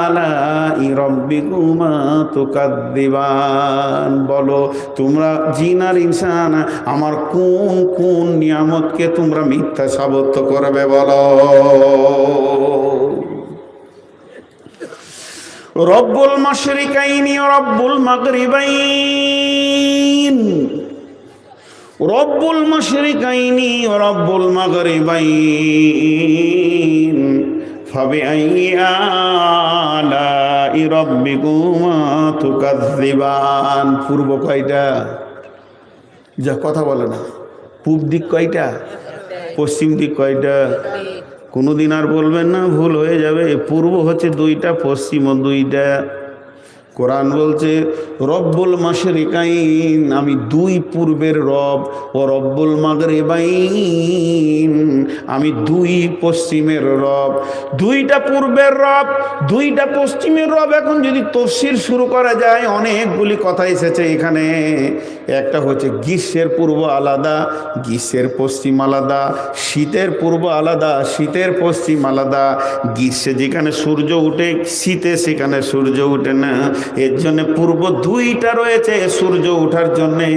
আলাই রাব্বিকুমা তুকাদ্দিবান। বলো তোমরা জিন আর ইনসান আমার কোন কোন নিয়ামতকে তোমরা মিথ্যা সাব্যস্ত করবে বলো? রব্বুল মাশরিকাইনি রব্বুল মাগরিবাইন, রব্বুল মাশরিকাইনি রব্বুল মাগরিবাইন ফাবিআইয়ি আলাই রাব্বিকুমা তুকাযযিবান। পূর্ব কয়টা? যা কথা বলে না। পূব দিক কয়টা? পশ্চিম দিক কয়টা? কোনোদিন আর বলবেন না, ভুল হয়ে যাবে। পূর্ব হচ্ছে 2টা, পশ্চিমও 2টা। কোরআন বলছে রব্বুল মাশরিকাইন, আমি 2 পূর্বের রব, ও রব্বুল মাগরিবাইন, আমি 2 পশ্চিমের রব। 2টা পূর্বের রব, 2টা পশ্চিমের রব। এখন যদি তফসির শুরু করা যায়, অনেকগুলি কথা এসেছে এখানে। একটা হচ্ছে গ্রীষ্মের পূর্ব আলাদা, গ্রীষ্মের পশ্চিম আলাদা। শীতের পূর্ব আলাদা, শীতের পশ্চিম আলাদা। গ্রীষ্মে যেখানে সূর্য উঠে, শীতে সেখানে সূর্য উঠে না। এর জন্য পূর্ব 2টা রয়েছে সূর্য ওঠার জন্যে।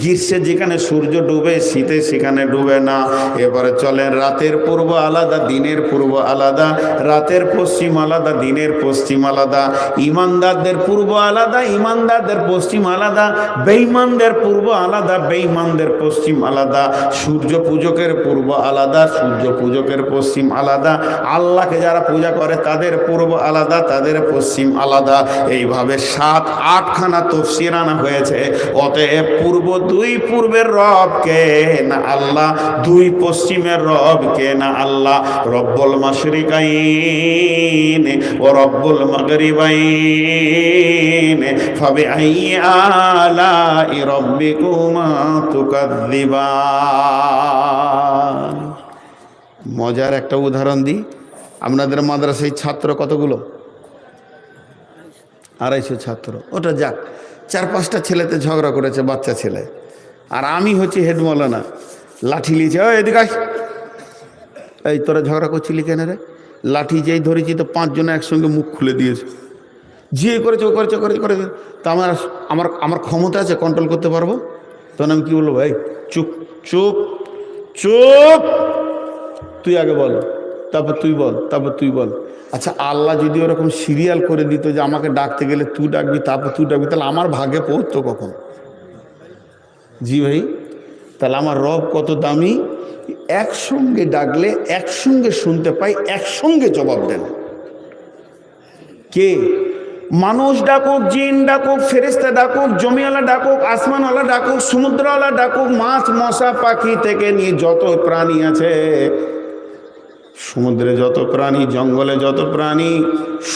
গ্রীষ্মে যেখানে সূর্য ডুবে, শীতে সেখানে ডুবে না। এবারে চলেন রাতের পূর্ব আলাদা, দিনের পূর্ব আলাদা। রাতের পশ্চিম আলাদা, দিনের পশ্চিম আলাদা। ইমানদারদের পূর্ব আলাদা, ইমানদারদের পশ্চিম আলাদা। বেঈমানদের পূর্বের পূর্ব আলাদা, বেঈমানদের পশ্চিম আলাদা, সূর্য পূজকের পূর্ব আলাদা, সূর্য পূজকের পশ্চিম আলাদা, আল্লাহকে যারা পূজা করে তাদের পূর্ব আলাদা, তাদের পশ্চিম আলাদা। এইভাবে 7-8খানা তাফসীর আনা হয়েছে। অতএব পূর্বের রব কে না আল্লাহ, 2 পশ্চিমের রব কে না আল্লাহ। রব্বুল মাশরিকাইন ও রব্বুল মাগরিবাইন ফাবিআইয়ি আলাই রাব্বিকুমা তুকাযযিবান। মজার একটা উদাহরণ দিই। আপনাদের মাদ্রাসায় ছাত্র কতগুলো? 250 ছাত্র। ওটা যাক, 4-5টা ছেলেতে ঝগড়া করেছে, বাচ্চা ছেলে, আর আমি হচ্ছি হেড মৌলানা, লাঠি লিয়েছে, ওই এদিকে আয়, এই তোরা ঝগড়া করছিলি কেন রে? লাঠি যেই ধরেছি তো 5 জন একসঙ্গে মুখ খুলে দিয়েছে, যে করেছে ও করেছে করেছে। তা আমার ক্ষমতা আছে, কন্ট্রোল করতে পারবো? তখন আমি কি বলবো? ভাই চুপ চুপ চুপ, তুই আগে বল, তারপর তুই বল, তারপর তুই বল। আচ্ছা, আল্লাহ যদি ওরকম সিরিয়াল করে দিত যে আমাকে ডাকতে গেলে তুই ডাকবি, তারপর তুই ডাকবি, তাহলে আমার ভাগে পড়তো কখন? জি ভাই, তাহলে আমার রব কত দামি। একসঙ্গে ডাকলে একসঙ্গে শুনতে পাই, একসঙ্গে জবাব দেন। কে? মানুষ ডাকুক, জিন ডাকুক, ফেরেশতা ডাকুক, জমিওয়ালা ডাকুক, আসমানওয়ালা ডাকুক, সমুদ্রওয়ালা ডাকুক, মাছ মশা পাখি থেকে নিয়ে যত প্রাণী আছে, সমুদ্রে যত প্রাণী, জঙ্গলে যত প্রাণী,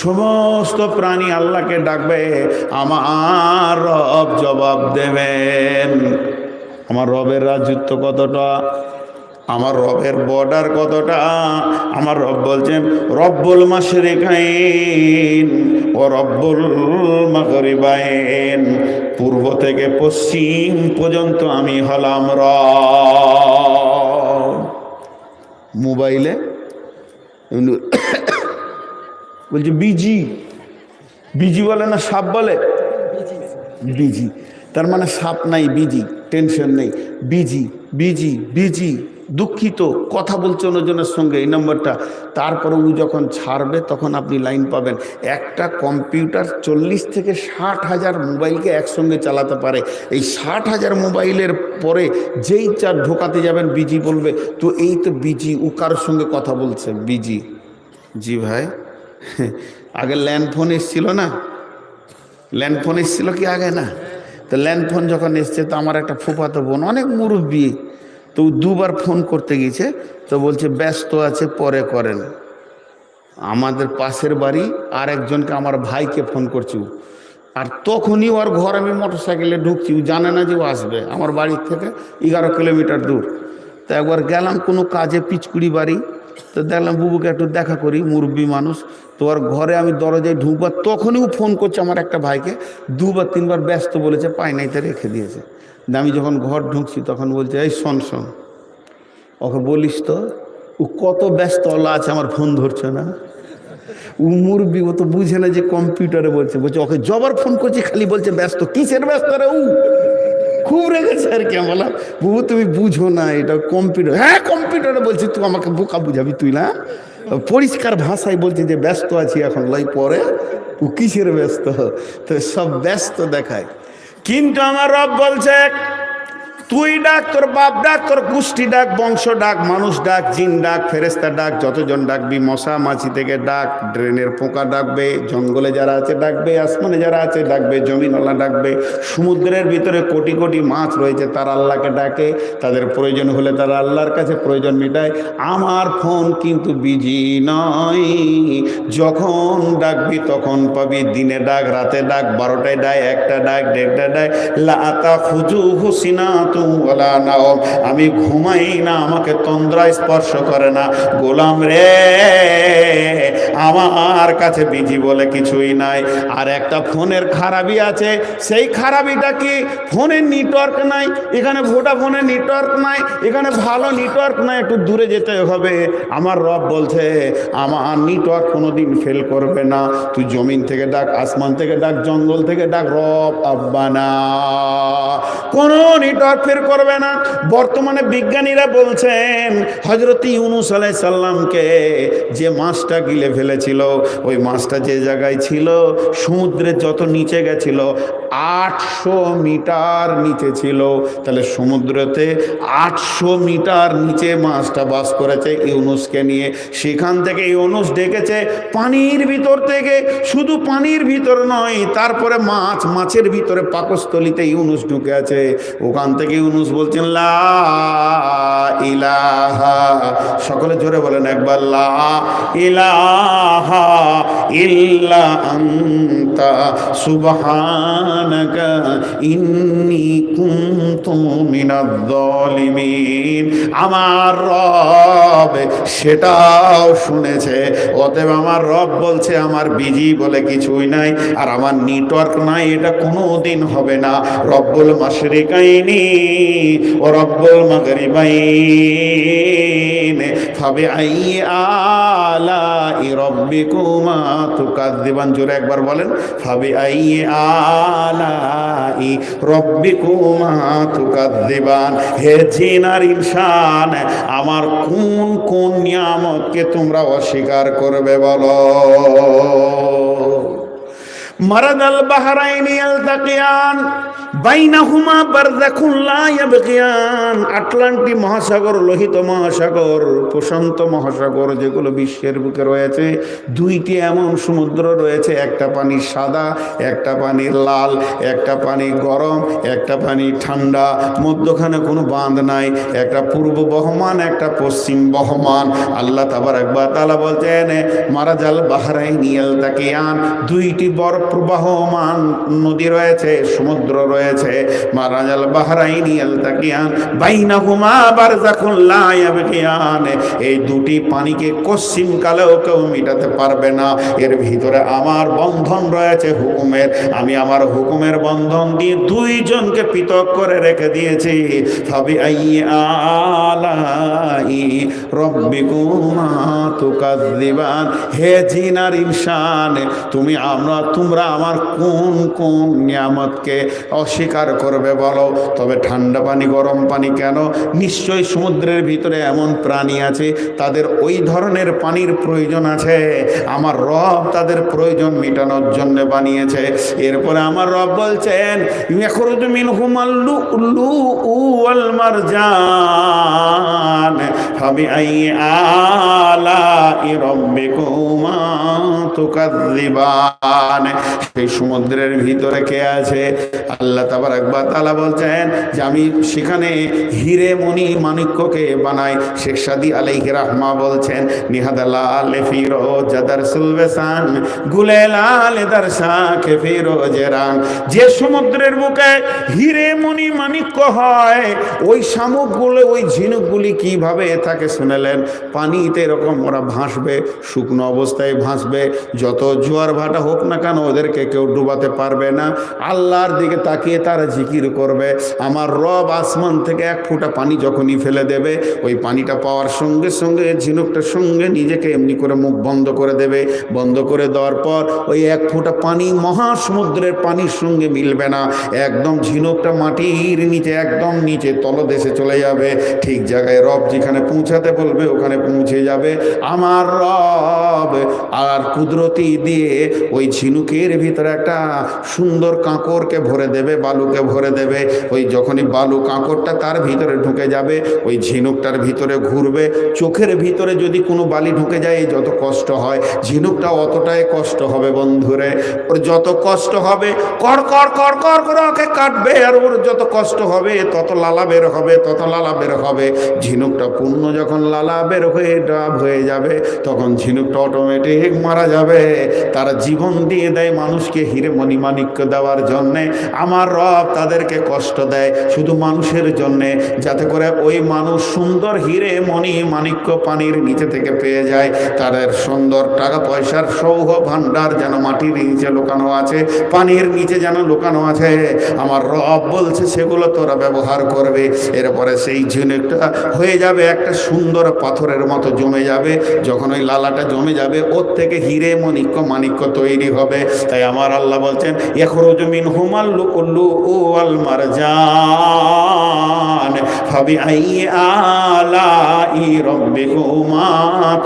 সমস্ত প্রাণী আল্লাহকে ডাকবে, আমার রব জবাব দেবেন। আমার রবের রাজত্ব কতটা, আমার রবের বর্ডার কতটা। আমার রব বলছেন রব্বুল মাশরিকাইন ও রব্বুল মাগরিবাইন, পূর্ব থেকে পশ্চিম পর্যন্ত আমি হলাম রব। মোবাইলে বলছে বিজি, বিজি বলে না সাপ বলে? বিজি, তার মানে সাপ নাই, বিজি, টেনশন নেই, বিজি বিজি বিজি, দুঃখিত, কথা বলছে অন্যজনের সঙ্গে, এই নম্বরটা। তারপরে ও যখন ছাড়বে তখন আপনি লাইন পাবেন। একটা কম্পিউটার 40 থেকে 60 হাজার মোবাইলকে একসঙ্গে চালাতে পারে। এই 60 হাজার মোবাইলের পরে যেই চার ঢোকাতে যাবেন বিজি বলবে, তো এই তো বিজি, ও কারোর সঙ্গে কথা বলছে, বিজি। জি ভাই, আগে ল্যান্ডফোন এসছিল না? ল্যান্ডফোন এসছিল কি আগে না? তো ল্যান্ডফোন যখন এসছে, তো আমার একটা ফুফাতো বোন, অনেক মুরব্বী, তো 2বার ফোন করতে গিয়েছে, তো বলছে ব্যস্ত আছে, পরে করেন। আমাদের পাশের বাড়ি আর একজনকে, আমার ভাইকে ফোন করছি, আর তখনই ওর ঘর, আমি মোটরসাইকেলে ঢুকছি, ও জানে না যে ও আসবে, আমার বাড়ির থেকে 11 কিলোমিটার দূর। তো একবার গেলাম কোনো কাজে, পিচকুড়ি বাড়ি, তো দেখলাম বুবুকে একটু দেখা করি, মুরব্বী মানুষ। তো ওর ঘরে আমি দরজায় ঢুকবার তখনই ও ফোন করছে আমার একটা ভাইকে, 2-3বার ব্যস্ত বলেছে, পাই নাই, তো রেখে দিয়েছে। আমি যখন ঘর ঢুকছি তখন বলছে, এই শোন শোন, ওকে বলিস তো ও কত ব্যস্ত আছে, আমার ফোন ধরছে না। ও মুরব্বী, ও তো বুঝে না যে কম্পিউটারে বলছে, ওকে জবার ফোন করছে, খালি বলছে ব্যস্ত। কিসের ব্যস্ত রে? ও খুব রেগেছে আর কি। বললাম, বুবু তুমি বুঝো না, এটা কম্পিউটার। হ্যাঁ কম্পিউটারে বলছি, তুই আমাকে বোকা বুঝাবি তুই না? পরিষ্কার ভাষায় বলছি যে ব্যস্ত আছি এখন, লাই পরে ও কিসের ব্যস্ত? তো সব ব্যস্ত দেখায়। কিন্তু আমার রব বলছে, তুই ডাক, তোর বাপ ডাক, তোর গোষ্ঠী ডাক, বংশ ডাক, মানুষ ডাক, জিন ডাক, ফেরেশতা ডাক, যতজন ডাকবি, মশা মাছি থেকে ডাক, ড্রেনের পোকা ডাকবে, জঙ্গলে যারা আছে ডাকবে, আসমানে যারা আছে ডাকবে, জমিনওয়ালা ডাকবে, সমুদ্রের ভিতরে কোটি কোটি মাছ রয়েছে, তারা আল্লাহকে ডাকে, তাদের প্রয়োজন হলে তারা আল্লাহর কাছে প্রয়োজন মেটায়। আমার ফোন কিন্তু বিজি নয়, যখন ডাকবি তখন পাবি। দিনে ডাক, রাতে ডাক, 12টায় ডাক, 1টা ডাক, 1:30টা ডাক, লা তাখুযুহু সিনাতুন ওয়ালা নাওম, আমি ঘুমাই না, আমাকে তন্দ্রা স্পর্শ করে না। গোলাম রে, আমার কাছে বিজি বলে কিছুই নাই। আর একটা ফোনের খারাপি আছে, সেই খারাপিটা কি? ফোনের নেটওয়ার্ক নাই। এখানে ভোডাফোনের নেটওয়ার্ক নাই, এখানে ভালো নেটওয়ার্ক নাই, একটু দূরে যেতে হবে। আমার রব বলছে, আমার নেটওয়ার্ক কোনোদিন ফেল করবে না। তুই জমিন থেকে ডাক, আসমান থেকে ডাক, জঙ্গল থেকে ডাক, রব আব্বানা, কোনো নেটওয়ার্ক চলাফের করবে না। বর্তমানে বিজ্ঞানীরা বলছেন হযরত ইউনূস আলাইহিস সালামকে যে মাছটা গিলে ফেলেছিল, ওই মাছটা যে জায়গায় ছিল সমুদ্রের যত নিচে গেছিল 800 মিটার নিচে ছিল। তাহলে সমুদ্রতে 800 মিটার নিচে মাছটা বাস করেছে ইউনূসকে নিয়ে। সেখান থেকে ইউনূস ডেকেছে পানির ভিতর থেকে, শুধু পানির ভিতর নয়, তারপরে মাছের ভিতরে পাকস্থলিতে ইউনূস ঢুকে আছে। ওখান থেকে ইউনূস বলছেন লা ইলাহা, সকলে জোরে বলেন একবার, লা ইলাহা ইল্লা আনতা সুবহানাকা ইন্নী কুনতু মিনাজ জালিমিন। আমার রব সেটাও শুনেছে। অতএব আমার রব বলছে আমার বিজি বলে কিছুই নাই, আর আমার নেটওয়ার্ক নাই, এটা কোনো দিন হবে না। রব্বুল মাশরিকাইনি ও রব্বুল মাগরিবাইন ফাবিআইয়ি আলাই রাব্বিকুমা তুকাযযিবান। জোরে একবার বলেন, ফাবিআইয়ি আলাই রাব্বিকুমা তুকাযযিবান। হে জিন আর ইনসান, আমার কোন কোন নিয়ামতকে তোমরা অস্বীকার করবে বলো। মারাদাল বাহরাইনি ইয়ালতাকিয়ান বাইনাহুমা বারযাখুন লা ইয়াবগিয়ান। আটলান্টিক মহাসাগর, লোহিত মহাসাগর, প্রশান্ত মহাসাগর যেগুলো বিশ্বের বুকে রয়েছে, দুইটি এমন সমুদ্র রয়েছে, একটা পানি সাদা, একটা পানি লাল, একটা পানি গরম, একটা পানি ঠান্ডা, মধ্যখানে কোনো বাঁধ নাই, একটা পূর্ব বহমান, একটা পশ্চিম বহমান। আল্লাহ তাবারাক ওয়া তাআলা বলতেন মারাজাল বাহরাইনি ইয়ালতাকিয়ান, দুইটি বরফ প্রবাহমান নদী রয়েছে, সমুদ্র রয়েছে। মারাজাল বাহরাইনি ইয়ালতাকিয়ান বাইনাহুমা বারযাখুন লা ইয়াবগিয়ান। এই দুটি পানিকে কশ্চিম কালেও কেউ মিটাতে পারবে না। এর ভিতরে আমার বন্ধন রয়েছে হুকুমের। আমি আমার হুকুমের বন্ধন দিয়ে দুইজনকে পৃথক করে রেখে দিয়েছি। ফাবিআইয়ি আলাই রাব্বিকুমা তুকাযযিবান। হে জিন আর ইনসান, তোমরা আমার কোন কোন নিয়ামতকে অস্বীকার করবে বলো। তবে ঠান্ডা পানি গরম পানি কেন? নিশ্চয়ই সমুদ্রের ভিতরে এমন প্রাণী আছে তাদের ওই ধরনের পানির প্রয়োজন আছে। আমার রব তাদের প্রয়োজন মেটানোর জন্য বানিয়েছে। এরপরে আমার রব বলছেন ইয়াখরুজু মিনহুমাল লুলুউ ওয়াল মারজান ফাবিআইয়ি আলাই রাব্বিকুমা তুকাযযিবান। সেই সমুদ্রের ভিতরে কে আছে? আল্লাহ তাবারাক ওয়া তাআলা বলছেন যে আমি সেখানে হিরে মণি মাণিক্যকে বানাই। শেখ সাদী আলাইহি রাহমা বলছেন নিহাদালাল ফিরোজ দারসুল বেসান গুলেলাল দারসা কে ফিরোজেরান। যে সমুদ্রের বুকে হিরে মণি মাণিক্য হয়, ওই শামুকগুলো, ওই ঝিনুকগুলি কিভাবে থাকে শুনেলেন? পানিতে এরকম ওরা ভাসবে, শুকনো অবস্থায় ভাসবে। যত জোয়ার ভাটা হোক না কেন ওদেরকে কেউ ডুবাতে পারবে না। আল্লাহর দিকে তাকিয়ে তারা জিকির করবে। আমার রব আসমান থেকে এক ফোঁটা পানি যখনই ফেলে দেবে, ওই পানিটা পাওয়ার সঙ্গে সঙ্গে ঝিনুকটার সঙ্গে নিজেকে এমনি করে মুখ বন্ধ করে দেবে। বন্ধ করে দেওয়ার পর ওই এক ফোঁটা পানি মহাসমুদ্রের পানির সঙ্গে মিলবে না। একদম ঝিনুকটা মাটির নিচে, একদম নিচে তলদেশে চলে যাবে। ঠিক জায়গায় রব যেখানে পৌঁছাতে বলবে ওখানে পৌঁছে যাবে। আমার রব আর কুদরতি দিয়ে ওই ঝিনুকের ভিতরে একটা সুন্দর কাঁকরকে ভরে দেবে, বালুকে ভরে দেবে। ওই যখনই বালু কাঁকরটা তার ভিতরে ঢুকে যাবে, ওই ঝিনুকটার ভিতরে ঘুরবে। চোখের ভিতরে যদি কোনো বালি ঢুকে যায় যত কষ্ট হয়, ঝিনুকটা অতটাই কষ্ট হবে বন্ধুরে। ওর যত কষ্ট হবে কর কর কর কর করে ওকে কাটবে, আর ওর যত কষ্ট হবে তত লালা বের হবে, তত লালা বের হবে। ঝিনুকটা পূর্ণ যখন লালা বের হয়ে ডাব হয়ে যাবে, তখন ঝিনুকটা অটোমেটিক মারা যাবে। তারা জীবন দিয়ে দেয় মানুষকে হিরে মণি মাণিক্য দেওয়ার জন্যে। আমার রব তাদেরকে কষ্ট দেয় শুধু মানুষের জন্যে, যাতে করে ওই মানুষ সুন্দর হিরে মণি মাণিক্য পানির নিচে থেকে পেয়ে যায়। তাদের সুন্দর টাকা পয়সার সৌহ ভাণ্ডার যেন মাটির নিচে লুকানো আছে, পানির নিচে যেন লুকানো আছে। আমার রব বলছে সেগুলো তোরা ব্যবহার করবে। এরপরে সেই ঝিনুকটা হয়ে যাবে একটা সুন্দর পাথরের মতো জমে যাবে। যখন ওই লালাটা জমে যাবে, ওর থেকে হিরে মাণিক্য মাণিক্য তৈরি হবে। তাই আমার আল্লাহ বলছেন ইয়াখরুজু মিনহুমাল লুউলুউ ওয়াল মারজান ফাবিআইয়ি আলাই রাব্বিকুমা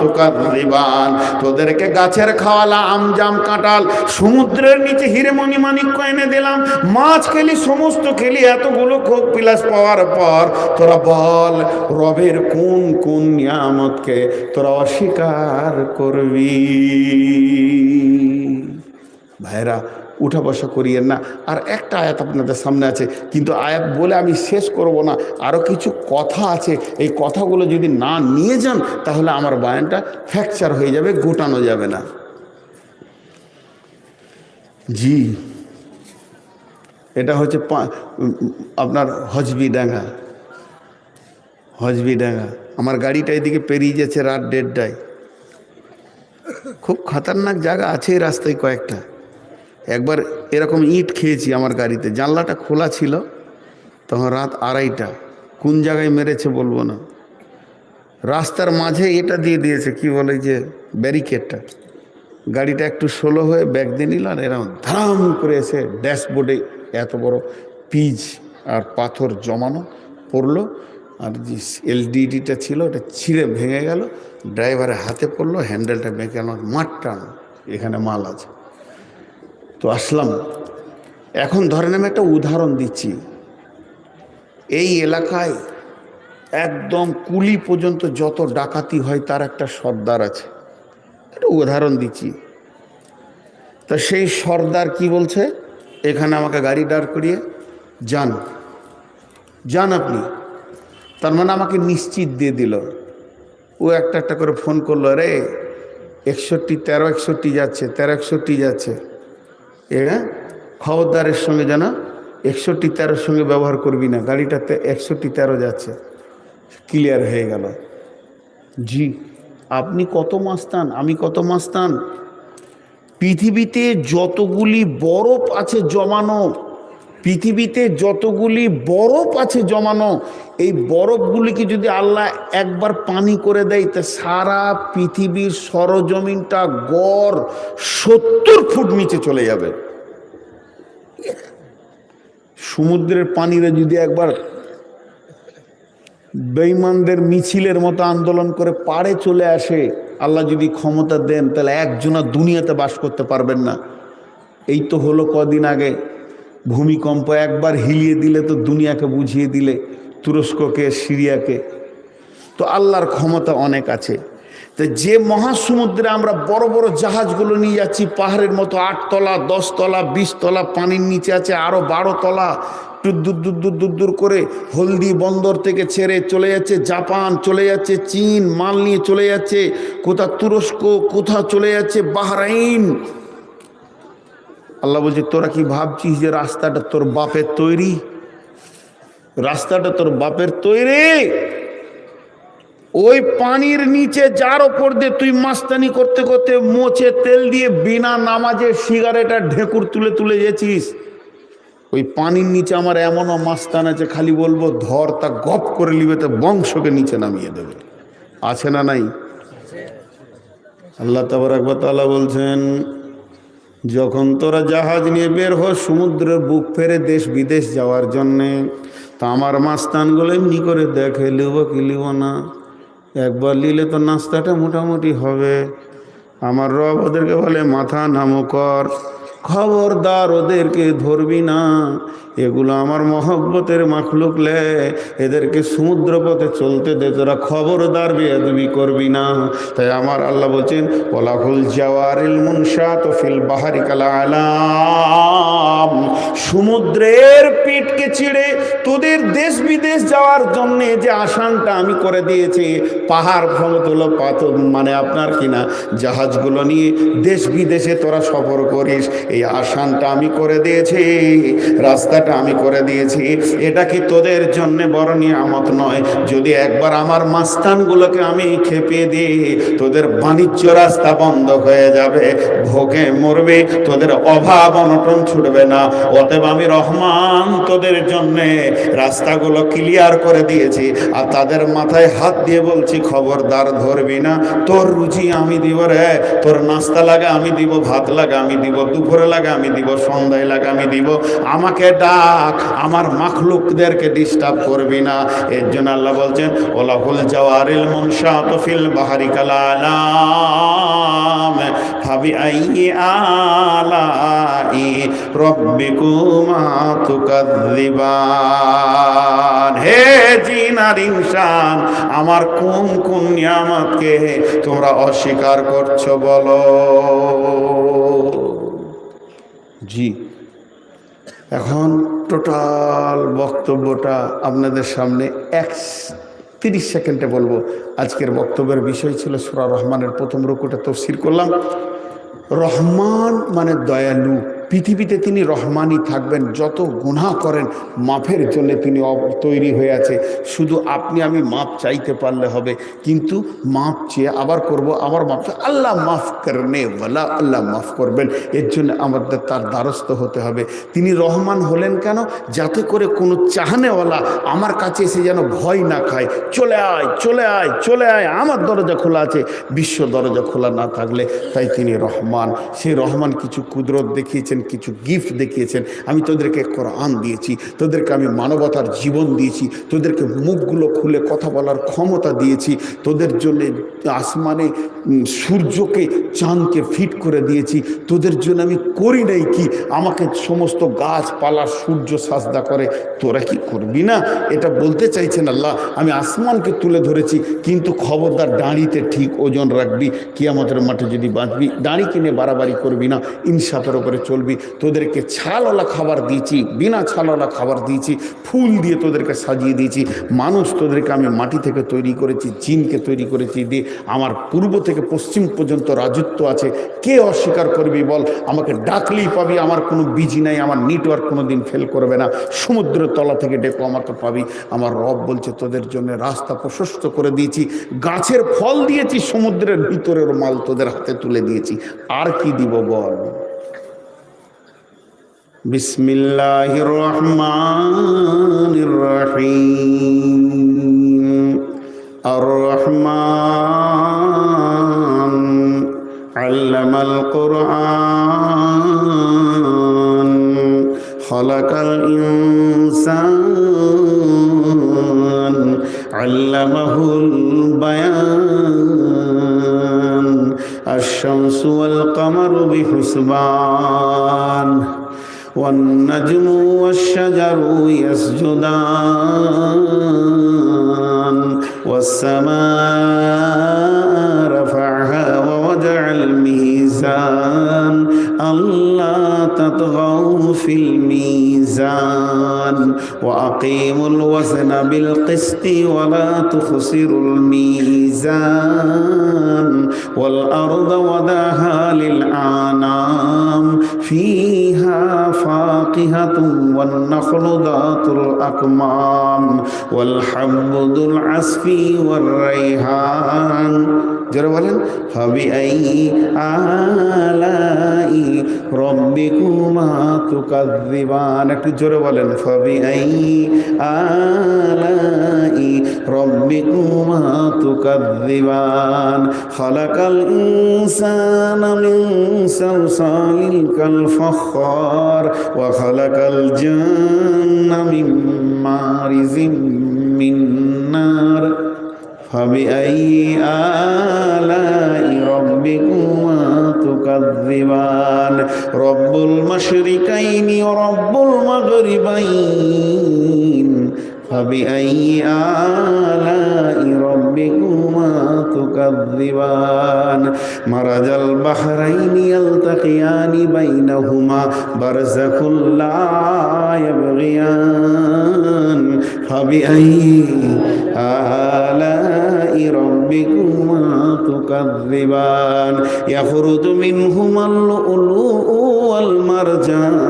তুকাযযিবান। তোদেরকে গাছের খাওয়ালা আম জাম কাঁঠাল, সমুদ্রের নিচে হিরেমণি মাণিক্য এনে দিলাম, মাছ খেলি, সমস্ত খেলি, এতগুলো খোক বিলাস পাওয়ার পর তোরা বল রবের কোন কোন নিয়ামতকে তোরা অস্বীকার করবি? ভাইরা উঠা বসা করিয়েন না। আর একটা আয়াত আপনাদের সামনে আছে, কিন্তু আয়াত বলে আমি শেষ করব না, আরও কিছু কথা আছে। এই কথাগুলো যদি না নিয়ে যান তাহলে আমার বয়ানটা ফ্র্যাকচার হয়ে যাবে, গোটানো যাবে না। জি, এটা হচ্ছে আপনার হজবিডাঙ্গা। হজবিডাঙ্গা আমার গাড়িটা এদিকে পেরিয়ে যাচ্ছে রাত 1:30টায়। খুব খতরনাক জায়গা আছে এই রাস্তায় কয়েকটা। একবার এরকম ইট খেয়েছি আমার গাড়িতে, জানলাটা খোলা ছিল, তখন রাত 2:30টা। কোন জায়গায় মেরেছে বলবো না, রাস্তার মাঝে এটা দিয়ে দিয়েছে, কি বলে যে ব্যারিকেডটা। গাড়িটা একটু স্লো হয়ে ব্যাগ দিয়ে নিল, আর এরকম ধাম করে এসে ড্যাশবোর্ডে এত বড় পিচ আর পাথর জমানো পড়লো, আর যে এলডিডিটা ছিল ওটা ছিঁড়ে ভেঙে গেল, ড্রাইভারের হাতে পড়লো, হ্যান্ডেলটা ভেঙে গেল, মাঠটান এখানে মাল আছে। তো আসলাম। এখন ধরেন আমি একটা উদাহরণ দিচ্ছি, এই এলাকায় একদম কুলি পর্যন্ত যত ডাকাতি হয় তার একটা সর্দার আছে, একটা উদাহরণ দিচ্ছি। তা সেই সর্দার কি বলছে, এখানে আমাকে গাড়ি দাঁড় করিয়ে যান, যান আপনি। তার মানে আমাকে নিশ্চিত দিয়ে দিল। ও একটা একটা করে ফোন করলো, রে 61 13 61 যাচ্ছে, 13 61 যাচ্ছে, এরা খবরদারের সঙ্গে জানা 61 13 সঙ্গে ব্যবহার করবি না, গাড়িটাতে 61 13 যাচ্ছে। ক্লিয়ার হয়ে গেল। জি, আপনি কত মাস্তান, আমি কত মাস্তান। পৃথিবীতে যতগুলি বরফ আছে জমানো, পৃথিবীতে যতগুলি বরফ আছে জমানো, এই বরফগুলিকে যদি আল্লাহ একবার পানি করে দেয় তা সারা পৃথিবীর সরজমিনটা গড় 70 ফুট নিচে চলে যাবে। সমুদ্রের পানিরে যদি একবার বেঈমানদের মিছিলের মতো আন্দোলন করে পাড়ে চলে আসে, আল্লাহ যদি ক্ষমতা দেন, তাহলে একজনা দুনিয়াতে বাস করতে পারবেন না। এই তো হলো কদিন আগে ভূমিকম্প, একবার হিলিয়ে দিলে তো দুনিয়াকে বুঝিয়ে দিলে, তুরস্ককে, সিরিয়াকে। তো আল্লাহর ক্ষমতা অনেক আছে। তো যে মহাসমুদ্রে আমরা বড় বড় জাহাজগুলো নিয়ে যাচ্ছি, পাহাড়ের মতো 8 তলা 10 তলা 20 তলা, পানির নিচে আছে আরও 12 তলা, দূর দূর দূর দূর দূর করে হলদি বন্দর থেকে ছেড়ে চলে যাচ্ছে জাপান, চলে যাচ্ছে চীন, মাল নিয়ে চলে যাচ্ছে কোথা তুরস্ক, কোথা চলে যাচ্ছে বাহরাইন। আল্লাহ বলছে, তোরা কি ভাবছিস যে রাস্তাটা তোর বাপের তৈরি? রাস্তাটা তোর বাপের তৈরি? ওই পানির নিচে যার ওপর দিয়ে তুই মাস্তানি করতে করতে মোচে তেল দিয়ে বিনা নামাজে সিগারেট আর ঢেকুর তুলে তুলে গেছিস, ওই পানির নিচে আমার এমনও মাস্তান আছে, খালি বলবো ধর, তা গপ করে নিবে, তা বংশকে নিচে নামিয়ে দেবে। আছে না নাই? আল্লাহ তাবারক ওয়া তাআলা বলছেন, যখন তোরা জাহাজ নিয়ে বের হ সমুদ্রের বুক ফেরে দেশ বিদেশ যাওয়ার জন্যে, তা আমার মাস্তানগুলো এমনি করে দেখে লিব কি লিব না। একবার নিলে তো নাস্তাটা মোটামুটি হবে। আমার রব ওদেরকে বলে, মাথা নামো কর, খবরদার ওদেরকে ধরবি না, এগুলো আমার মহব্বতের মাখলুক লে, এদেরকে সমুদ্র পথে চলতে দে, তোরা খবরদার বেয়াদবি করবি না। তাই আমার আল্লাহ বলছেন, ওয়ালাহুল জাওয়ারিল মুনশাত ফিল বাহরি কাল আলাম, সমুদ্রের পিঠকে ছিঁড়ে তোদের দেশ বিদেশ যাওয়ার জন্য যে আসানটা আমি করে দিয়েছি, পাহাড় সমতল পাথর মানে আপনার কিনা জাহাজগুলো নিয়ে দেশ বিদেশে তোরা সফর করিস, এই আসানটা আমি করে দিয়েছি। রাস্তাটা রাস্তাটা আমি করে দিয়েছি, এটা কি তোদের জন্য বড় নিয়ামত নয়? যদি একবার আমার মাস্তানগুলোকে আমি খেপিয়ে দিই, তোদের বাণিজ্য রাস্তা বন্ধ হয়ে যাবে, ভোগে মরবে, তোদের অভাব অনটন ছুটবে না। অতএব আমি রহমান তোদের জন্য রাস্তাগুলো ক্লিয়ার করে দিয়েছি, আর তাদের মাথায় হাত দিয়ে বলছি, খবরদার ধরবি না। তোর রুচি আমি দিব রে, তোর নাস্তা লাগে আমি দিব, ভাত লাগে আমি দিব, দুপুরে লাগে আমি দিব, সন্ধ্যায় লাগে আমি দিব। আমাকে ডাক, আমার মাখলুকদেরকে ডিস্টার্ব করবি না। এর জন্য আল্লাহ বলছেন, ওলাহুল জাওয়ারিল মুনশাত ফিল বাহরি কালালাম ফাবি আইয়ি আলাই রাব্বিকুমা তুকাযযিবান। হে জিন আর ইনসান, আমার কোন কোন নিয়ামতকে তোমরা অস্বীকার করছো বলো। জি, এখন টোটাল বক্তব্যটা আপনাদের সামনে 30 সেকেন্ডে বলবো। আজকের বক্তব্যের বিষয় ছিল সূরা রহমানের প্রথম রুকুটা তাফসীর করলাম। রহমান মানে দয়ালু। পৃথিবীতে তিনি রহমানই থাকবেন। যত গুনাহ করেন মাফের জন্য তিনি তৈরি হয়ে আছে। শুধু আপনি আমি মাপ চাইতে পারলে হবে, কিন্তু মাপ চেয়ে আবার করব, আবার মাপ, আল্লাহ মাফ করনে ওয়ালা, আল্লাহ মাফ করবেন। এর জন্য আমাদের তার দ্বারস্থ হতে হবে। তিনি রহমান হলেন কেন? যাতে করে কোনো চাহনেওয়ালা আমার কাছে এসে যেন ভয় না খায়, চলে আয় চলে আয় চলে আয়, আমার দরজা খোলা আছে, বিশ্ব দরজা খোলা না থাকলে। তাই তিনি রহমান। সেই রহমান কিছু কুদরত দেখিয়েছেন, কিছু গিফট দেখিয়েছেন। আমি তোদেরকে কোরআন দিয়েছি, তোদেরকে আমি মানবতার জীবন দিয়েছি, তোদেরকে মুখগুলো খুলে কথা বলার ক্ষমতা দিয়েছি, তোদের জন্য আসমানে সূর্যকে চাঁদকে ফিট করে দিয়েছি, তোদের জন্য আমি করি নাই কি? আমাকে সমস্ত গাছপালা সূর্য সাজদা করে, তোরা কি করবি না? এটা বলতে চাইছেন আল্লাহ। আমি আসমানকে তুলে ধরেছি, কিন্তু খবরদার দাঁড়িতে ঠিক ওজন রাখবি। কিয়ামতের মাঠে যদি বাঁচবি, দাঁড়ি কিনে বাড়াবাড়ি করবি না, ইনসাফের উপরে চলবি। তোদেরকে ছালওয়ালা খাবার দিয়েছি, বিনা ছালওয়ালা খাবার দিয়েছি, ফুল দিয়ে তোদেরকে সাজিয়ে দিয়েছি। মানুষ তোদেরকে আমি মাটি থেকে তৈরি করেছি, জিনকে তৈরি করেছি দিয়ে আমার পূর্ব থেকে পশ্চিম পর্যন্ত রাজত্ব আছে। কে অস্বীকার করবি বল? আমাকে ডাকলেই পাবি, আমার কোনো বিজি নাই, আমার নেটওয়ার্ক কোনো দিন ফেল করবে না। সমুদ্রের তলা থেকে ডেকো আমাকে পাবি। আমার রব বলছে, তোদের জন্য রাস্তা প্রশস্ত করে দিয়েছি, গাছের ফল দিয়েছি, সমুদ্রের ভিতরের মাল তোদের হাতে তুলে দিয়েছি। আর কি দিব বল? বিসমিল্লাহির রহমানির রহিম। আর রহমান আল্লামাল কুরআন খালাকাল ইনসান আল্লামাহুল বায়ান আশ-শামসু ওয়াল কামারু বিহুসবান والنجم والشجر يسجدان والسماء رفعها ووضع الميزان ألا تطغوا في الميزان وأقيموا الوزن بالقسط ولا تخسروا الميزان والأرض وضعها للأنام فيها فاكهة والنخل ذات الأكمام والحب ذو العصف والريحان। যারা বলেন ফাবিআইয়ি আলাই রাব্বিকুমা তুকাযযিবান। একটু জোরে বলেন ফাবিআইয়ি আলাই রাব্বিকুমা তুকাযযিবান। খালাকাল ইনসানা মিন সালসালিন কাল ফখার ওয়া খালাকাল জান্না মিন মারিজিম মিন নার ফাবিআইয়ি আলাই রাব্বিকুমা তুকাযযিবান। রব্বুল মাশরিকাইনি ওয়া রব্বুল মাগরিবাইন فبأي آلاء ربكما تكذبان مرج البحرين يلتقيان بينهما برزخ لا يبغيان فبأي آلاء ربكما تكذبان يخرج منهما اللؤلؤ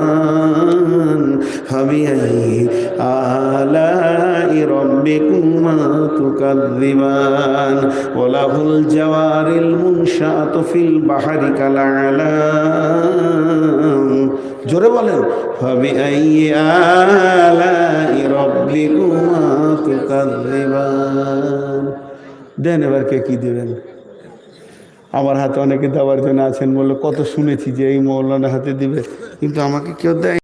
والمرجان فبأي آلاء ربكما تكذبان وله الجوار المنشآت في البحر كالأعلام জোরে বলেন فبأي آلاء ربكما تكذبان দেন এবার কে কি দেবেন আমার হাতে অনেকে দেওয়ার জন্য আছেন বললে কত শুনেছি যে এই মৌলানা হাতে দিবে কিন্তু আমাকে কেউ দেয়